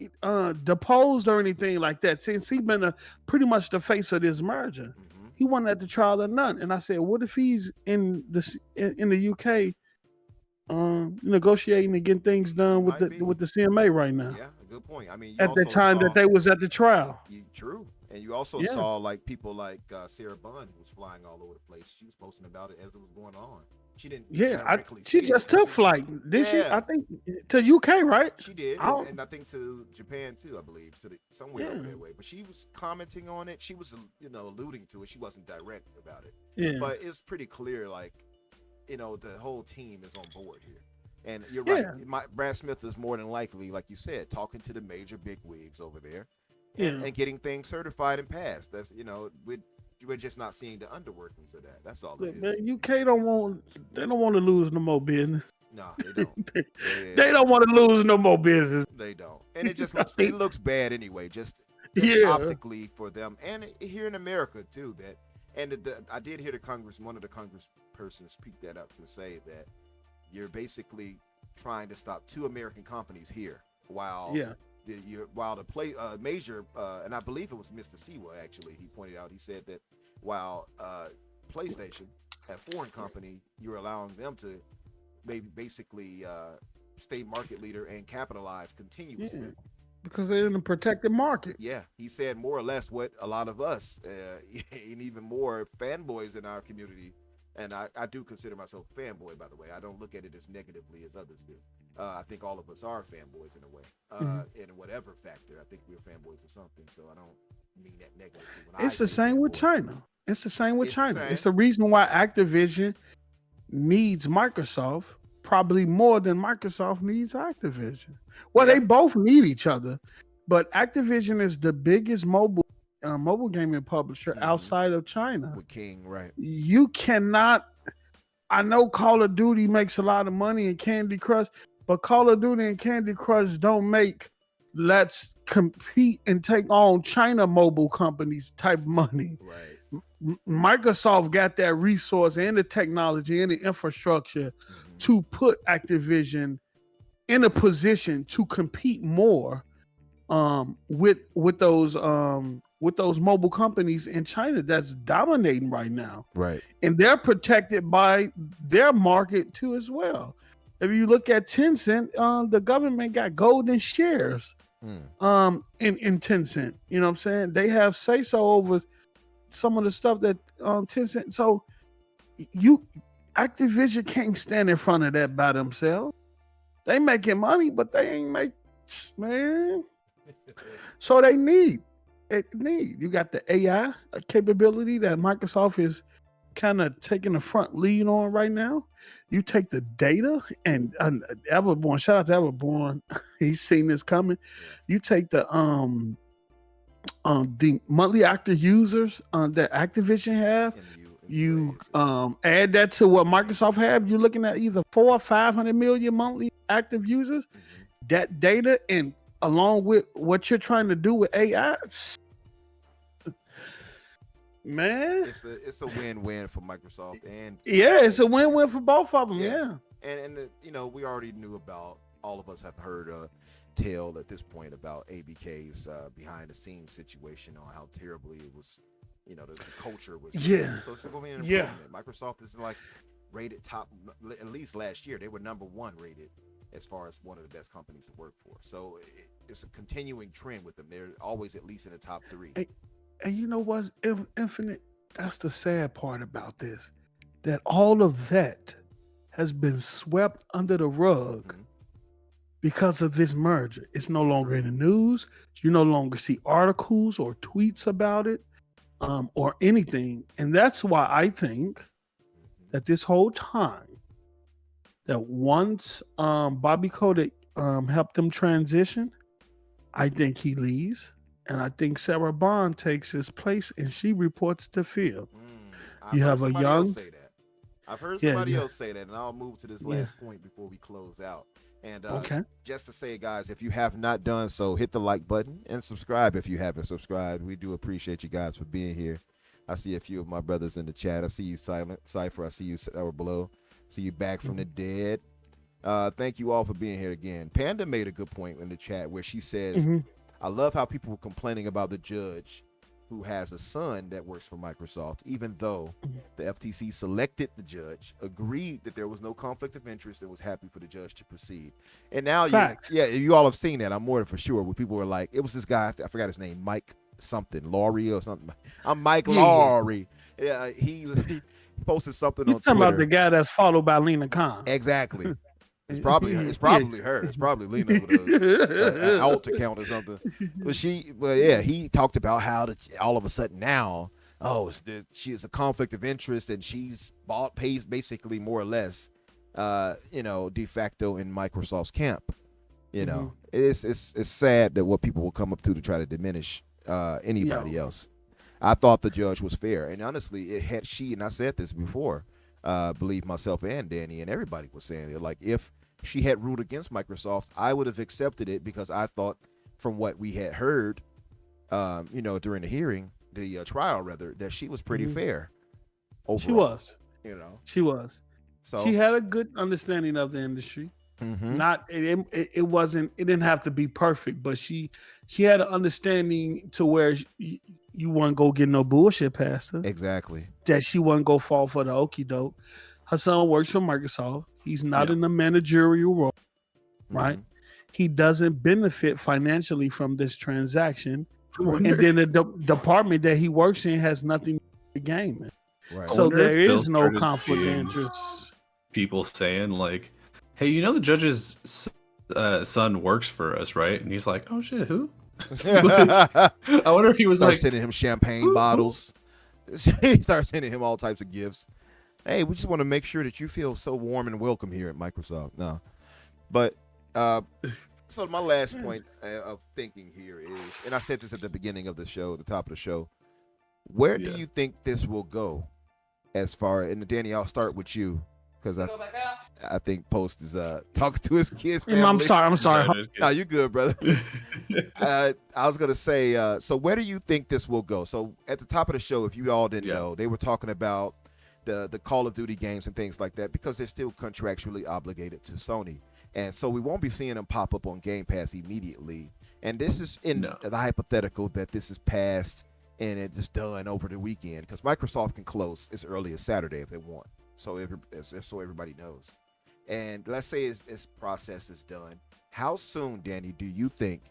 D: deposed or anything like that, since he been pretty much the face of this merger. He wasn't at the trial or none. And I said, what if he's in the UK negotiating and getting things done with the CMA right now?
B: Yeah, a good point. I mean,
D: at the time that they was at the trial.
B: True. And you also saw like people like Sarah Bunn was flying all over the place. She was posting about it as it was going on. She didn't.
D: She just took flight. Did she? I think to UK, right?
B: She did, and I think to Japan too. I believe somewhere over that way. But she was commenting on it. She was, alluding to it. She wasn't direct about it. Yeah. But it's pretty clear, like, the whole team is on board here. And you're right. Brad Smith is more than likely, like you said, talking to the major big wigs over there, and getting things certified and passed. That's we're just not seeing the underworkings of that. That's all it is.
D: Man, UK don't want to lose no more business.
B: No, they don't.
D: They don't want to lose no more business.
B: They don't, and it just looks bad anyway. Just optically for them, and here in America too. I did hear one of the congresspersons speak that up to say that you're basically trying to stop two American companies here while the major and I believe it was Mr. Siwa actually, he pointed out, he said that while PlayStation, a foreign company, you're allowing them to basically stay market leader and capitalize continuously.
D: Because they're in a protected market.
B: Yeah, he said more or less what a lot of us and even more fanboys in our community, and I do consider myself a fanboy, by the way. I don't look at it as negatively as others do. I think all of us are fanboys in a way, in whatever factor. I think we're fanboys of something, so I don't mean that negatively.
D: It's the same with China. It's the same with China. It's the reason why Activision needs Microsoft probably more than Microsoft needs Activision. Well, they both need each other, but Activision is the biggest mobile gaming publisher outside of China.
B: With King, right?
D: You cannot. I know Call of Duty makes a lot of money in Candy Crush, but Call of Duty and Candy Crush don't make let's compete and take on China mobile companies type money.
B: Right.
D: Microsoft got that resource and the technology and the infrastructure to put Activision in a position to compete more with those mobile companies in China that's dominating right now.
B: Right.
D: And they're protected by their market too as well. If you look at Tencent, the government got golden shares in Tencent. You know what I'm saying? They have say-so over some of the stuff that Tencent. So Activision can't stand in front of that by themselves. They making money, but they ain't man. So they need. You got the AI capability that Microsoft is kind of taking the front lead on right now. You take the data and Everborn, shout out to Everborn, he's seen this coming. You take the monthly active users that Activision have. You add that to what Microsoft have. You're looking at either 400 or 500 million monthly active users. That data, and along with what you're trying to do with AI, man,
B: it's a win-win for Microsoft and
D: it's a win-win for both of them. Yeah.
B: And we already knew about. All of us have heard a tale at this point about ABK's behind-the-scenes situation on how terribly it was. The culture was so it's going to be an improvement. Microsoft is like rated top, at least last year they were number 1 rated as far as one of the best companies to work for. So it's a continuing trend with them. They're always at least in the top 3.
D: And you know what's Infinite? That's the sad part about this, that all of that has been swept under the rug because of this merger. It's no longer in the news. You no longer see articles or tweets about it. Or anything. And that's why I think that this whole time, that once Bobby Kotick helped them transition, I think he leaves. And I think Sarah Bond takes his place and she reports to Phil. You have a young...
B: I've heard somebody else say that, and I'll move to this last point before we close out. And
D: Okay.
B: just to say, guys, if you have not done so, hit the like button and subscribe if you haven't subscribed. We do appreciate you guys for being here. I see a few of my brothers in the chat. I see you, Cypher. I see you, or below. See you back from the dead. Thank you all for being here again. Panda made a good point in the chat where she says, I love how people were complaining about the judge who has a son that works for Microsoft, even though the FTC selected the judge, agreed that there was no conflict of interest, and was happy for the judge to proceed. And now, you all have seen that. I'm more than for sure. Where people were like, it was this guy, I forgot his name, Mike something, Laurie or something. I'm Mike Laurie. Yeah, he posted something on Twitter.
D: Talking about the guy that's followed by Lina Khan.
B: Exactly. It's probably her. It's probably her. It's probably Lina with an alt account or something. But he talked about how all of a sudden now, she is a conflict of interest and she's pays basically more or less, de facto in Microsoft's camp. It's sad that what people will come up to try to diminish anybody else. I thought the judge was fair, and honestly, it had and I said this before. Believe myself and Danny and everybody was saying it. Like, if she had ruled against Microsoft, I would have accepted it because I thought, from what we had heard, during the hearing, the trial rather, that she was pretty fair. Overall.
D: She was. She was.
B: So
D: she had a good understanding of the industry. Not it wasn't. It didn't have to be perfect, but she had an understanding to where you wouldn't go get no bullshit past her.
B: Exactly.
D: That she wouldn't go fall for the okie doke. Her son works for Microsoft. He's not in the managerial role, right? He doesn't benefit financially from this transaction. And then the department that he works in has nothing to gain.
B: Right.
D: So there is no conflict of interest.
C: People saying like, hey, the judge's son works for us, right? And he's like, oh shit, who? I wonder if he was like
B: sending him champagne bottles. He starts sending him all types of gifts. Hey, we just want to make sure that you feel so warm and welcome here at Microsoft. No, but so my last point of thinking here is, and I said this at the beginning of the show, the top of the show. Where do you think this will go? As far, and Danny, I'll start with you because I think Post is talking to his kids. Family.
D: I'm sorry.
B: No, you good, brother. I was gonna say, so where do you think this will go? So at the top of the show, if you all didn't know, they were talking about the Call of Duty games and things like that because they're still contractually obligated to Sony, and so we won't be seeing them pop up on Game Pass immediately. And this is in the hypothetical that this is passed and it's done over the weekend because Microsoft can close as early as Saturday if they want. So everybody knows. And let's say its process is done. How soon, Danny, do you think?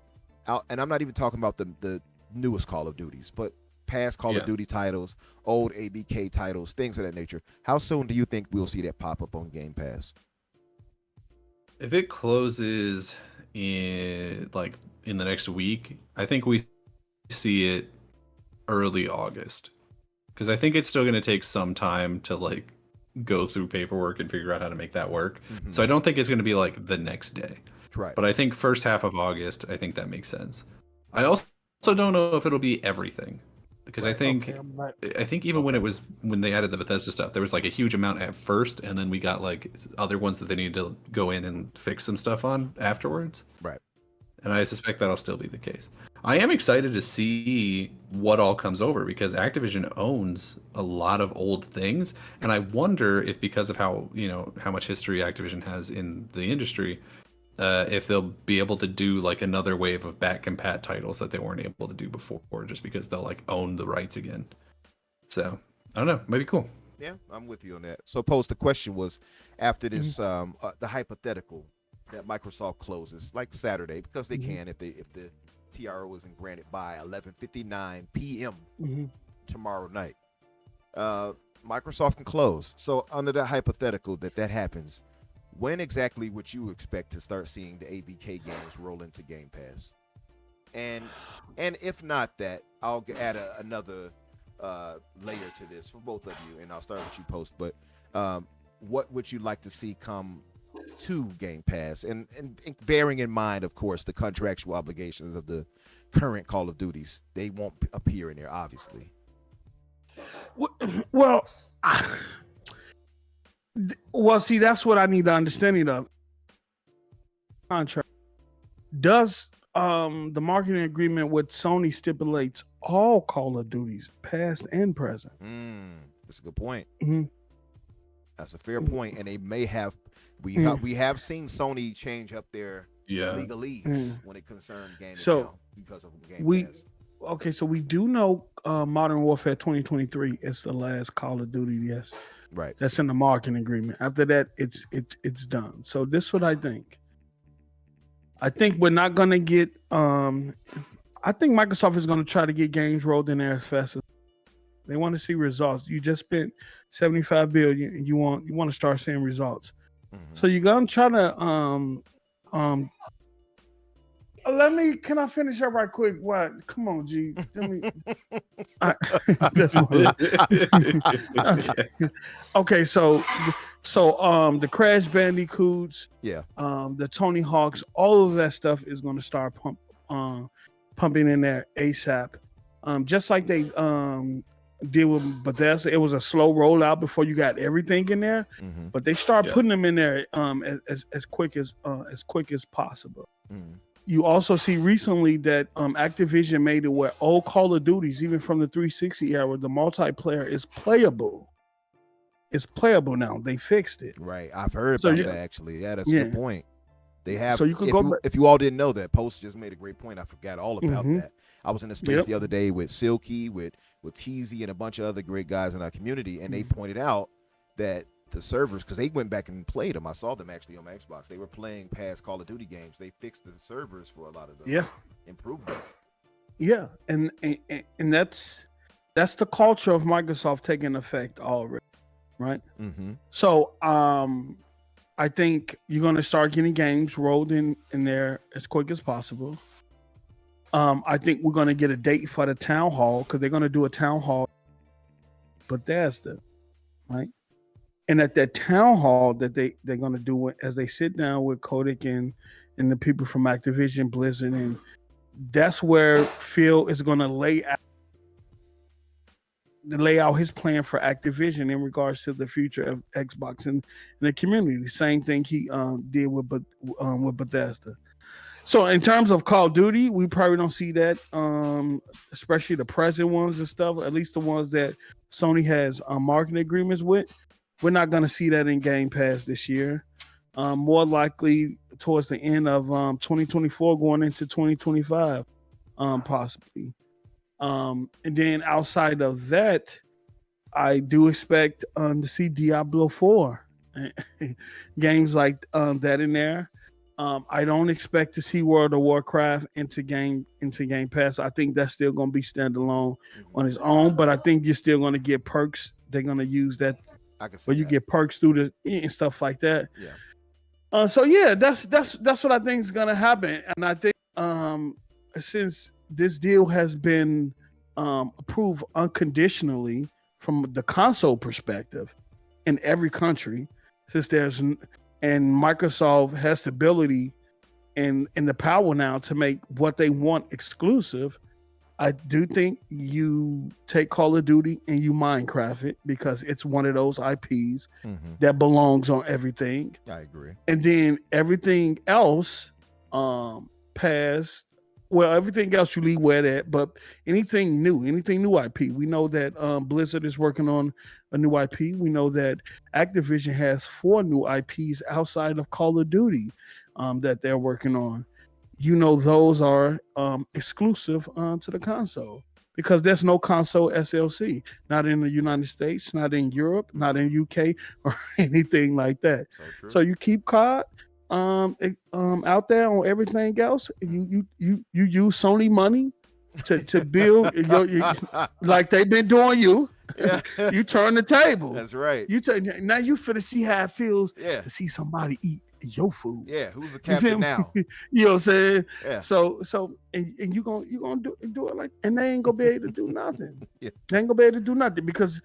B: And I'm not even talking about the newest Call of Duties, but past Call of Duty titles, old ABK titles, things of that nature. How soon do you think we'll see that pop up on Game Pass?
C: If it closes in the next week, I think we see it early August, because I think it's still going to take some time to go through paperwork and figure out how to make that work. So I don't think it's going to be the next day.
B: Right.
C: But I think first half of August, I think that makes sense. I also don't know if it'll be everything, because I think even when they added the Bethesda stuff, there was a huge amount at first, and then we got other ones that they needed to go in and fix some stuff on afterwards.
B: Right.
C: And I suspect that'll still be the case. I am excited to see what all comes over, because Activision owns a lot of old things, and I wonder if, because of how much history Activision has in the industry, if they'll be able to do another wave of back compat titles that they weren't able to do before, just because they'll own the rights again. So I don't know, might be cool.
B: Yeah, I'm with you on that. So, Post, the question was, after this, the hypothetical that Microsoft closes Saturday, because they can if the TRO isn't granted by 11:59 p.m. tomorrow night. Microsoft can close. So under the hypothetical that happens, when exactly would you expect to start seeing the ABK games roll into Game Pass? And if not that, I'll add another layer to this for both of you, and I'll start with you, Post. But what would you like to see come to Game Pass, and bearing in mind, of course, the contractual obligations of the current Call of Duties? They won't appear in there, obviously.
D: Well, see, that's what I need the understanding of. contract. Does the marketing agreement with Sony stipulates all Call of Duties, past and present?
B: That's a good point.
D: Mhm.
B: That's a fair point, and they may have. We have seen Sony change up their legalese when it concerns gaming now because of Game Pass.
D: Okay, so we do know Modern Warfare 2023 is the last Call of Duty. Yes,
B: right.
D: That's in the marketing agreement. After that, it's done. So this is what I think. I think we're not gonna get. I think Microsoft is gonna try to get games rolled in there as fast as they want to see results. You just spent $75 billion, and you want to start seeing results. So you're gonna try to Can I finish up right quick? What? Come on, G. Let me. Okay. So the Crash Bandicoots, the Tony Hawks, all of that stuff is going to start pumping in there ASAP. Just like they did with Bethesda, it was a slow rollout before you got everything in there, but they start putting them in there as quick as possible. You also see recently that Activision made it where all Call of Duties, even from the 360 era, the multiplayer is playable. It's playable now. They fixed it.
B: Right. I've heard about that actually. Yeah, that's a good point. They have.
D: So you could
B: if you all didn't know that, Post just made a great point. I forgot all about that. I was in the space the other day with Silky, with Teasy, and a bunch of other great guys in our community, and they pointed out that the servers, because they went back and played them. I saw them actually on my Xbox. They were playing past Call of Duty games. They fixed the servers for a lot of them.
D: Yeah.
B: Improved them.
D: Yeah, and that's the culture of Microsoft taking effect already, right? So I think you're going to start getting games rolled in there as quick as possible. I think we're going to get a date for the town hall, because they're going to do a town hall Bethesda, right? And at that town hall that they're going to do it, as they sit down with Kotick and the people from Activision, Blizzard, and that's where Phil is going to lay out his plan for Activision in regards to the future of Xbox and the community. The same thing he did with Bethesda. So in terms of Call of Duty, we probably don't see that, especially the present ones and stuff, at least the ones that Sony has marketing agreements with. We're not going to see that in Game Pass this year. More likely towards the end of 2024, going into 2025, possibly. And then outside of that, I do expect to see Diablo 4 games like that in there. I don't expect to see World of Warcraft into Game Pass. I think that's still going to be standalone on its own, but I think you're still going to get perks. They're going to use that. Where you get perks through the and stuff like that. Yeah. So yeah, that's what I think is gonna happen. And I think since this deal has been approved unconditionally from the console perspective in every country, since and Microsoft has the ability and the power now to make what they want exclusive, I do think you take Call of Duty and you Minecraft it, because it's one of those IPs that belongs on everything.
B: I agree.
D: And then everything else everything else you leave where that, but anything new IP. We know that Blizzard is working on a new IP. We know that Activision has 4 new IPs outside of Call of Duty that they're working on. Those are exclusive to the console, because there's no console SLC, not in the United States, not in Europe, not in UK, or anything like that. So you keep COD out there on everything else. You use Sony money to build like they've been doing you. You turn the table.
B: That's right.
D: Now you finna see how it feels to see somebody eat your food.
B: Yeah, who's the captain now?
D: You know what I'm saying?
B: Yeah.
D: So and you gonna do it like, and they ain't gonna be able to do nothing. They ain't gonna be able to do nothing, because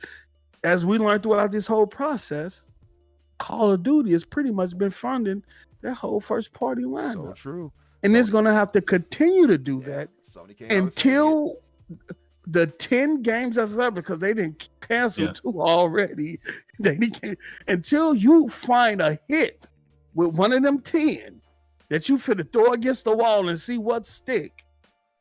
D: as we learned throughout this whole process, Call of Duty has pretty much been funding their whole first party lineup.
B: So true.
D: And it's gonna have to continue to do that until the 10 games that's left, because they didn't cancel 2 already. They can't, until you find a hit with one of them 10 that you finna throw against the wall and see what stick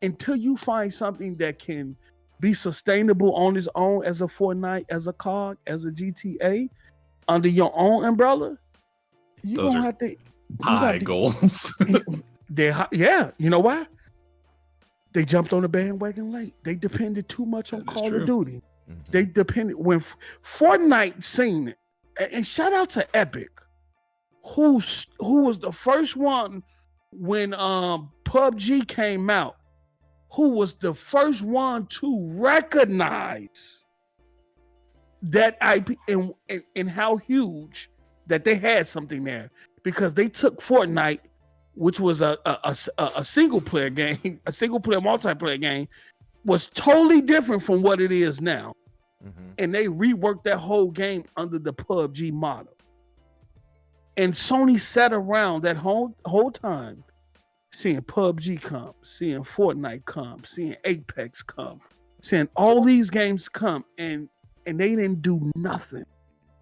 D: until you find something that can be sustainable on its own as a Fortnite, as a COG, as a GTA, under your own umbrella. You're
C: Those
D: gonna
C: are
D: have to
C: high goals.
D: yeah, you know why? They jumped on the bandwagon late. They depended too much on Call of Duty. They depended when Fortnite seen it. And shout out to Epic, who was the first one when PUBG came out, who was the first one to recognize that IP and how huge that they had something there, because they took Fortnite, which was a single player game, a single player multiplayer game, was totally different from what it is now. And they reworked that whole game under the PUBG model. And Sony sat around that whole time seeing PUBG come, seeing Fortnite come, seeing Apex come, seeing all these games come, and they didn't do nothing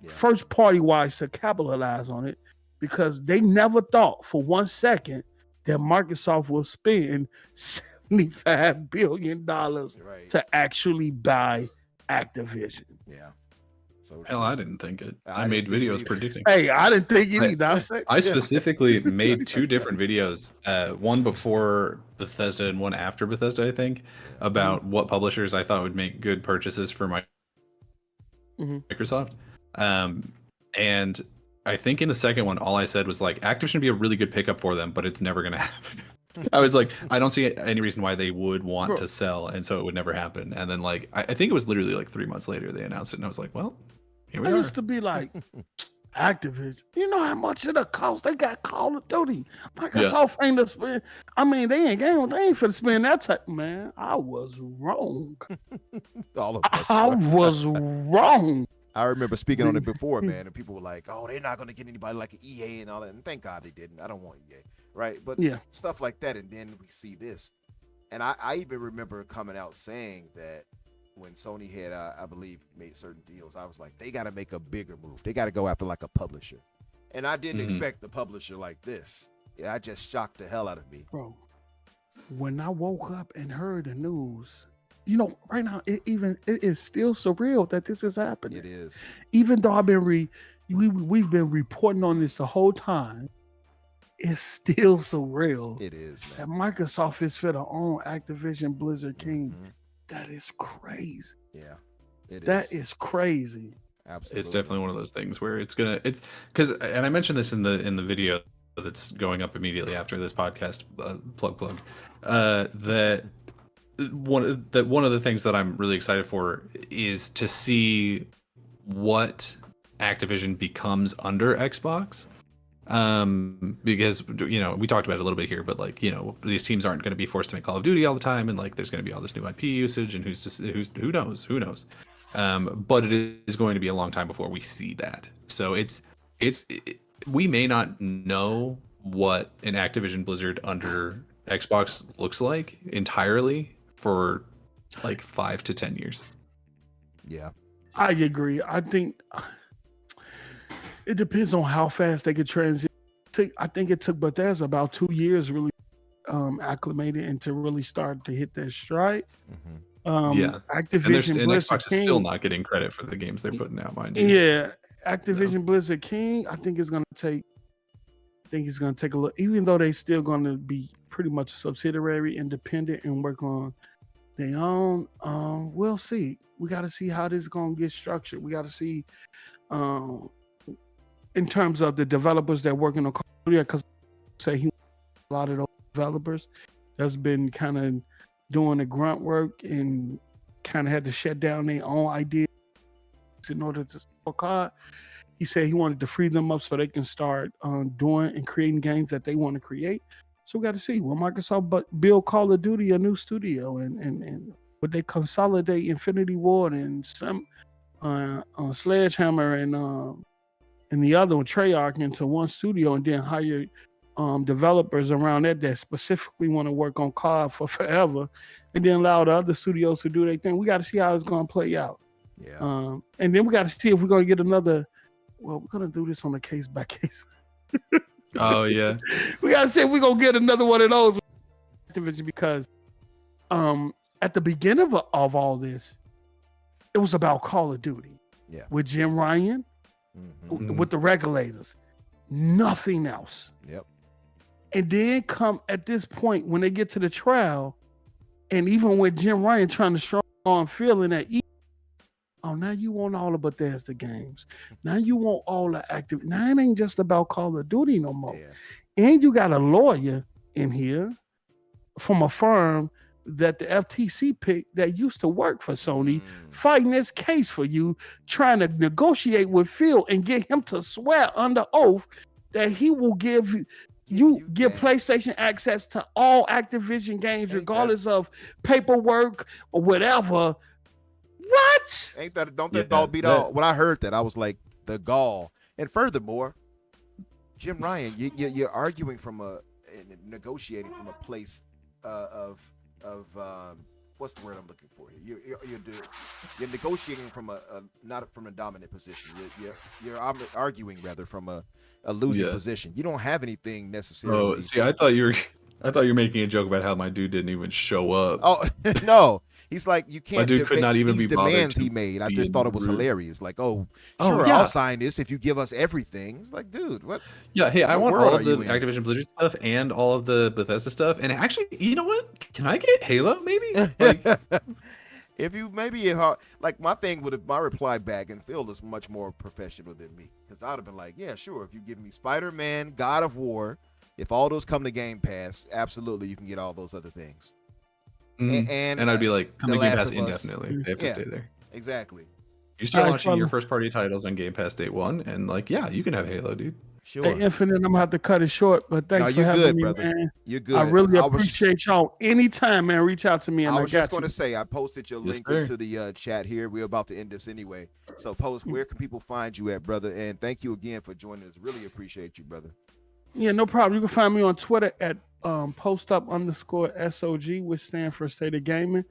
D: first party wise to capitalize on it, because they never thought for 1 second that Microsoft will spend $75 billion to actually buy Activision.
B: Yeah. So
C: Hell, I didn't think it. I made videos predicting.
D: Hey, I didn't think it either.
C: I specifically made 2 different videos, one before Bethesda and one after Bethesda, I think, about what publishers I thought would make good purchases for Microsoft. And I think in the second one, all I said was like, Activision would be a really good pickup for them, but it's never going to happen. I was like, I don't see any reason why they would want to sell, and so it would never happen. And then like, I think it was literally like 3 months later they announced it, and I was like, well, here we are.
D: I used to be like, Activision, you know how much it cost? They got Call of Duty. Microsoft ain't to spend. I mean, they ain't finna spend that type. Man, I was wrong.
B: All of
D: I was wrong.
B: I remember speaking on it before, man, and people were like, "Oh, they're not gonna get anybody like an EA and all that." And thank God they didn't. I don't want EA, right? But stuff like that, and then we see this, and I even remember coming out saying that when Sony had, I believe, made certain deals, I was like, they got to make a bigger move. They got to go after like a publisher, and I didn't expect the publisher like this. Yeah, I just shocked the hell out of me,
D: bro. When I woke up and heard the news. You know, right now, it is still surreal that this is happening.
B: It is.
D: Even though I've been we've been reporting on this the whole time, it's still surreal.
B: It is, man.
D: That Microsoft is for their own Activision Blizzard King. That is crazy.
B: Yeah,
D: that is crazy.
B: Absolutely.
C: It's definitely one of those things where it's because, and I mentioned this in the video that's going up immediately after this podcast, plug, that one of the things that I'm really excited for is to see what Activision becomes under Xbox, because we talked about it a little bit here, but like these teams aren't going to be forced to make Call of Duty all the time, and like there's going to be all this new IP usage, and who knows, but it is going to be a long time before we see that. So we may not know what an Activision Blizzard under Xbox looks like entirely for like 5 to 10 years.
B: Yeah,
D: I agree. I think it depends on how fast they could transition. I think it took Bethesda about 2 years really acclimated and to really start to hit their stride. Activision
C: and
D: Blizzard
C: Xbox
D: King,
C: is still not getting credit for the games they're putting out, mind you.
D: Yeah, Activision Blizzard King, I think it's going to take a look, even though they still going to be pretty much a subsidiary, independent, and work on their own. We'll see. We got to see how this is going to get structured. We got to see in terms of the developers that working on Call of Duty, because a lot of those developers that's been kind of doing the grunt work and kind of had to shut down their own ideas in order to sell COD. He said he wanted to free them up so they can start doing and creating games that they want to create. So we got to see, will Microsoft build Call of Duty a new studio, and would they consolidate Infinity Ward and some Sledgehammer and the other one, Treyarch, into one studio, and then hire developers around that specifically want to work on COD for forever, and then allow the other studios to do their thing. We got to see how it's going to play out.
B: Yeah.
D: And then we got to see if we're going to get another. Well, we're going to do this on a case by case.
C: Oh yeah.
D: We gotta say we're gonna get another one of those Activision because at the beginning of all this, it was about Call of Duty.
B: Yeah.
D: With Jim Ryan, with the regulators. Nothing else.
B: Yep.
D: And then come at this point when they get to the trial, and even with Jim Ryan trying to strong arm feeling that now you want all the Bethesda games. Now you want all the active. Now it ain't just about Call of Duty no more.
B: Yeah.
D: And you got a lawyer in here from a firm that the FTC picked that used to work for Sony, fighting this case for you, trying to negotiate with Phil and get him to swear under oath that he will give PlayStation access to all Activision games, regardless of paperwork or whatever. What?
B: Ain't that don't that gall beat all? When I heard that, I was like, the gall. And furthermore, Jim Ryan, you're arguing from negotiating from a place of what's the word I'm looking for here? You're negotiating from not from a dominant position. You're arguing rather from a losing position. You don't have anything necessarily.
C: Oh, see, I thought you were making a joke about how my dude didn't even show up.
B: Oh no. He's like, you can't.
C: My dude could not even be bothered.
B: Demands he made. I just thought it was hilarious. Like, sure, I'll sign this if you give us everything. It's like, dude, what?
C: Yeah, hey, I want all of the Activision Blizzard stuff and all of the Bethesda stuff. And actually, you know what? Can I get Halo? Maybe.
B: Like my thing would have my reply back, and Phil is much more professional than me, because I'd have been like, yeah, sure. If you give me Spider-Man, God of War, if all those come to Game Pass, absolutely, you can get all those other things. And
C: I'd be like, come to Game Pass indefinitely. They have to stay there.
B: Exactly.
C: You start launching your first party titles on Game Pass day one, and you can have Halo, dude.
B: Sure.
D: Hey, Infinite, I'm gonna have to cut it short, but thanks for having me,
B: brother.
D: man.
B: You're good.
D: I really appreciate y'all. Anytime, man, reach out to me. And
B: I was just going to say, I posted your link into the chat here. We're about to end this anyway. So, Post, where can people find you at, brother? And thank you again for joining us. Really appreciate you, brother.
D: Yeah, no problem. You can find me on Twitter at postup_SOG, which stands for State of Gaming.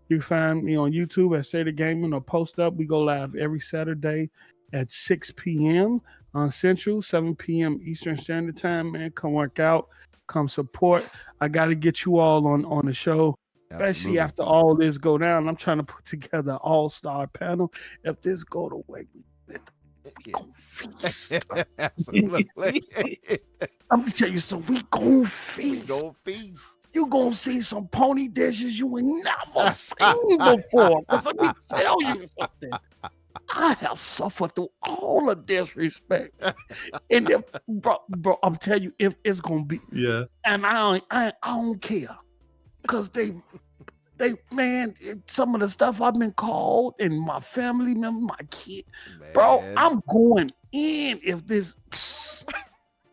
D: You can find me on YouTube at State of Gaming or Post Up. We go live every Saturday at 6 p.m. on Central, 7 p.m. Eastern Standard Time. Man, come work out, come support. I got to get you all on the show, especially after all this go down. I'm trying to put together an all-star panel. If this go the way we gon' feast.
B: Absolutely.
D: I'm gonna tell you something. We gon' feast. You gonna see some pony dishes you ain't never seen before. Because let me tell you something. I have suffered through all the disrespect, and if bro, I'm telling you, if it's gonna be, and I don't care, because they man, some of the stuff I've been called, and my family member, my kid, bro, I'm going in if this.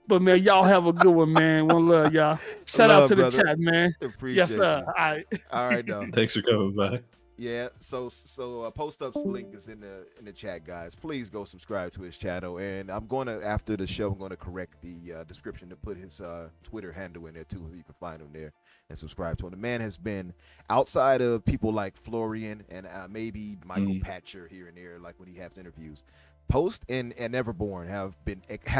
D: But man, y'all have a good one, man. One love, y'all. Shout out to the chat, man.
B: Appreciate
D: yes, sir.
B: You.
D: All
B: right, no.
C: Thanks for coming by.
B: Yeah, so Post Up's link is in the chat, guys. Please go subscribe to his channel, and I'm going to, after the show, I'm going to correct the description to put his Twitter handle in there too, so you can find him there and subscribe to him. The man has been, outside of people like Florian and maybe Michael Patcher here and there, like when he has interviews, Post and Everborn have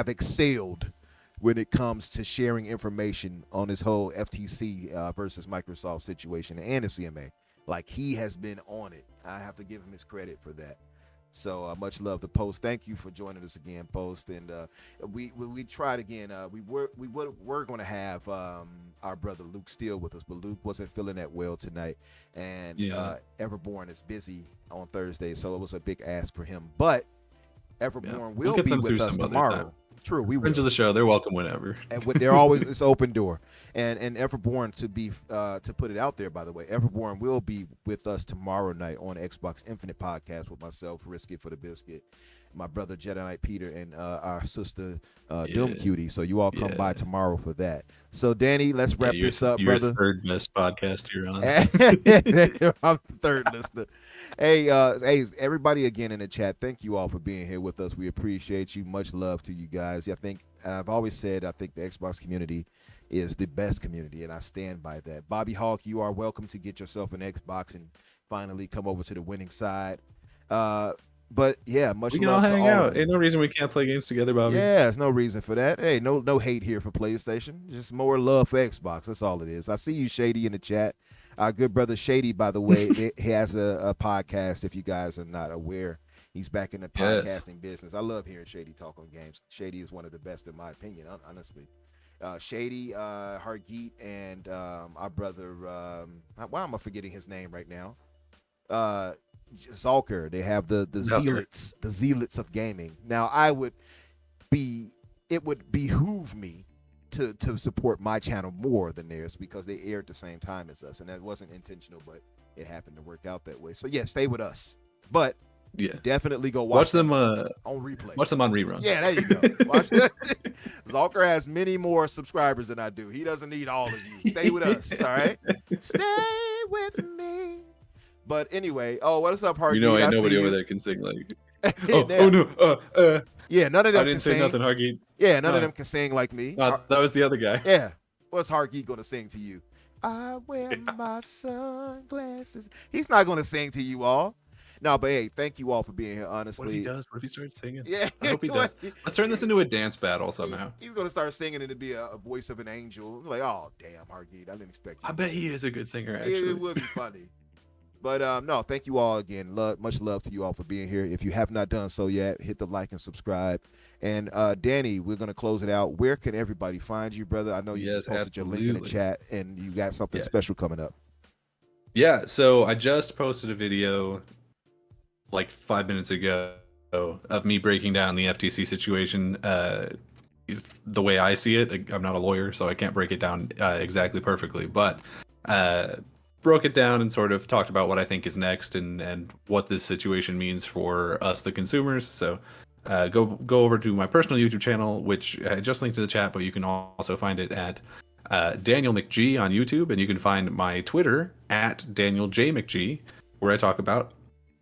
B: excelled when it comes to sharing information on this whole FTC versus Microsoft situation and the CMA. Like, he has been on it. I have to give him his credit for that. So much love to Post. Thank you for joining us again, Post. And we tried again. We were going to have our brother Luke Steele with us, but Luke wasn't feeling that well tonight, and Everborn is busy on Thursday, so it was a big ask for him. But Everborn will be with us tomorrow. True, we will.
C: Friends of the show, they're welcome whenever.
B: And they're always, it's open door. And Everborn, to put it out there, by the way, Everborn will be with us tomorrow night on Xbox Infinite podcast with myself, Risk It for the Biscuit, my brother Jedi Knight Peter, and our sister Doom Cutie. So you all come by tomorrow for that. So Danny, let's wrap this up, brother.
C: You're third best podcast you're on.
B: I'm the third listener. Hey, everybody again in the chat, thank you all for being here with us. We appreciate you. Much love to you guys. I think I've always said I think the Xbox community is the best community, and I stand by that. Bobby Hawk, you are welcome to get yourself an Xbox and finally come over to the winning side. But yeah, much
C: We can all
B: love to
C: hang
B: all
C: out.
B: of you.
C: Ain't no reason we can't play games together, Bobby.
B: Yeah, there's no reason for that. Hey, no hate here for PlayStation. Just more love for Xbox. That's all it is. I see you, Shady, in the chat. Our good brother Shady, by the way, he has a podcast. If you guys are not aware, he's back in the podcasting business. I love hearing Shady talk on games. Shady is one of the best in my opinion, honestly. Shady, Hargeet, and our brother. Why am I forgetting his name right now? Zalker. They have the zealots of gaming. Now it would behoove me to support my channel more than theirs because they aired the same time as us, and that wasn't intentional, but it happened to work out that way. So yeah, stay with us, but definitely go watch
C: them
B: on replay.
C: Watch them on reruns.
B: Yeah, there you go. Watch Zalker has many more subscribers than I do. He doesn't need all of you. Stay with us, all right? Stay with me. But anyway, what is up, Hargeet?
C: You know, ain't nobody over there can sing like.
B: Yeah, none of them.
C: I didn't say nothing, Hargeet.
B: Yeah, none of them can sing like me.
C: That was the other guy.
B: Yeah, what's Hargeet gonna sing to you? I wear my sunglasses. He's not gonna sing to you all. No, but hey, thank you all for being here. Honestly,
C: what if he does? What if he starts singing?
B: Yeah,
C: I hope he does. Let's turn this into a dance battle somehow.
B: He's gonna start singing and it'd be a voice of an angel. Like, oh damn, Hargeet, I didn't expect you.
C: I bet he is a good singer. Actually,
B: it would be funny. But no, thank you all again. Much love to you all for being here. If you have not done so yet, hit the like and subscribe. And Danny, we're gonna close it out. Where can everybody find you, brother? I know you posted your link in the chat, and you got something special coming up.
C: Yeah, so I just posted a video like 5 minutes ago of me breaking down the FTC situation the way I see it. I'm not a lawyer, so I can't break it down exactly perfectly, but broke it down and sort of talked about what I think is next and what this situation means for us, the consumers. So go over to my personal YouTube channel, which I just linked to the chat, but you can also find it at Daniel McG on YouTube, and you can find my Twitter at Daniel J McG, where I talk about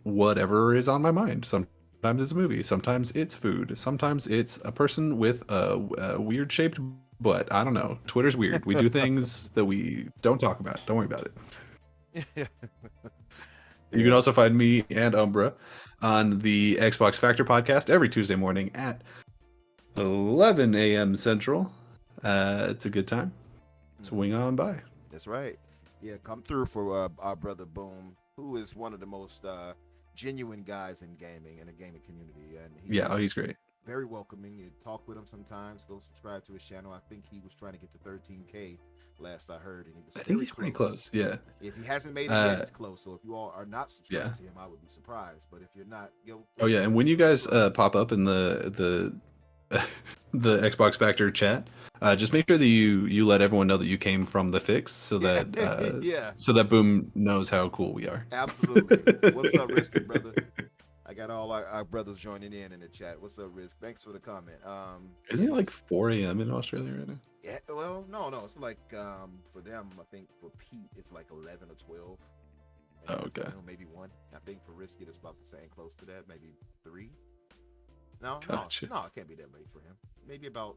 C: whatever is on my mind. Sometimes it's a movie, sometimes it's food, sometimes it's a person with a weird shaped butt. I don't know. Twitter's weird. We do things that we don't talk about. Don't worry about it. You can also find me and Umbra on the Xbox Factor podcast every Tuesday morning at 11 a.m. Central. It's a good time. Swing on by.
B: That's right. Yeah, come through for our brother Boom, who is one of the most genuine guys in gaming and the gaming community. And
C: he's great.
B: Very welcoming. You talk with him sometimes. Go subscribe to his channel. I think he was trying to get to 13K last I heard. And
C: I think he's pretty close. Yeah.
B: If he hasn't made it yet, it's close. So if you all are not subscribed to him, I would be surprised. But if you're not,
C: oh yeah, and when you guys pop up in the the Xbox Factor chat, just make sure that you let everyone know that you came from the fix, so that so that Boom knows how cool we are.
B: Absolutely. What's up, Risky brother? I got all our brothers joining in the chat. What's up, Risk? Thanks for the comment.
C: Isn't it like 4 a.m. in Australia right now?
B: Yeah, well, no. It's like for them, I think for Pete, it's like 11 or 12.
C: Oh, okay.
B: Maybe 1. I think for Risky, it's about the same, close to that. Maybe 3. No, it can't be that late for him. Maybe about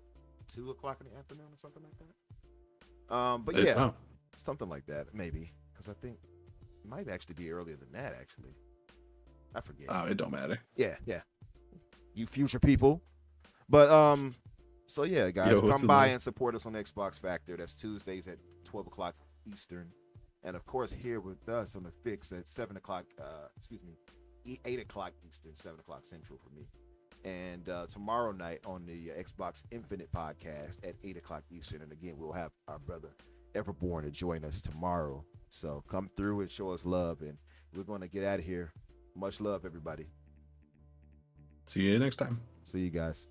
B: 2 o'clock in the afternoon or something like that. But yeah, something like that, maybe. Because I think it might actually be earlier than that, actually. I forget.
C: Oh, it don't matter.
B: Yeah. You future people. But so yeah, guys, come by and support us on Xbox Factor. That's Tuesdays at 12 o'clock Eastern. And of course, here with us on the Fix at 7 o'clock, 8 o'clock Eastern, 7 o'clock Central for me. And tomorrow night on the Xbox Infinite podcast at 8 o'clock Eastern. And again, we'll have our brother Everborn to join us tomorrow. So come through and show us love. And we're going to get out of here. Much love, everybody.
C: See you next time.
B: See you guys.